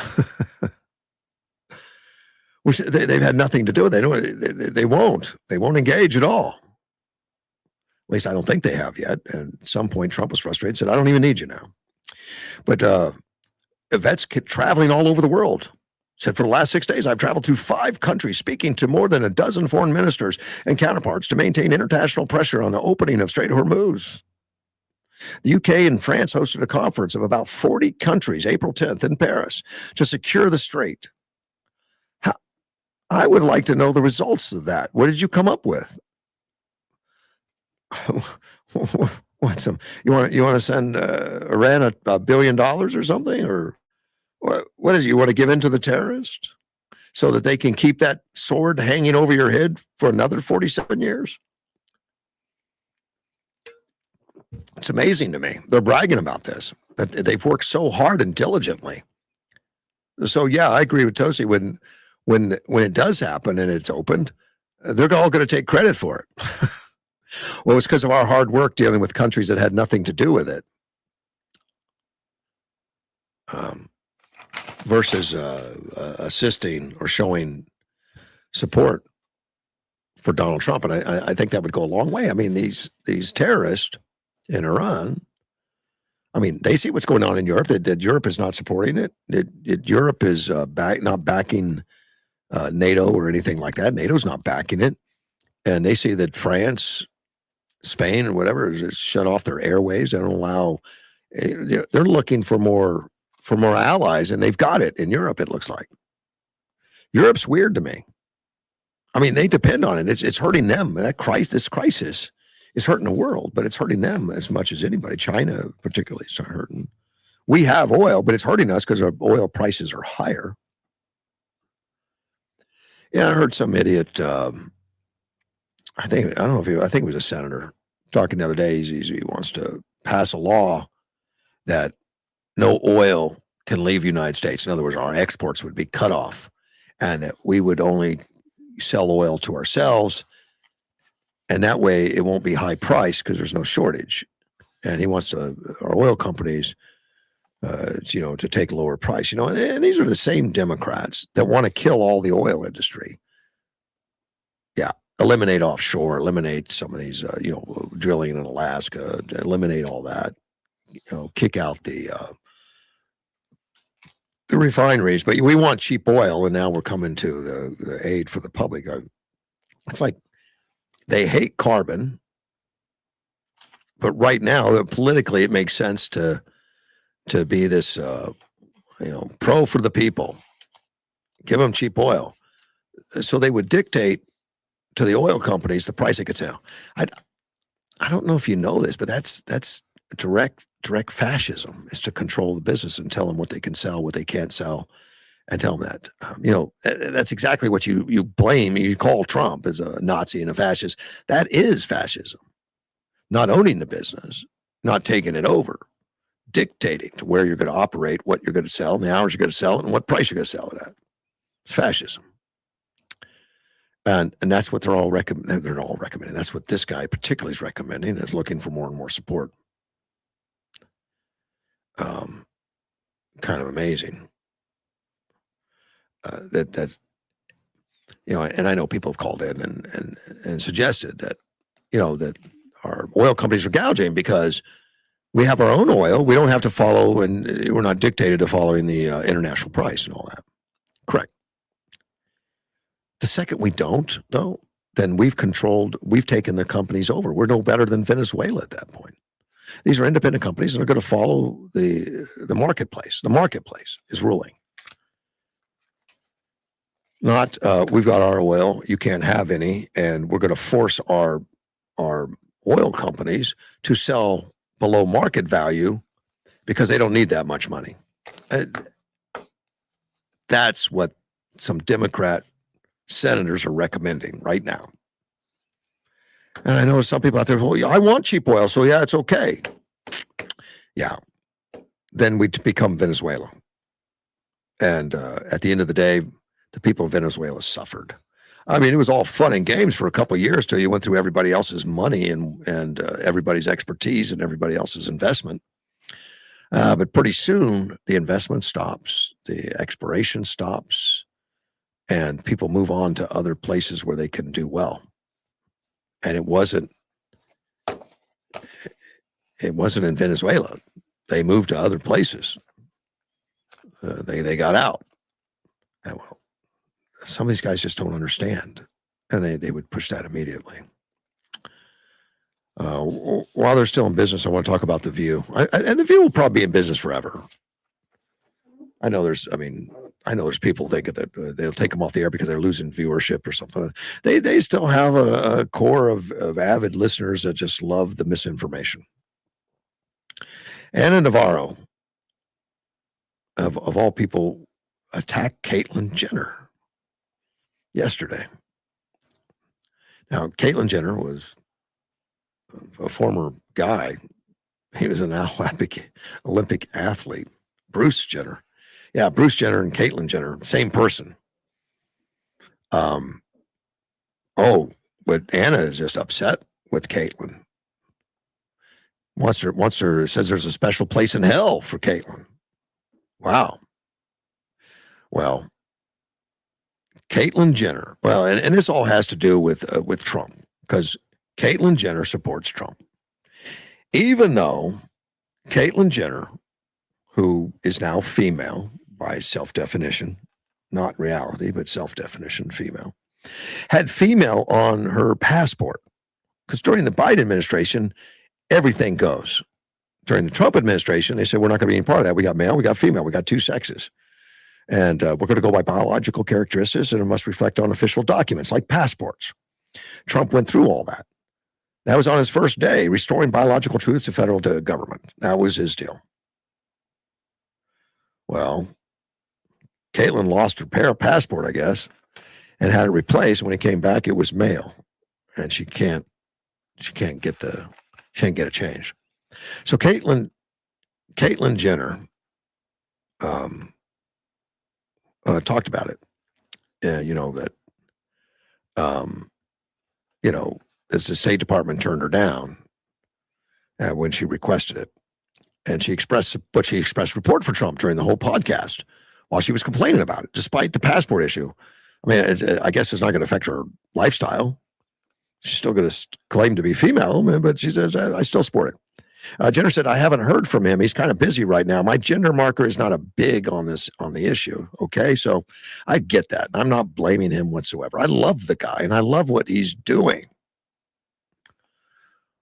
Which they've had nothing to do with it. They won't engage at all. At least I don't think they have yet. And at some point, Trump was frustrated and said, I don't even need you now. But Yvette's traveling all over the world. Said for the last 6 days, I've traveled to 5 countries, speaking to more than a dozen foreign ministers and counterparts to maintain international pressure on the opening of Strait of Hormuz. The UK and France hosted a conference of about 40 countries, April 10th in Paris, to secure the strait. I would like to know the results of that. What did you come up with? What you want to send Iran $1 billion or something, or what is it? You want to give in to the terrorists so that they can keep that sword hanging over your head for another 47 years? It's amazing to me. They're bragging about this, that they've worked so hard and diligently. So yeah, I agree with Tosi. When it does happen and it's opened, they're all going to take credit for it. Well, it's because of our hard work dealing with countries that had nothing to do with it. Versus assisting or showing support for Donald Trump. And I think that would go a long way. I mean, these terrorists in Iran, I mean, they see what's going on in Europe, that Europe is not supporting it. Europe is not backing NATO or anything like that. NATO's not backing it. And they see that France, Spain, or whatever, is shut off their airwaves. They don't allow, they're looking for more allies, and they've got it in Europe, it looks like. Europe's weird to me. I mean, they depend on it. It's hurting them. This crisis is hurting the world, but it's hurting them as much as anybody. China, particularly, is hurting. We have oil, but it's hurting us because our oil prices are higher. Yeah, I heard some idiot. I think it was a senator talking the other day. He wants to pass a law that no oil can leave the United States. In other words, our exports would be cut off, and that we would only sell oil to ourselves, and that way it won't be high price because there's no shortage. And he wants our oil companies, to take a lower price. And these are the same Democrats that want to kill all the oil industry. Yeah, eliminate offshore, eliminate some of these, drilling in Alaska, eliminate all that. Kick out the refineries. But we want cheap oil, and now we're coming to the aid for the public. It's like they hate carbon, but right now, politically, it makes sense to be this, pro for the people. Give them cheap oil, so they would dictate to the oil companies the price they could sell. I don't know if you know this, but that's direct fascism, is to control the business and tell them what they can sell, what they can't sell, and tell them that. That's exactly what you blame. You call Trump as a Nazi and a fascist. That is fascism. Not owning the business, not taking it over, dictating to where you're going to operate, what you're going to sell, and the hours you're going to sell it, and what price you're going to sell it at. It's fascism. And that's what they're all recommending. That's what this guy particularly is recommending, is looking for more and more support. Kind of amazing. That's and I know people have called in and suggested that that our oil companies are gouging because we have our own oil. We don't have to follow, and we're not dictated to following the international price and all that. Correct. The second we don't, though, then we've taken the companies over. We're no better than Venezuela at that point. These are independent companies and are going to follow the marketplace. The marketplace is ruling. Not we've got our oil, you can't have any, and we're going to force our oil companies to sell below market value because they don't need that much money. That's what some Democrat senators are recommending right now. And I know some people out there, well, I want cheap oil, so yeah, it's okay. Yeah. Then we become Venezuela. And at the end of the day, the people of Venezuela suffered. I mean, it was all fun and games for a couple of years till you went through everybody else's money and everybody's expertise and everybody else's investment. But pretty soon, the investment stops, the exploration stops, and people move on to other places where they can do well. And it wasn't in Venezuela. They moved to other places. They got out. And well, some of these guys just don't understand, and they would push that immediately. While they're still in business, I want to talk about The View. And The View will probably be in business forever. I know there's people thinking that they'll take them off the air because they're losing viewership or something. They still have a core of avid listeners that just love the misinformation. Anna Navarro, of all people, attacked Caitlyn Jenner yesterday. Now, Caitlyn Jenner was a former guy. He was an Olympic athlete. Bruce Jenner. Yeah, Bruce Jenner and Caitlyn Jenner, same person. But Anna is just upset with Caitlyn. Wants her, says there's a special place in hell for Caitlyn. Wow. Well, Caitlyn Jenner. Well, and this all has to do with Trump, because Caitlyn Jenner supports Trump. Even though Caitlyn Jenner, who is now female by self-definition, not reality, but self-definition female, had female on her passport. Because during the Biden administration, everything goes. During the Trump administration, they said, we're not going to be any part of that. We got male, we got female, we got two sexes. And we're going to go by biological characteristics, and it must reflect on official documents like passports. Trump went through all that. That was on his first day, restoring biological truth to federal government. That was his deal. Well, Caitlin lost her passport, I guess, and had it replaced. When he came back, it was mail, and she can't get a change. So Caitlin Jenner talked about it. As the State Department turned her down when she requested it, and she expressed support for Trump during the whole podcast while she was complaining about it, despite the passport issue. I mean, I guess it's not going to affect her lifestyle. She's still going to claim to be female, but she says, I still support it. Jenner said, I haven't heard from him. He's kind of busy right now. My gender marker is not a big on the issue. Okay. So I get that. I'm not blaming him whatsoever. I love the guy and I love what he's doing.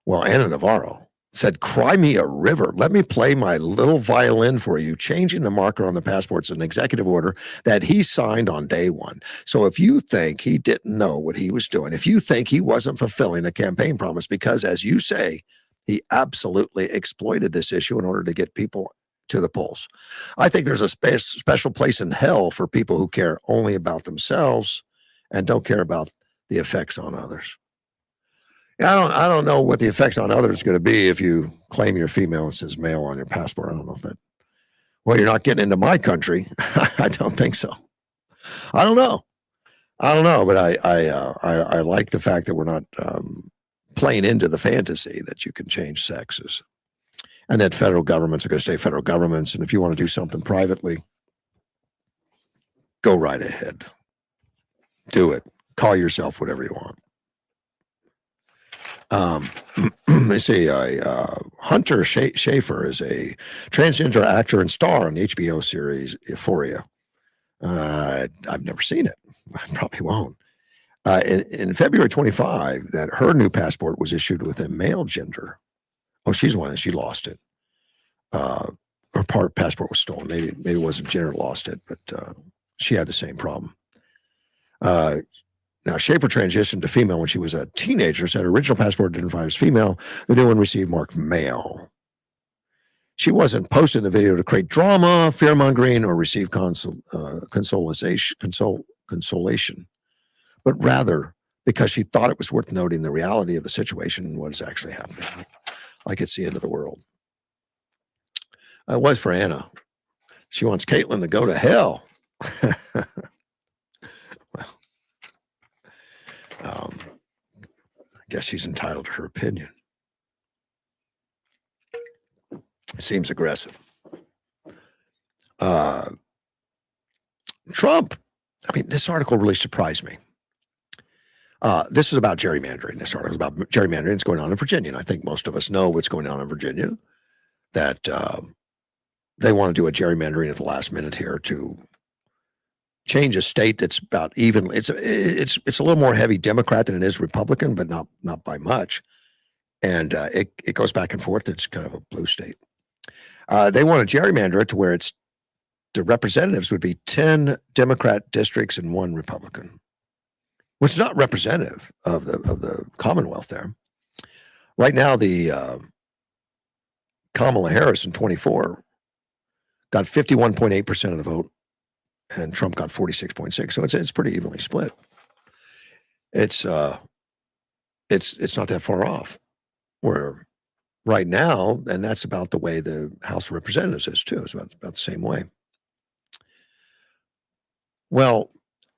Well, Anna Navarro said, cry me a river. Let me play my little violin for you. Changing the marker on the passport's an executive order that he signed on day one. So if you think he didn't know what he was doing, if you think he wasn't fulfilling a campaign promise, because as you say, he absolutely exploited this issue in order to get people to the polls. I think there's a special place in hell for people who care only about themselves and don't care about the effects on others. I don't know what the effects on others is going to be if you claim you're female and says male on your passport. I don't know if that. Well, you're not getting into my country. I don't think so. I don't know, but I like the fact that we're not playing into the fantasy that you can change sexes, and that federal governments are going to stay federal governments. And if you want to do something privately, go right ahead, do it. Call yourself whatever you want. They say Hunter Schafer is a transgender actor and star on the HBO series Euphoria. I've never seen it. I probably won't. In February 25, that her new passport was issued with a male gender. Oh, she's one, and she lost it. Her passport was stolen. Maybe it wasn't Jenner lost it, but she had the same problem. Now, Schaefer transitioned to female when she was a teenager, said her original passport identified as female. The new one received marked male. She wasn't posting the video to create drama, fear-mongering, or receive consolation, but rather because she thought it was worth noting the reality of the situation and what is actually happening. Like it's the end of the world. It was for Anna. She wants Caitlin to go to hell. I guess she's entitled to her opinion. It seems aggressive. Trump, I mean, this article really surprised me. This is about gerrymandering. This article is about gerrymandering. It's going on in Virginia. And I think most of us know what's going on in Virginia, that they want to do a gerrymandering at the last minute here to change a state that's about even. It's a little more heavy Democrat than it is Republican, but not by much. And it goes back and forth. It's kind of a blue state. They want to gerrymander it to where the representatives would be 10 Democrat districts and 1 Republican, which is not representative of the Commonwealth there. Right now, the Kamala Harris in 24 got 51.8% of the vote, and Trump got 46.6. So it's pretty evenly split. It's not that far off. Where right now, and that's about the way the House of Representatives is too. It's about the same way. Well,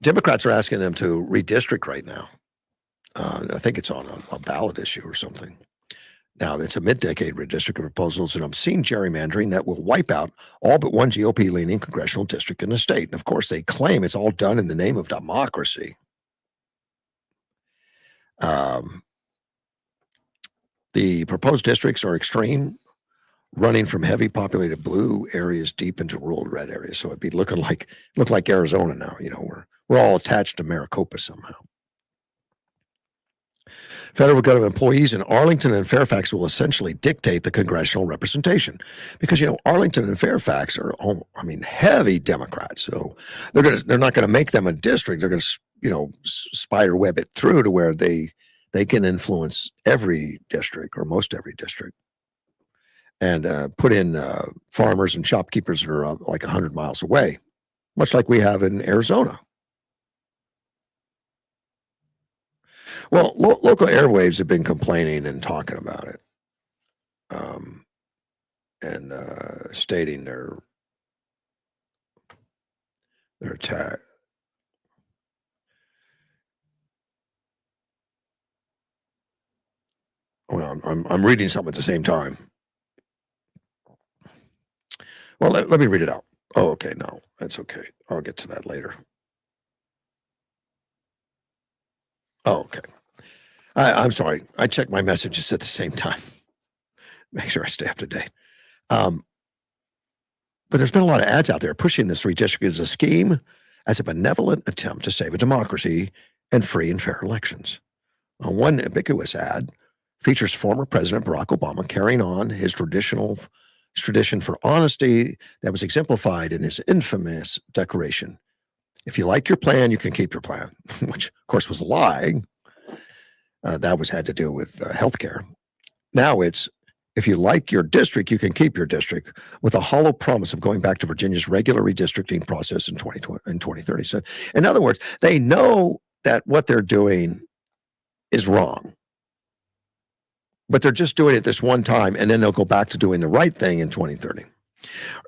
Democrats are asking them to redistrict right now. I think it's on a ballot issue or something. Now, it's a mid-decade redistricting proposals, and I'm seeing gerrymandering that will wipe out all but one GOP-leaning congressional district in the state. And, of course, they claim it's all done in the name of democracy. The proposed districts are extreme, running from heavy populated blue areas deep into rural red areas. So it'd be look like Arizona now. You know, we're all attached to Maricopa somehow. Federal government employees in Arlington and Fairfax will essentially dictate the congressional representation because, Arlington and Fairfax are, heavy Democrats. So they're not going to make them a district. They're going to, spider web it through to where they they can influence every district or most every district and put in farmers and shopkeepers that are like 100 miles away, much like we have in Arizona. Well, local airwaves have been complaining and talking about it, and stating their attack. Well, I'm reading something at the same time. Well, let me read it out. Oh, okay. No, that's okay. I'll get to that later. Oh, okay. I'm sorry. I check my messages at the same time. Make sure I stay up to date. But there's been a lot of ads out there pushing this redistricting as a scheme, as a benevolent attempt to save a democracy and free and fair elections. One ubiquitous ad features former President Barack Obama carrying on his tradition for honesty that was exemplified in his infamous declaration. If you like your plan, you can keep your plan, which of course was a lie. That had to do with healthcare. Now it's, if you like your district, you can keep your district, with a hollow promise of going back to Virginia's regular redistricting process in 2030. So, in other words, they know that what they're doing is wrong, but they're just doing it this one time, and then they'll go back to doing the right thing in 2030.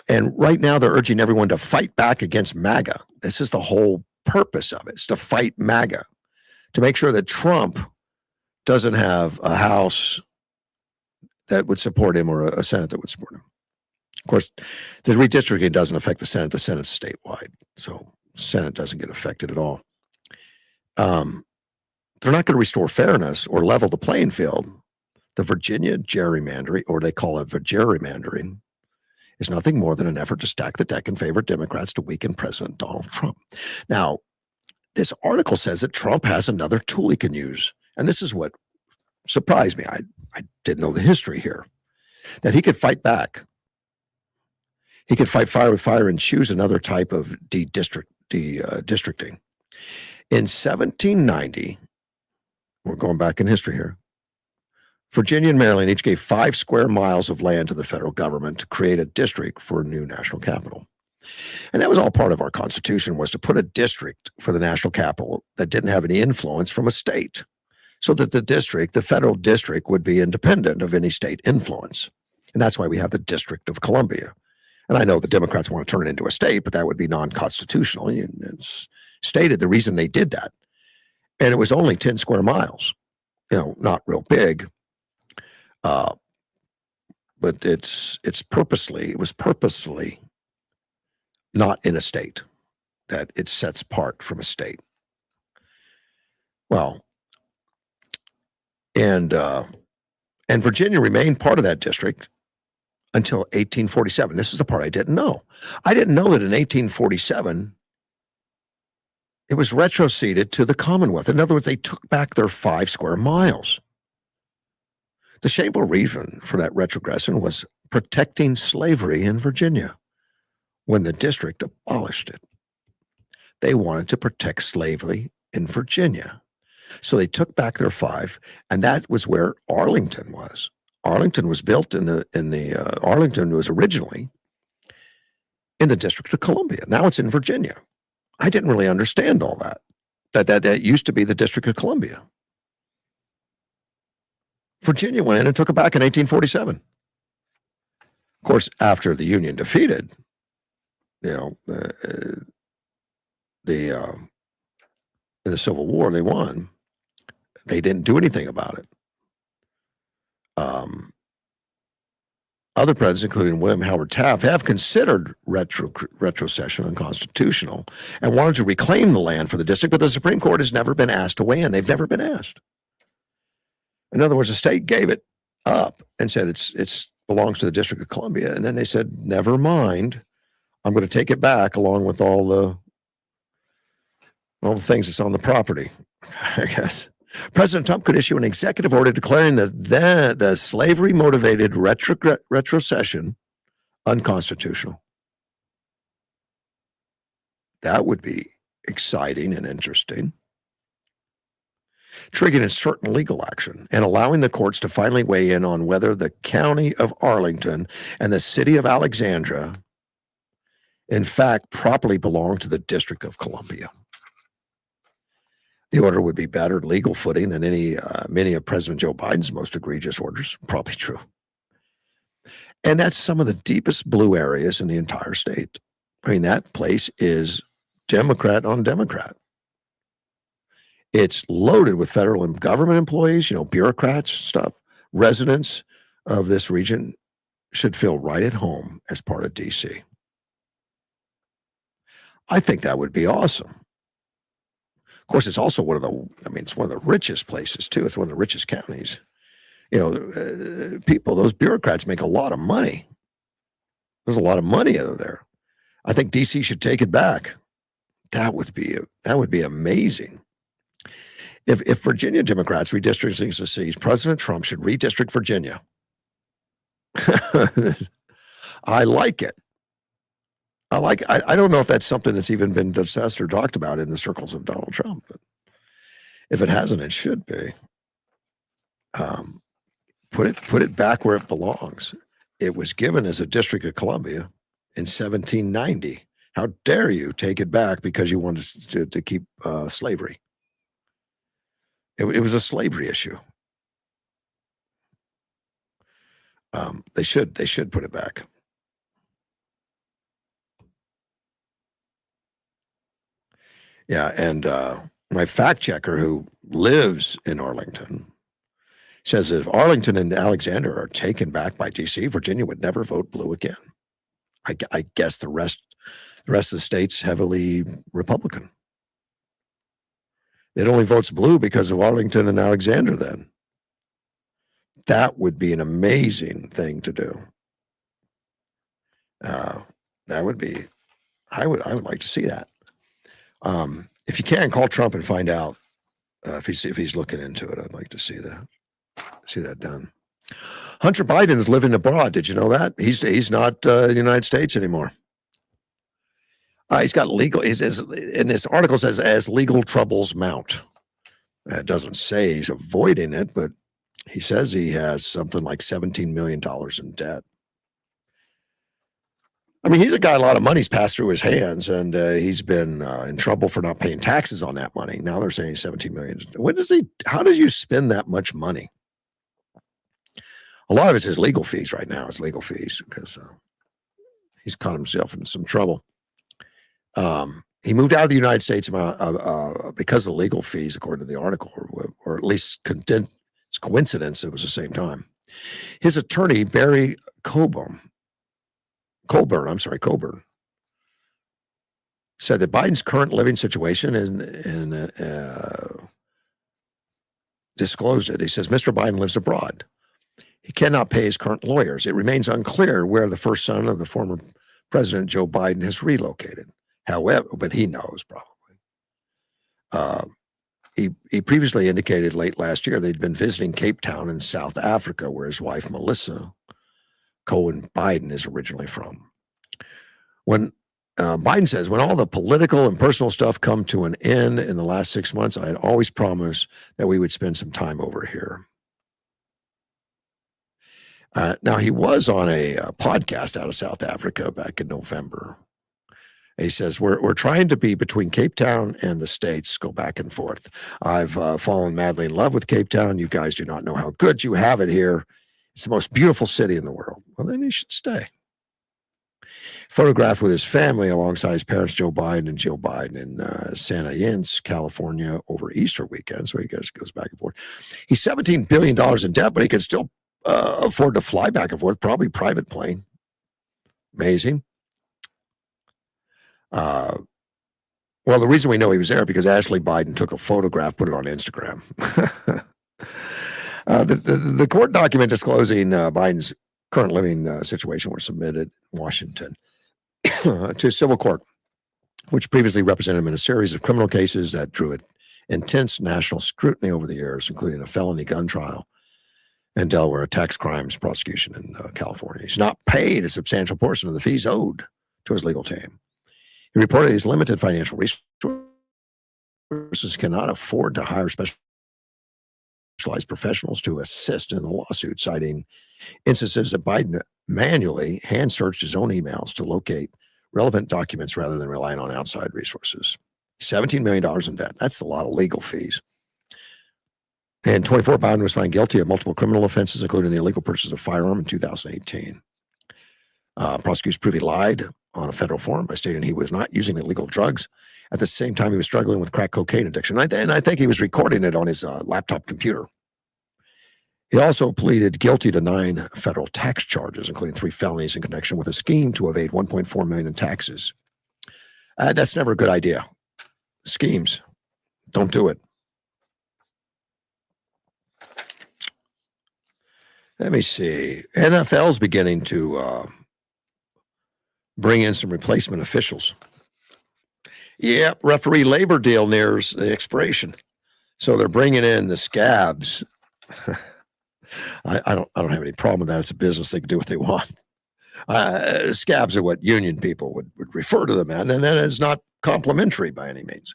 And right now, they're urging everyone to fight back against MAGA. This is the whole purpose of it, is to fight MAGA, to make sure that Trump doesn't have a House that would support him or a Senate that would support him. Of course, the redistricting doesn't affect the Senate. The Senate's statewide, so Senate doesn't get affected at all. They're not going to restore fairness or level the playing field. The Virginia gerrymandering, or they call it gerrymandering, is nothing more than an effort to stack the deck in favor of Democrats to weaken President Donald Trump. Now, this article says that Trump has another tool he can use. And this is what surprised me. I didn't know the history here, that he could fight back. He could fight fire with fire and choose another type of districting. In 1790, we're going back in history here, Virginia and Maryland each gave 5 square miles of land to the federal government to create a district for a new national capital. And that was all part of our Constitution, was to put a district for the national capital that didn't have any influence from a state, so that the federal district would be independent of any state influence. And that's why we have the District of Columbia. And I know the Democrats want to turn it into a state, but that would be non-constitutional. It's stated the reason they did that. And it was only 10 square miles, not real big. But it was purposely not in a state, that it sets apart from a state. Well, and Virginia remained part of that district until 1847. This is the part I didn't know. I didn't know that in 1847, it was retroceded to the Commonwealth. In other words, they took back their 5 square miles. The shameful reason for that retrogression was protecting slavery in Virginia when the district abolished it. They wanted to protect slavery in Virginia. So they took back their 5, and that was where Arlington was. Arlington was built Arlington was originally in the District of Columbia. Now it's in Virginia. I didn't really understand all that. That used to be the District of Columbia. Virginia went in and took it back in 1847. Of course, after the Union defeated, in the Civil War, they won. They didn't do anything about it. Other presidents, including William Howard Taft, have considered retrocession unconstitutional and wanted to reclaim the land for the district, but the Supreme Court has never been asked to weigh in. They've never been asked. In other words, the state gave it up and said it belongs to the District of Columbia, and then they said, never mind, I'm going to take it back along with all the things that's on the property, I guess. President Trump could issue an executive order declaring the slavery-motivated retrocession unconstitutional. That would be exciting and interesting. triggering certain legal action and allowing the courts to finally weigh in on whether the county of Arlington and the city of Alexandria, in fact, properly belong to the District of Columbia. The order would be better legal footing than many of President Joe Biden's most egregious orders. Probably true. And that's some of the deepest blue areas in the entire state. I mean, that place is Democrat on Democrat. It's loaded with federal and government employees, bureaucrats, stuff. Residents of this region should feel right at home as part of DC. I think that would be awesome. Of course, it's also it's one of the richest places too. It's one of the richest counties. Those bureaucrats make a lot of money. There's a lot of money out there. I think DC should take it back. That would be amazing. If Virginia Democrats redistricting succeeds, President Trump should redistrict Virginia. I like it. I don't know if that's something that's even been discussed or talked about in the circles of Donald Trump, but if it hasn't, it should be. Put it back where it belongs. It was given as a District of Columbia in 1790. How dare you take it back because you wanted to keep slavery? It was a slavery issue. They should put it back. Yeah, and my fact checker who lives in Arlington says that if Arlington and Alexander are taken back by DC, Virginia would never vote blue again. I guess the rest of the state's heavily Republican. It only votes blue because of Arlington and Alexander then. That would be an amazing thing to do. That would be, I would like to see that. If you can, call Trump and find out if he's looking into it. I'd like to see that done. Hunter Biden is living abroad. Did you know that? He's not in the United States anymore. He's got legal. In this article says as legal troubles mount. It doesn't say he's avoiding it, but he says he has something like $17 million in debt. I mean, he's a guy, a lot of money's passed through his hands, and he's been in trouble for not paying taxes on that money. Now they're saying 17 million. How do you spend that much money? A lot of it's his legal fees right now. It's legal fees because he's caught himself in some trouble. He moved out of the United States because of legal fees, according to the article, or at least it's coincidence it was the same time. His attorney, Barry Coburn, said that Biden's current living situation disclosed it. He says, Mr. Biden lives abroad. He cannot pay his current lawyers. It remains unclear where the first son of the former President Joe Biden has relocated. However, but he knows probably. He previously indicated late last year they'd been visiting Cape Town in South Africa, where his wife, Melissa Cohen Biden, is originally from. When Biden says, when all the political and personal stuff come to an end in the last 6 months, I had always promised that we would spend some time over here. Now, he was on a podcast out of South Africa back in November. He says, we're trying to be between Cape Town and the States, go back and forth. I've fallen madly in love with Cape Town. You guys do not know how good you have it here. It's the most beautiful city in the world. Well, then he should stay. Photographed with his family alongside his parents, Joe Biden and Jill Biden, in Santa Ynez, California, over Easter weekend. So he goes back and forth. He's $17 billion in debt, but he can still afford to fly back and forth, probably private plane. Amazing. Well, the reason we know he was there because Ashley Biden took a photograph, put it on Instagram. The court document disclosing Biden's current living situation were submitted in Washington to civil court, which previously represented him in a series of criminal cases that drew intense national scrutiny over the years, including a felony gun trial in Delaware, a tax crimes prosecution in California. He's not paid a substantial portion of the fees owed to his legal team. He reported his limited financial resources cannot afford to hire special specialized professionals to assist in the lawsuit, citing instances that Biden manually hand searched his own emails to locate relevant documents rather than relying on outside resources. $17 million in debt. That's a lot of legal fees. And 24, Biden was found guilty of multiple criminal offenses, including the illegal purchase of a firearm in 2018. Prosecutors proved he lied on a federal form by stating he was not using illegal drugs. At the same time, he was struggling with crack cocaine addiction. And I think he was recording it on his laptop computer. He also pleaded guilty to 9 federal tax charges, including 3 felonies in connection with a scheme to evade $1.4 million in taxes. That's never a good idea. Schemes, don't do it. Let me see. NFL's beginning to bring in some replacement officials. Yep, referee labor deal nears the expiration, so they're bringing in the scabs. I don't have any problem with that. It's a business; they can do what they want. Scabs are what union people would refer to them as, and that is not complimentary by any means.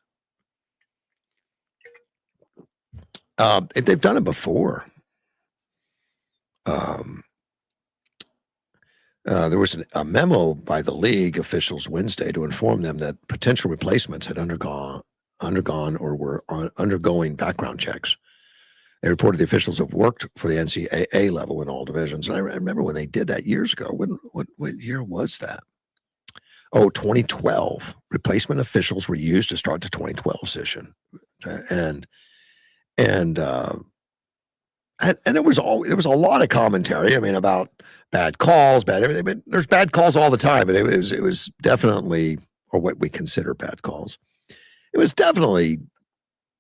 If they've done it before. There was a memo by the league officials Wednesday to inform them that potential replacements had undergone or were undergoing background checks. They reported the officials have worked for the NCAA level in all divisions. And I remember when they did that years ago. What year was that? Oh, 2012. Replacement officials were used to start the 2012 session, and there was a lot of commentary. I mean, about bad calls, bad everything. But there's bad calls all the time. But it was definitely, or what we consider bad calls. It was definitely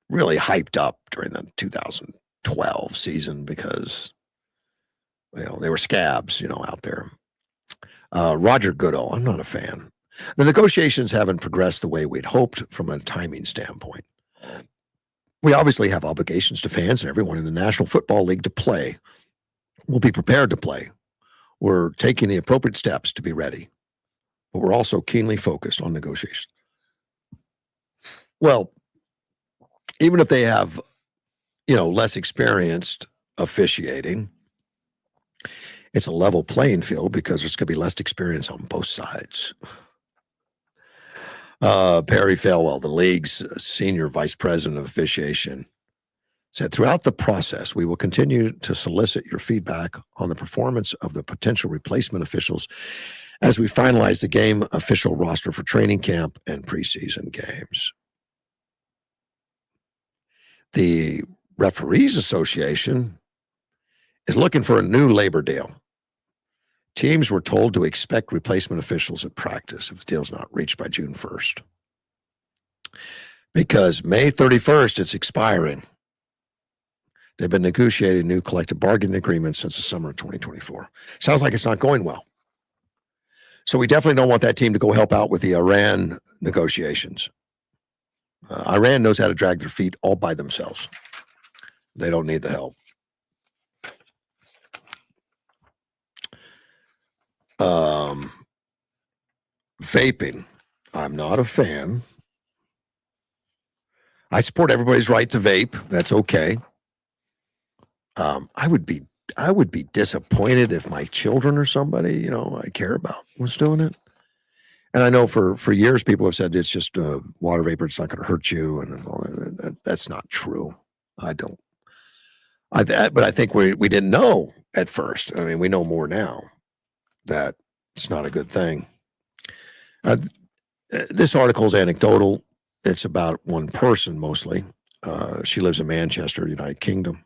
really hyped up during the 2012 season because they were scabs, out there. Roger Goodell, I'm not a fan. The negotiations haven't progressed the way we'd hoped from a timing standpoint. We obviously have obligations to fans and everyone in the National Football League to play. We'll be prepared to play. We're taking the appropriate steps to be ready, but we're also keenly focused on negotiations. Well, even if they have, less experienced officiating, it's a level playing field because there's going to be less experience on both sides. Perry Falwell, the league's senior vice president of officiation, said, throughout the process, we will continue to solicit your feedback on the performance of the potential replacement officials as we finalize the game official roster for training camp and preseason games. The Referees Association is looking for a new labor deal. Teams were told to expect replacement officials at practice if the deal's not reached by June 1st. Because May 31st, it's expiring. They've been negotiating new collective bargaining agreements since the summer of 2024. Sounds like it's not going well. So we definitely don't want that team to go help out with the Iran negotiations. Iran knows how to drag their feet all by themselves. They don't need the help. Vaping. I'm not a fan. I support everybody's right to vape. That's okay. I would be disappointed if my children or somebody, I care about was doing it. And I know for years people have said it's just water vapor. It's not going to hurt you. And that's not true. But I think we didn't know at first. I mean, we know more now that it's not a good thing. This article is anecdotal. It's about one person mostly. She lives in Manchester, United Kingdom.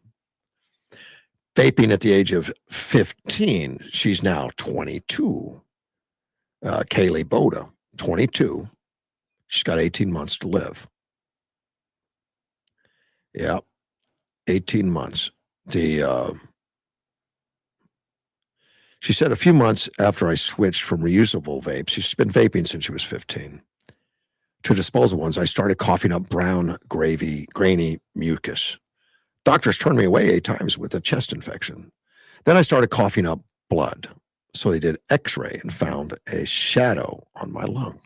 Vaping at the age of 15. She's now 22. Kaylee Boda, 22. She's got 18 months to live. Yeah, 18 months. She said a few months after I switched from reusable vapes, she's been vaping since she was 15, to disposable ones, I started coughing up brown, grainy mucus. Doctors turned me away 8 times with a chest infection. Then I started coughing up blood. So they did x-ray and found a shadow on my lung.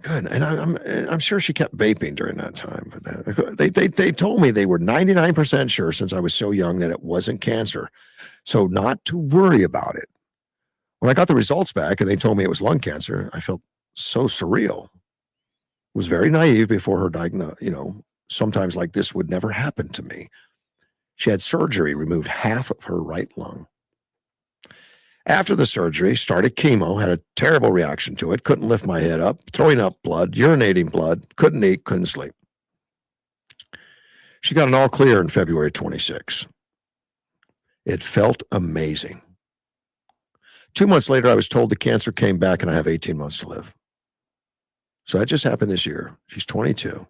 Good. And I'm sure she kept vaping during that time. But they told me they were 99% sure since I was so young that it wasn't cancer. So not to worry about it. When I got the results back and they told me it was lung cancer, I felt so surreal. Was very naive before her diagnosis. Sometimes like this would never happen to me. She had surgery, removed half of her right lung. After the surgery, started chemo, had a terrible reaction to it, couldn't lift my head up, throwing up blood, urinating blood, couldn't eat, couldn't sleep. She got an all clear in February 26. It felt amazing. 2 months later, I was told the cancer came back and I have 18 months to live. So that just happened this year. She's 22.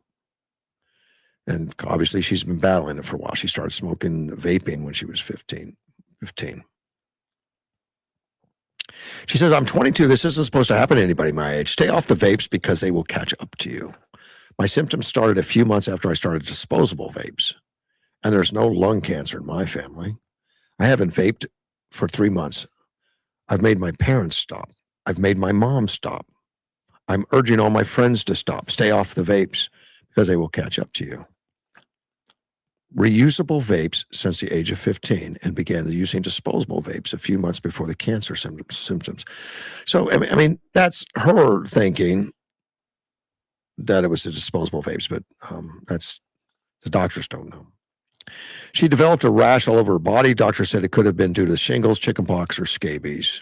And obviously she's been battling it for a while. She started vaping when she was 15. She says, I'm 22. This isn't supposed to happen to anybody my age. Stay off the vapes because they will catch up to you. My symptoms started a few months after I started disposable vapes. And there's no lung cancer in my family. I haven't vaped for 3 months. I've made my parents stop. I've made my mom stop. I'm urging all my friends to stop. Stay off the vapes because they will catch up to you. Reusable vapes since the age of 15 and began using disposable vapes a few months before the cancer symptoms. So, I mean, that's her thinking that it was the disposable vapes, but that's the doctors don't know. She developed a rash all over her body. Doctor said it could have been due to shingles, chickenpox, or scabies.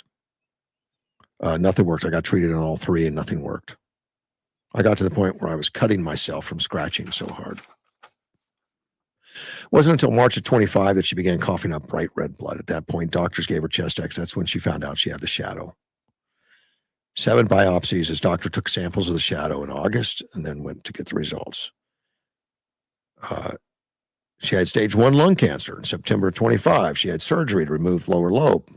Nothing worked. I got treated on all three and nothing worked. I got to the point where I was cutting myself from scratching so hard. It wasn't until March of 25 that she began coughing up bright red blood. At that point, doctors gave her chest X. That's when she found out she had the shadow. 7 biopsies. His doctor took samples of the shadow in August and then went to get the results. She had stage 1 lung cancer in September 25. She had surgery to remove lower lobe.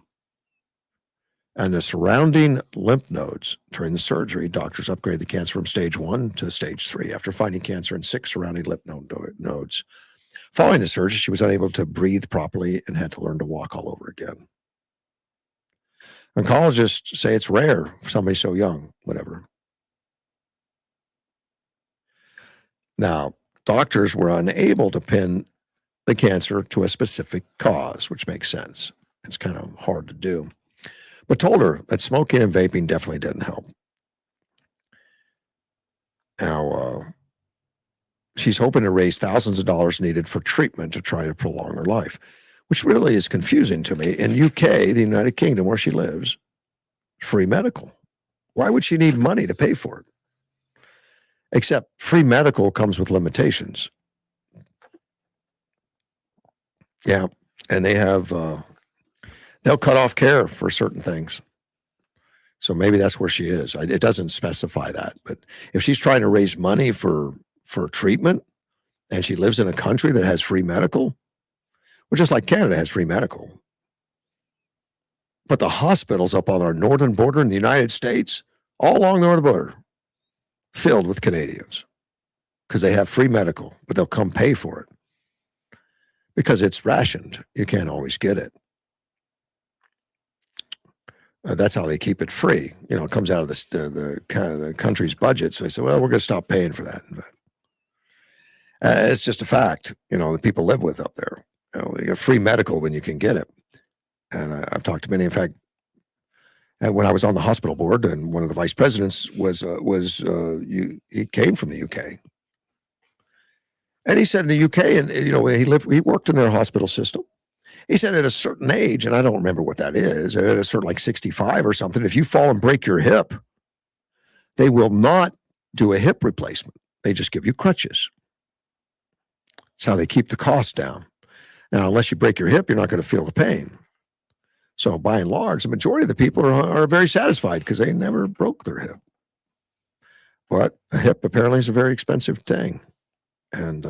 And the surrounding lymph nodes during the surgery, doctors upgraded the cancer from stage 1 to stage 3 after finding cancer in 6 surrounding lymph nodes. Following the surgery, she was unable to breathe properly and had to learn to walk all over again. Oncologists say it's rare for somebody so young, whatever. Now, doctors were unable to pin the cancer to a specific cause, which makes sense. It's kind of hard to do. But told her that smoking and vaping definitely didn't help. Now, she's hoping to raise thousands of dollars needed for treatment to try to prolong her life, which really is confusing to me. In UK, the United Kingdom, where she lives, free medical. Why would she need money to pay for it? Except free medical comes with limitations. Yeah, and they have, they'll cut off care for certain things. So maybe that's where she is. It doesn't specify that. But if she's trying to raise money for treatment and she lives in a country that has free medical, well, just like Canada has free medical. But the hospitals up on our northern border in the United States, all along the northern border, filled with Canadians because they have free medical, but they'll come pay for it because it's rationed. You can't always get it. That's how they keep it free. You know, it comes out of the country's budget. So they say, well, we're going to stop paying for that. It's just a fact, you know, that people live with up there. You know, you get free medical when you can get it. And I've talked to many. In fact, when I was on the hospital board, and one of the vice presidents he came from the UK, and he said in the UK, and you know, he worked in their hospital system. He said at a certain age, and I don't remember what that is, at a certain like 65 or something, if you fall and break your hip, they will not do a hip replacement. They just give you crutches. That's how they keep the cost down. Now, unless you break your hip, you're not going to feel the pain. So by and large, the majority of the people are very satisfied because they never broke their hip. But a hip apparently is a very expensive thing. And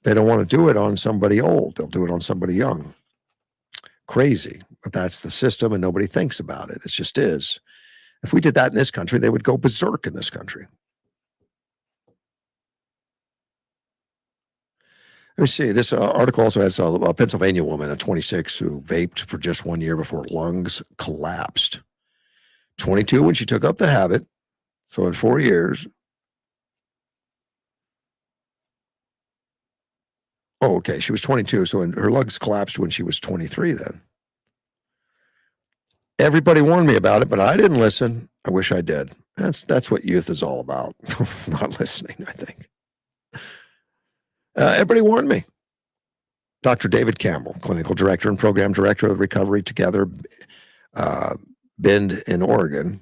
they don't want to do it on somebody old. They'll do it on somebody young. Crazy. But that's the system and nobody thinks about it. It just is. If we did that in this country, they would go berserk in this country. Let me see. This article also has a Pennsylvania woman, a 26, who vaped for just 1 year before lungs collapsed. 22 when she took up the habit, So in 4 years, oh, okay, she was 22. So her lungs collapsed when she was 23 then. Everybody warned me about it, but I didn't listen. I wish I did. That's what youth is all about. Not listening, I think. Everybody warned me. Dr. David Campbell, clinical director and program director of the Recovery Together Bend in Oregon.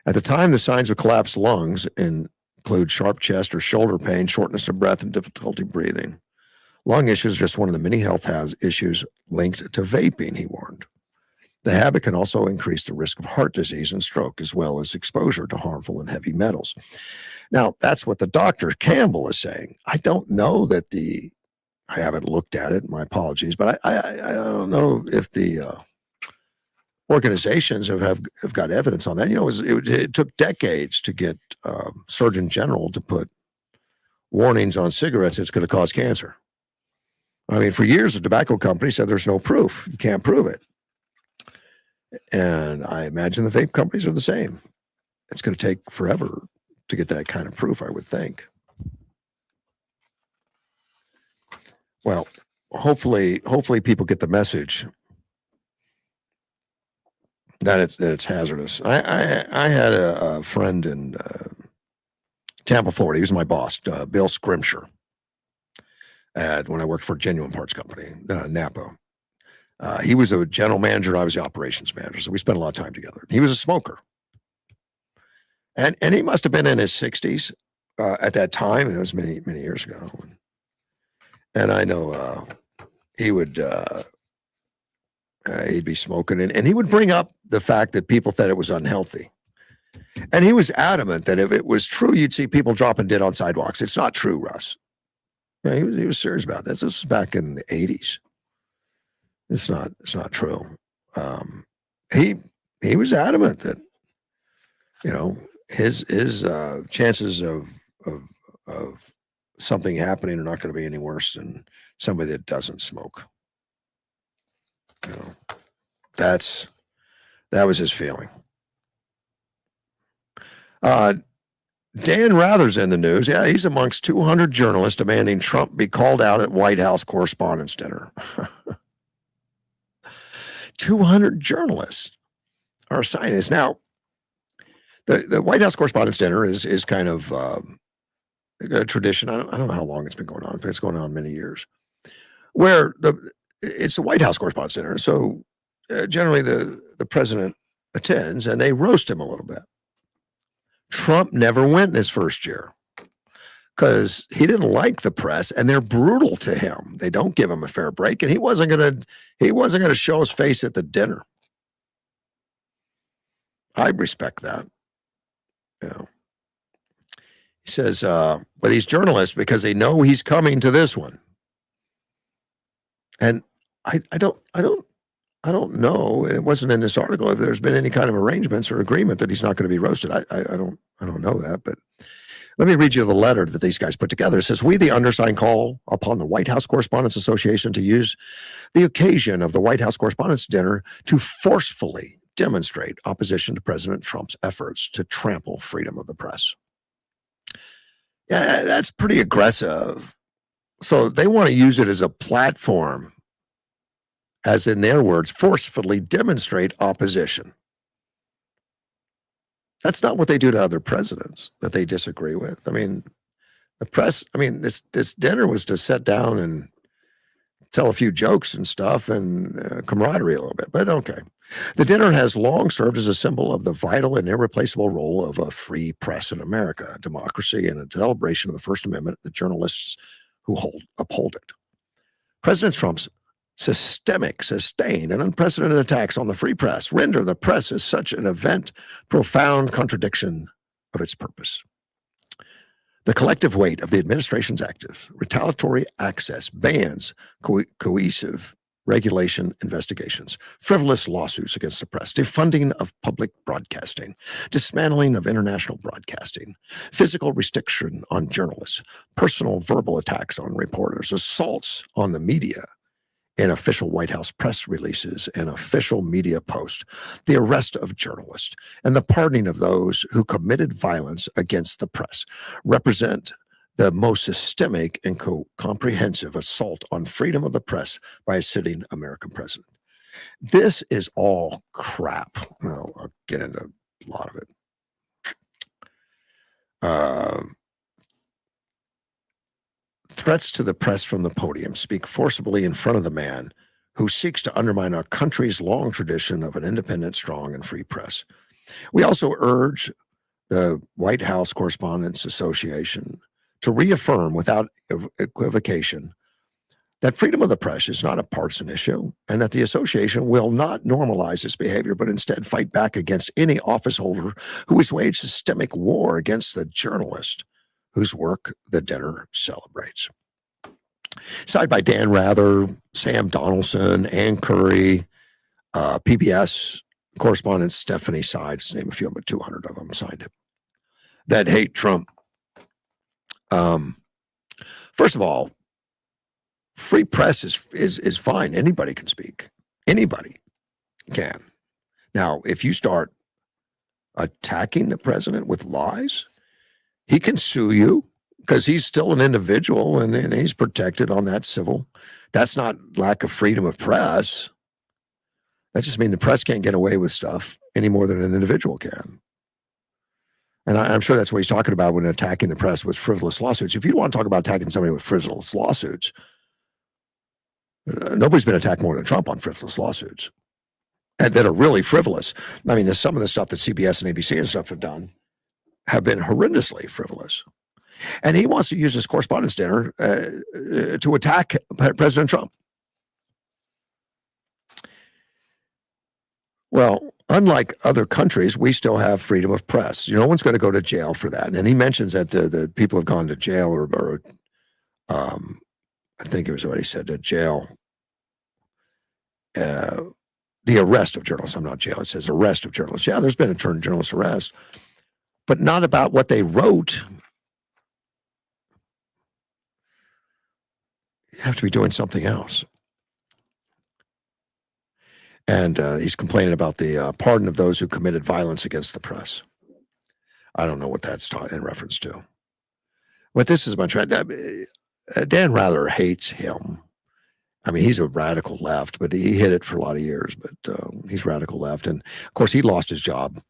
At the time, the signs of collapsed lungs include sharp chest or shoulder pain, shortness of breath, and difficulty breathing. Lung issues are just one of the many health issues linked to vaping, he warned. The habit can also increase the risk of heart disease and stroke, as well as exposure to harmful and heavy metals. Now, that's what the Dr. Campbell is saying. I don't know that I haven't looked at it, my apologies, but I don't know if the organizations have got evidence on that. You know, it took decades to get Surgeon General to put warnings on cigarettes it's going to cause cancer. I mean, for years, the tobacco company said there's no proof. You can't prove it. And I imagine the vape companies are the same. It's going to take forever to get that kind of proof, I would think. Well, hopefully people get the message that it's hazardous. I had a friend in Tampa, Florida. He was my boss, Bill Scrimshire, when I worked for Genuine Parts Company, Napa. He was a general manager, and I was the operations manager, so we spent a lot of time together. He was a smoker, and he must have been in his 60s at that time, and it was many years ago. And I know he would he'd be smoking, and he would bring up the fact that people thought it was unhealthy, and he was adamant that if it was true, you'd see people dropping dead on sidewalks. It's not true, Russ. Yeah, he was serious about that. This was back in the 80s. It's not true. He was adamant that, you know, his chances of something happening are not going to be any worse than somebody that doesn't smoke. You know, that was his feeling. Dan Rather's in the news. Yeah, he's amongst 200 journalists demanding Trump be called out at White House Correspondents' Dinner. 200 journalists are signing this. Now, the White House Correspondents' Dinner is kind of a tradition. I don't know how long it's been going on, but it's going on many years, where it's the White House Correspondents' Dinner. So generally the president attends, and they roast him a little bit. Trump never went in his first year because he didn't like the press, and they're brutal to him. They don't give him a fair break, and he wasn't gonna show his face at the dinner. I respect that. You know, he says, but these journalists, because they know he's coming to this one, and I don't know, and it wasn't in this article, if there's been any kind of arrangements or agreement that he's not going to be roasted. I don't know that, but let me read you the letter that these guys put together. It says, we, the undersigned, call upon the White House Correspondents Association to use the occasion of the White House Correspondents' Dinner to forcefully demonstrate opposition to President Trump's efforts to trample freedom of the press. Yeah, that's pretty aggressive. So they want to use it as a platform, as in their words, forcefully demonstrate opposition. That's not what they do to other presidents that they disagree with. I mean, the press, this dinner was to sit down and tell a few jokes and stuff and camaraderie a little bit, but okay. The dinner has long served as a symbol of the vital and irreplaceable role of a free press in America, democracy, and a celebration of the First Amendment, the journalists who uphold it. President Trump's systemic, sustained, and unprecedented attacks on the free press render the press as such an event, profound contradiction of its purpose. The collective weight of the administration's active, retaliatory access, bans, coercive regulation investigations, frivolous lawsuits against the press, defunding of public broadcasting, dismantling of international broadcasting, physical restriction on journalists, personal verbal attacks on reporters, assaults on the media, in official White House press releases and official media posts, the arrest of journalists and the pardoning of those who committed violence against the press represent the most systemic and comprehensive assault on freedom of the press by a sitting American president. This is all crap. Well, I'll get into a lot of it. Threats to the press from the podium speak forcibly in front of the man who seeks to undermine our country's long tradition of an independent, strong, and free press. We also urge the White House Correspondents Association to reaffirm without equivocation that freedom of the press is not a partisan issue and that the association will not normalize this behavior, but instead fight back against any office holder who has waged systemic war against the journalist whose work the dinner celebrates. Cited by Dan Rather, Sam Donaldson, Ann Curry, PBS correspondent Stephanie Sides, name a few, but 200 of them signed it, that hate Trump. First of all, free press is fine. Anybody can speak. Anybody can. Now, if you start attacking the president with lies, he can sue you because he's still an individual and he's protected on that civil. That's not lack of freedom of press. That just means the press can't get away with stuff any more than an individual can. And I'm sure that's what he's talking about when attacking the press with frivolous lawsuits. If you want to talk about attacking somebody with frivolous lawsuits, nobody's been attacked more than Trump on frivolous lawsuits and that are really frivolous. I mean, some of the stuff that CBS and ABC and stuff have done have been horrendously frivolous. And he wants to use this correspondence dinner to attack President Trump. Well, unlike other countries, we still have freedom of press. No one's going to go to jail for that. And he mentions that the people have gone to jail or I think it was what he said, to jail. The arrest of journalists. I'm not jail. It says arrest of journalists. Yeah, there's been a journalist arrest, but not about what they wrote. You have to be doing something else. And he's complaining about the pardon of those who committed violence against the press. I don't know what that's in reference to. What this is about, Dan Rather hates him. I mean, he's a radical left, but he hid it for a lot of years, but he's radical left. And of course, he lost his job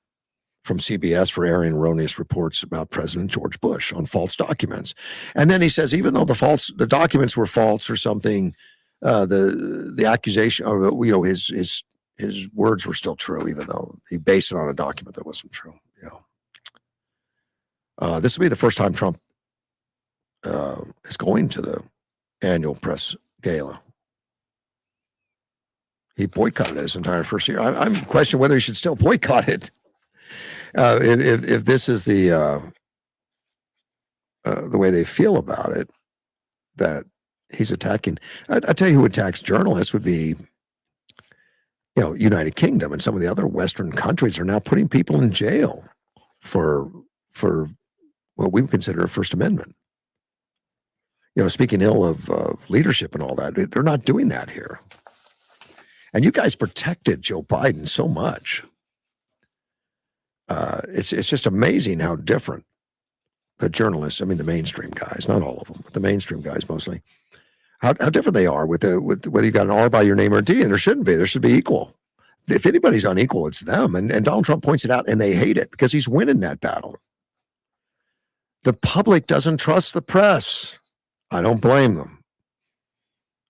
from CBS for airing erroneous reports about President George Bush on false documents. And then he says, even though the documents were false or something, the accusation, or his words were still true, even though he based it on a document that wasn't true. This will be the first time Trump is going to the annual press gala. He boycotted it his entire first year. I'm questioning whether he should still boycott it. If this is the way they feel about it, that he's attacking. I tell you who attacks journalists would be, United Kingdom and some of the other Western countries are now putting people in jail for what we would consider a First Amendment. Speaking ill of leadership and all that, they're not doing that here. And you guys protected Joe Biden so much. It's just amazing how different the journalists, I mean, the mainstream guys, not all of them, but the mainstream guys mostly, how different they are with whether you got an R by your name or a D, and there shouldn't be. There should be equal. If anybody's unequal, it's them. And Donald Trump points it out, and they hate it because he's winning that battle. The public doesn't trust the press. I don't blame them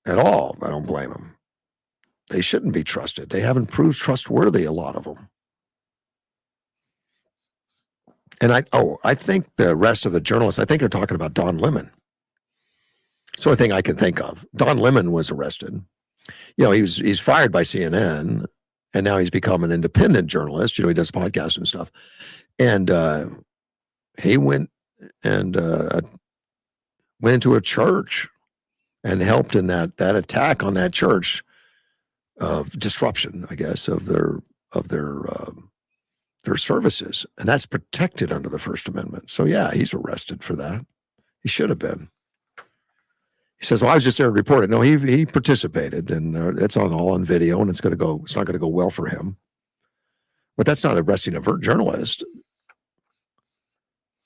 at all. I don't blame them. They shouldn't be trusted. They haven't proved trustworthy, a lot of them. And I think the rest of the journalists, I think they're talking about Don Lemon. It's the only thing I can think of. Don Lemon was arrested. He's fired by CNN, and now he's become an independent journalist. He does podcasts and stuff. And he went and went into a church and helped in that attack on that church of disruption, I guess, of their services. And that's protected under the First Amendment. So yeah, he's arrested for that. He should have been. He says, "Well, I was just there to report it." No, he participated, and it's all on video, and it's not going to go well for him. But that's not arresting a journalist.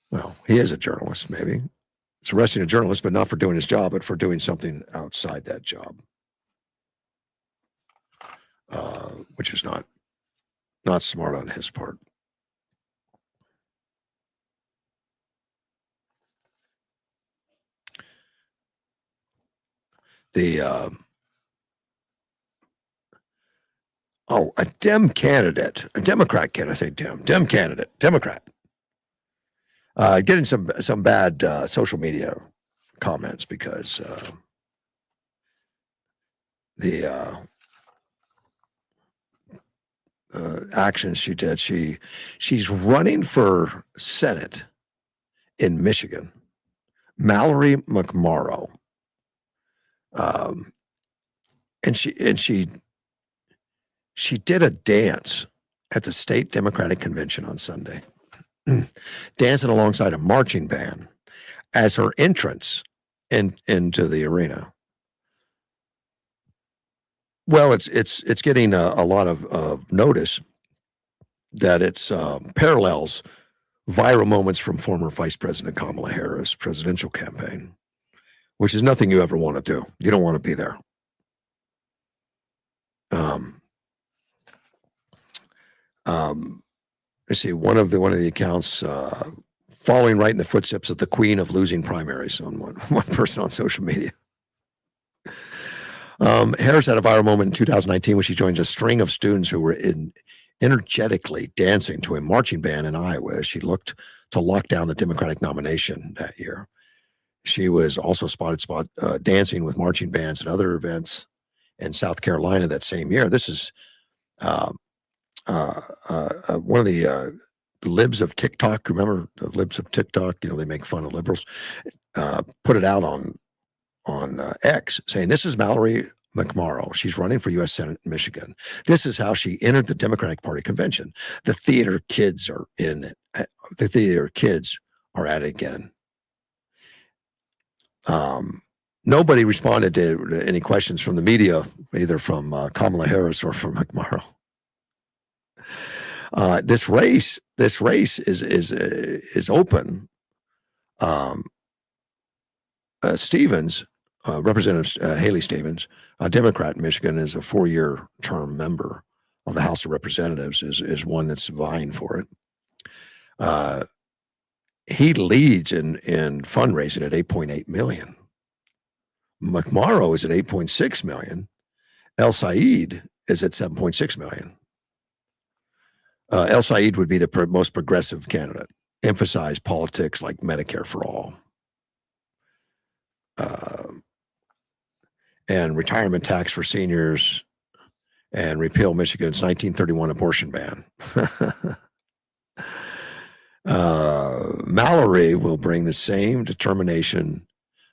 Well, he is a journalist, maybe. It's arresting a journalist, but not for doing his job, but for doing something outside that job, which is not smart on his part. A Democrat candidate, I say Dem candidate, Democrat, getting some bad social media comments because the actions she did. She's running for Senate in Michigan, Mallory McMorrow, and she did a dance at the state Democratic convention on Sunday, dancing alongside a marching band as her entrance into the arena. Well, it's getting a lot of notice that it's parallels viral moments from former Vice President Kamala Harris' presidential campaign, which is nothing you ever want to do. You don't want to be there. Let's see, one of the accounts following right in the footsteps of the queen of losing primaries on one person on social media. Harris had a viral moment in 2019 when she joined a string of students who were energetically dancing to a marching band in Iowa as she looked to lock down the Democratic nomination that year. She was also spotted dancing with marching bands at other events in South Carolina that same year. This is one of the libs of TikTok. Remember the libs of TikTok? They make fun of liberals. Put it out on X saying, "This is Mallory McMorrow. She's running for U.S. Senate in Michigan. This is how she entered the Democratic Party convention. The theater kids are in it. The theater kids are at it again." Nobody responded to any questions from the media, either from Kamala Harris or from McMorrow. This race is open. Stevens, Representative Haley Stevens, a Democrat in Michigan, is a 4-year term member of the House of Representatives, is one that's vying for it. He leads in fundraising at $8.8 million. McMorrow is at $8.6 million. El Said is at $7.6 million. El Said would be the most progressive candidate, emphasize politics like Medicare for all. And retirement tax for seniors, and repeal Michigan's 1931 abortion ban. Mallory will bring the same determination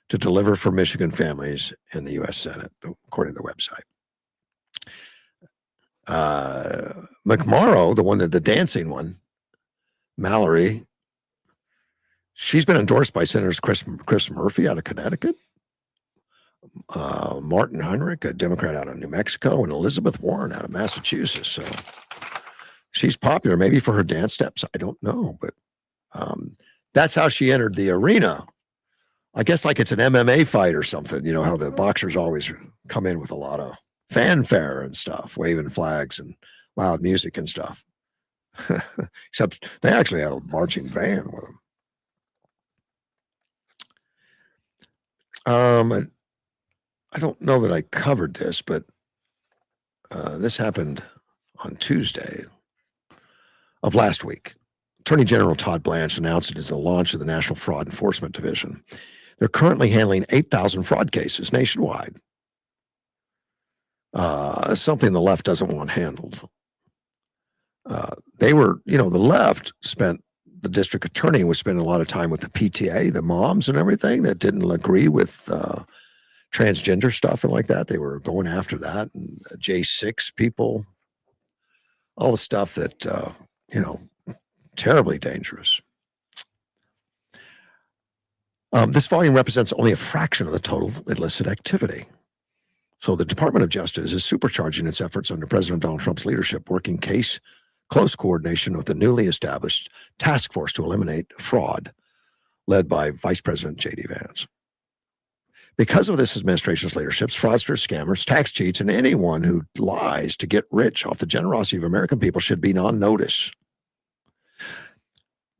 to deliver for Michigan families in the U.S. Senate, according to the website. McMorrow, the dancing one, Mallory, she's been endorsed by Senators Chris Murphy out of Connecticut, Martin Heinrich, a Democrat out of New Mexico, and Elizabeth Warren out of Massachusetts. So she's popular, maybe for her dance steps. I don't know, but that's how she entered the arena. I guess like it's an MMA fight or something. You know how the boxers always come in with a lot of fanfare and stuff, waving flags and loud music and stuff. Except they actually had a marching band with them. I don't know that I covered this, but this happened on Tuesday of last week. Attorney General Todd Blanche announced it as the launch of the National Fraud Enforcement Division. They're currently handling 8,000 fraud cases nationwide. Something the left doesn't want handled. The left the district attorney was spending a lot of time with the PTA, the moms and everything that didn't agree with transgender stuff and like that. They were going after that, and J6 people, all the stuff that, terribly dangerous. This volume represents only a fraction of the total illicit activity. So the Department of Justice is supercharging its efforts under President Donald Trump's leadership, working close coordination with the newly established task force to eliminate fraud, led by Vice President J.D. Vance. Because of this administration's leadership, fraudsters, scammers, tax cheats, and anyone who lies to get rich off the generosity of American people should be on notice.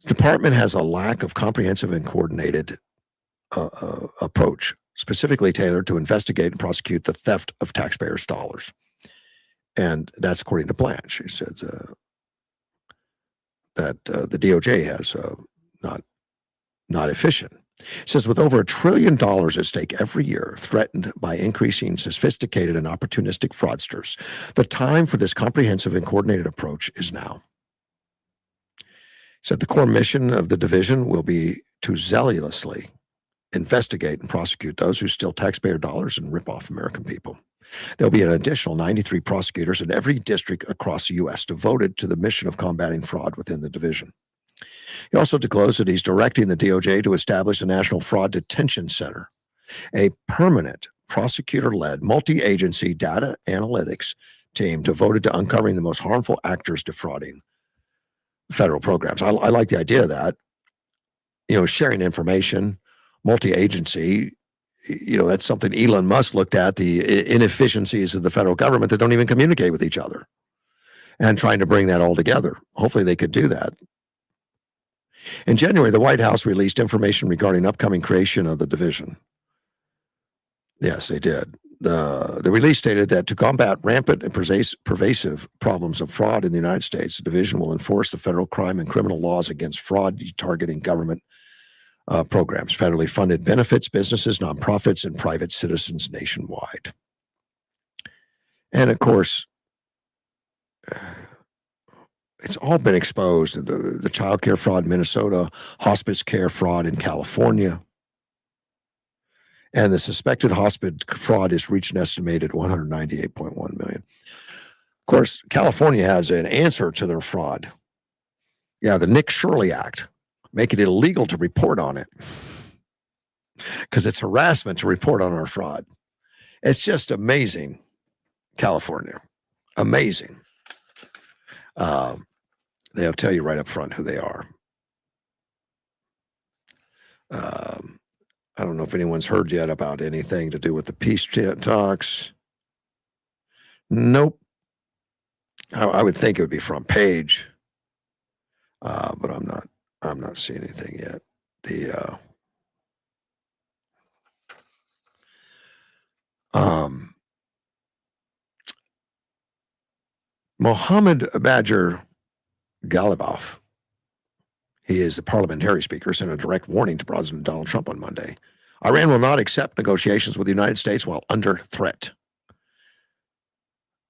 The department has a lack of comprehensive and coordinated approach, specifically tailored to investigate and prosecute the theft of taxpayers' dollars. And that's according to Blanche. She said that the DOJ has not efficient. It says, with over $1 trillion at stake every year, threatened by increasing sophisticated and opportunistic fraudsters, the time for this comprehensive and coordinated approach is now. It said the core mission of the division will be to zealously investigate and prosecute those who steal taxpayer dollars and rip off American people. There'll be an additional 93 prosecutors in every district across the U.S. devoted to the mission of combating fraud within the division. He also disclosed that he's directing the DOJ to establish a National Fraud Detention Center, a permanent prosecutor-led multi-agency data analytics team devoted to uncovering the most harmful actors defrauding federal programs. I like the idea of that. Sharing information, multi-agency, that's something Elon Musk looked at, the inefficiencies of the federal government that don't even communicate with each other, and trying to bring that all together. Hopefully they could do that. In January, the White House released information regarding upcoming creation of the division. Yes, they did. The release stated that to combat rampant and pervasive problems of fraud in the United States, the division will enforce the federal crime and criminal laws against fraud targeting government programs, federally funded benefits, businesses, nonprofits, and private citizens nationwide. And of course, it's all been exposed. The child care fraud in Minnesota, hospice care fraud in California, and the suspected hospice fraud has reached an estimated $198.1 million. Of course, California has an answer to their fraud. Yeah, the Nick Shirley Act, making it illegal to report on it because it's harassment to report on our fraud. It's just amazing, California. Amazing. They'll tell you right up front who they are. I don't know if anyone's heard yet about anything to do with the peace talks. Nope. I would think it would be front page, but I'm not seeing anything yet. Mohammed Badger Galibaf, he is the parliamentary speaker, sent a direct warning to President Donald Trump on Monday. Iran will not accept negotiations with the United States while under threat.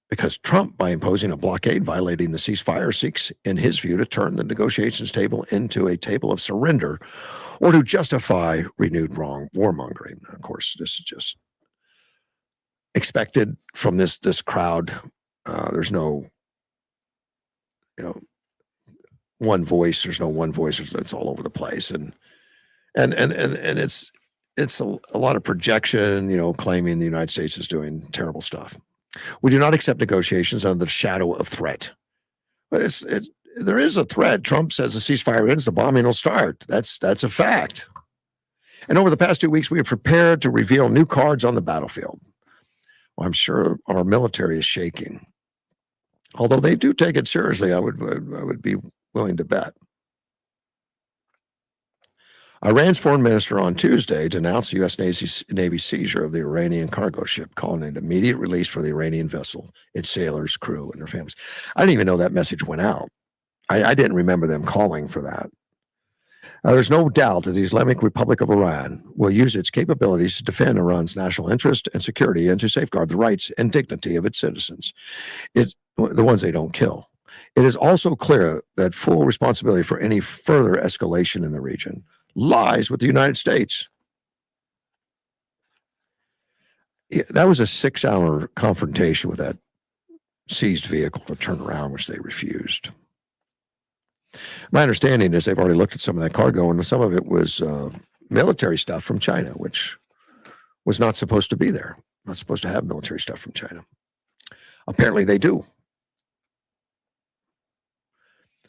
Because Trump, by imposing a blockade violating the ceasefire, seeks, in his view, to turn the negotiations table into a table of surrender or to justify renewed warmongering. Of course, this is just expected from this crowd. There's no, one voice. There's no one voice. It's all over the place, and it's a lot of projection. Claiming the United States is doing terrible stuff. We do not accept negotiations under the shadow of threat. But there is a threat. Trump says the ceasefire ends, the bombing will start. That's a fact. And over the past 2 weeks, we have prepared to reveal new cards on the battlefield. Well, I'm sure our military is shaking. Although they do take it seriously, I would be willing to bet. Iran's foreign minister on Tuesday denounced the U.S. Navy seizure of the Iranian cargo ship, calling it immediate release for the Iranian vessel, its sailors, crew, and their families. I didn't even know that message went out. I didn't remember them calling for that. There's no doubt that the Islamic Republic of Iran will use its capabilities to defend Iran's national interest and security and to safeguard the rights and dignity of its citizens, the ones they don't kill. It is also clear that full responsibility for any further escalation in the region lies with the United States. That was a 6-hour confrontation with that seized vehicle to turn around, which they refused. My understanding is they've already looked at some of that cargo, and some of it was military stuff from China, which was not supposed to be there. Not supposed to have military stuff from China. Apparently they do.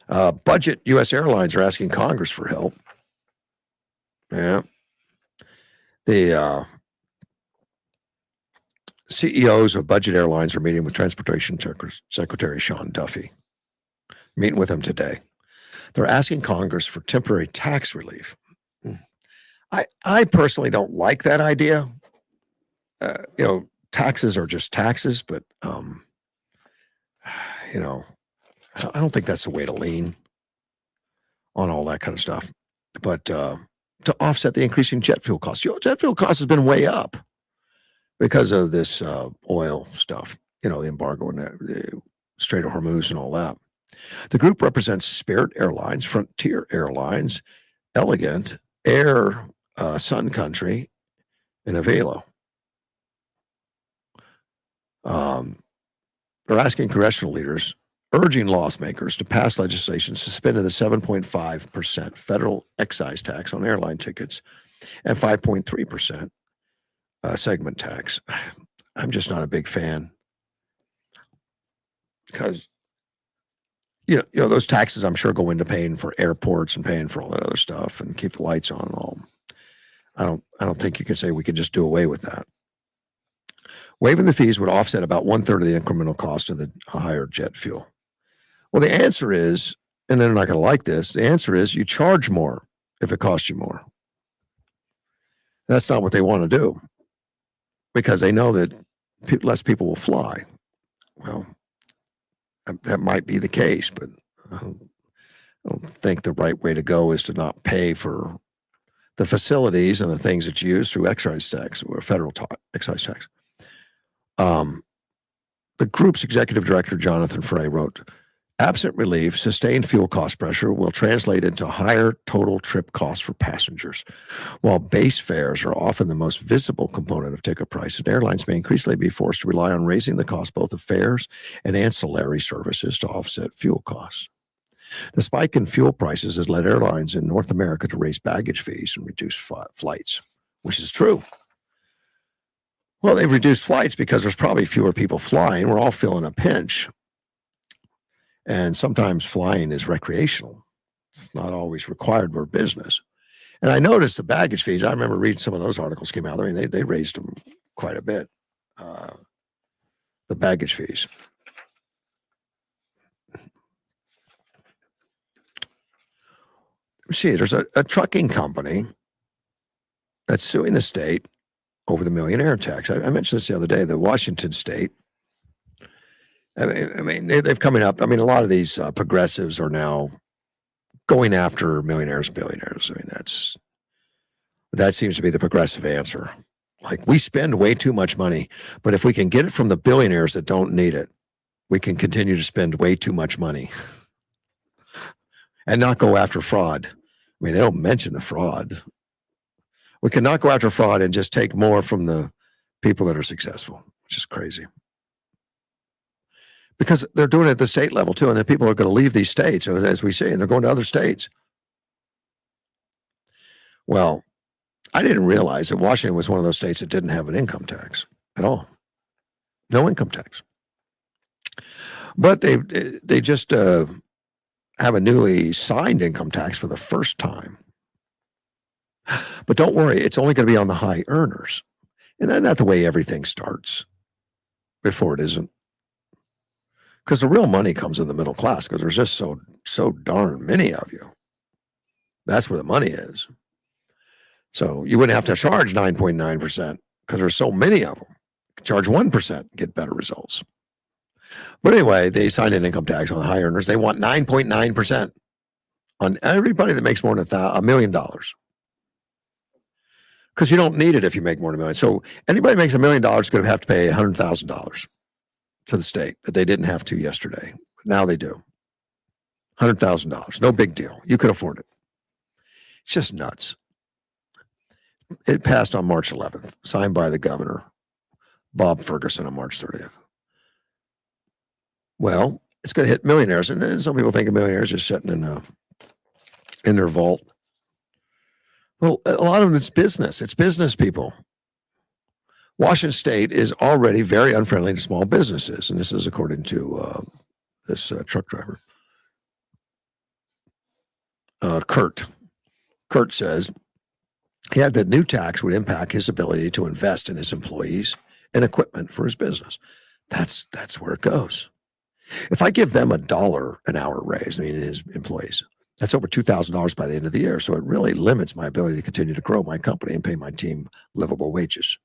Budget U.S. airlines are asking Congress for help. Yeah. The CEOs of budget airlines are meeting with Transportation Secretary Sean Duffy. Meeting with him today. They're asking Congress for temporary tax relief. I personally don't like that idea. Taxes are just taxes, but I don't think that's the way to lean on all that kind of stuff. But to offset the increasing jet fuel costs, jet fuel costs has been way up because of this oil stuff. The embargo and the Strait of Hormuz and all that. The group represents Spirit Airlines, Frontier Airlines, Elegant, Air, Sun Country, and Avelo. They're asking congressional leaders, urging lawmakers to pass legislation suspending the 7.5% federal excise tax on airline tickets and 5.3% segment tax. I'm just not a big fan because those taxes I'm sure go into paying for airports and paying for all that other stuff and keep the lights on and all. I don't think you can say we could just do away with that. Waiving the fees would offset about 1/3 of the incremental cost of the higher jet fuel. Well, the answer is, and they're not going to like this, the answer is you charge more if it costs you more. That's not what they want to do because they know that less people will fly. Well, that might be the case, but I don't think the right way to go is to not pay for the facilities and the things that you use through excise tax or federal excise tax. The group's executive director, Jonathan Frey, wrote, absent relief, sustained fuel cost pressure will translate into higher total trip costs for passengers. While base fares are often the most visible component of ticket prices, airlines may increasingly be forced to rely on raising the cost both of fares and ancillary services to offset fuel costs. The spike in fuel prices has led airlines in North America to raise baggage fees and reduce flights, which is true. Well, they've reduced flights because there's probably fewer people flying. We're all feeling a pinch. And sometimes flying is recreational. It's not always required for business. And I noticed the baggage fees. I remember reading some of those articles came out. I mean, they raised them quite a bit, the baggage fees. See, there's a trucking company that's suing the state over the millionaire tax. I mentioned this the other day, the Washington state. I mean, they've coming up. I mean, a lot of these progressives are now going after millionaires and billionaires. I mean, that seems to be the progressive answer. Like, we spend way too much money, but if we can get it from the billionaires that don't need it, we can continue to spend way too much money and not go after fraud. I mean, they don't mention the fraud. We cannot go after fraud and just take more from the people that are successful, which is crazy. Because they're doing it at the state level too, and then people are going to leave these states, as we say, and they're going to other states. Well, I didn't realize that Washington was one of those states that didn't have an income tax at all. No income tax. But they just have a newly signed income tax for the first time. But don't worry, it's only going to be on the high earners. And that's not the way everything starts before it isn't. Because the real money comes in the middle class because there's just so darn many of you. That's where the money is. So you wouldn't have to charge 9.9% because there's so many of them. You can charge 1% and get better results. But anyway, they signed an income tax on the high earners. They want 9.9% on everybody that makes more than $1 million. Because you don't need it if you make more than $1 million. So anybody who makes $1 million is going to have to pay $100,000 to the state that they didn't have to yesterday. But now they do. $100,000. No big deal. You could afford it. It's just nuts. It passed on March 11th, signed by the governor, Bob Ferguson, on March 30th. Well, it's going to hit millionaires. And some people think of millionaires just sitting in their vault. Well, a lot of it's business. It's business people. Washington State is already very unfriendly to small businesses, and this is according to this truck driver, Kurt. Kurt says he had the new tax would impact his ability to invest in his employees and equipment for his business. That's where it goes. If I give them $1 an hour raise, I mean his employees, that's over $2,000 by the end of the year. So it really limits my ability to continue to grow my company and pay my team livable wages.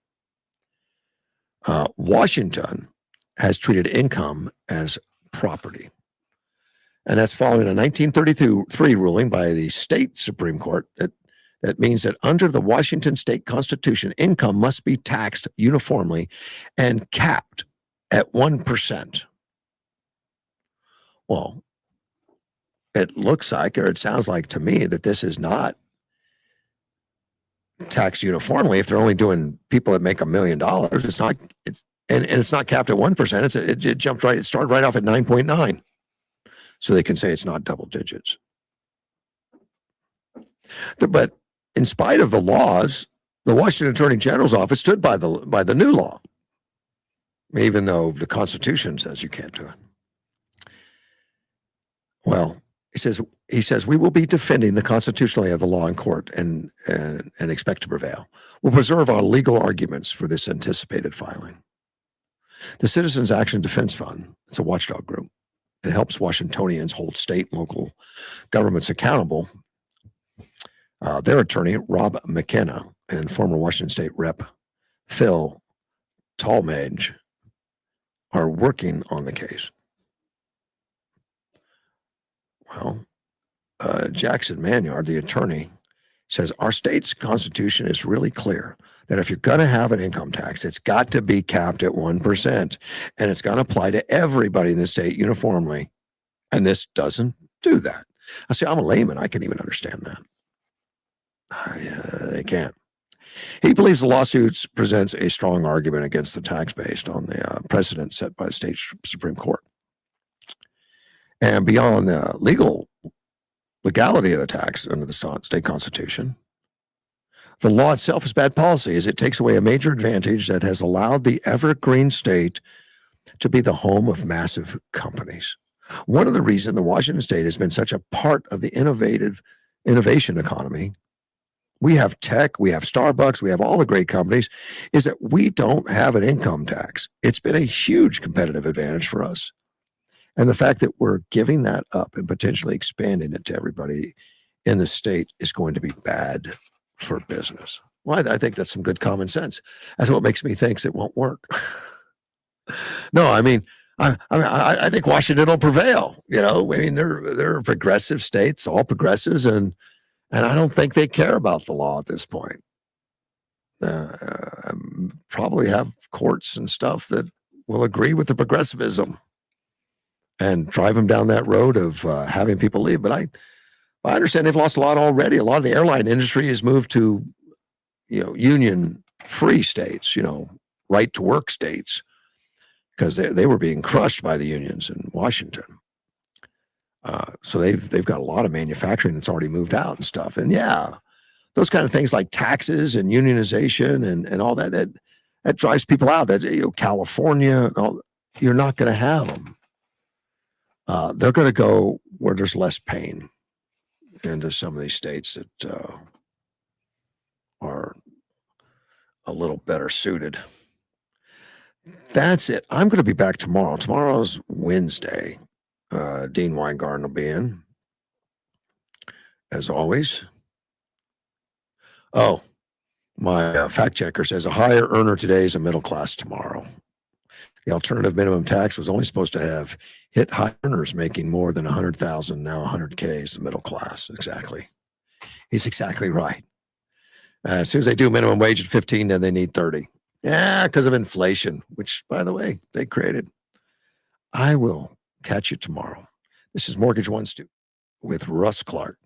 Washington has treated income as property. And that's following a 1933 ruling by the state Supreme Court that means that under the Washington state constitution, income must be taxed uniformly and capped at 1%. Well, it looks like, or it sounds like to me, that this is not taxed uniformly. If they're only doing people that make $1 million, it's not. And it's not capped at 1%. It jumped right. It started right off at 9.9, so they can say it's not double digits. But in spite of the laws, the Washington Attorney General's office stood by the new law, even though the Constitution says you can't do it. Well, he says we will be defending the constitutionality of the law in court and expect to prevail. We'll preserve our legal arguments for this anticipated filing. The Citizens Action Defense Fund, it's a watchdog group. It helps Washingtonians hold state and local governments accountable. Their attorney, Rob McKenna, and former Washington State Rep Phil Talmadge are working on the case. Well, Jackson Maynard, the attorney, says our state's constitution is really clear that if you're going to have an income tax, it's got to be capped at 1%, and it's going to apply to everybody in the state uniformly. And this doesn't do that. I say, I'm a layman. I can even understand that. They can't. He believes the lawsuits presents a strong argument against the tax based on the precedent set by the state Supreme Court. And beyond the legality of the tax under the state constitution, the law itself is bad policy as it takes away a major advantage that has allowed the evergreen state to be the home of massive companies. One of the reasons the Washington state has been such a part of the innovation economy, we have tech, we have Starbucks, we have all the great companies, is that we don't have an income tax. It's been a huge competitive advantage for us. And the fact that we're giving that up and potentially expanding it to everybody in the state is going to be bad for business. Well, I think that's some good common sense. That's what makes me think it won't work. No, I mean, I think Washington will prevail. You know, I mean, they're progressive states, all progressives, and I don't think they care about the law at this point. Probably have courts and stuff that will agree with the progressivism and drive them down that road of having people leave. But I understand they've lost a lot already. A lot of the airline industry has moved to, union-free states, right-to-work states, because they were being crushed by the unions in Washington. So they've got a lot of manufacturing that's already moved out and stuff. And yeah, those kind of things like taxes and unionization and all that drives people out. That California, you're not going to have them. They're going to go where there's less pain into some of these states that are a little better suited. That's it. I'm going to be back tomorrow. Tomorrow's Wednesday. Dean Weingarten will be in, as always. Oh, my fact checker says a higher earner today is a middle class tomorrow. The alternative minimum tax was only supposed to have hit high earners making more than 100,000. Now 100K is the middle class. Exactly. He's exactly right. As soon as they do minimum wage at 15, then they need 30. Yeah, because of inflation, which, by the way, they created. I will catch you tomorrow. This is Mortgage One Stu with Russ Clark.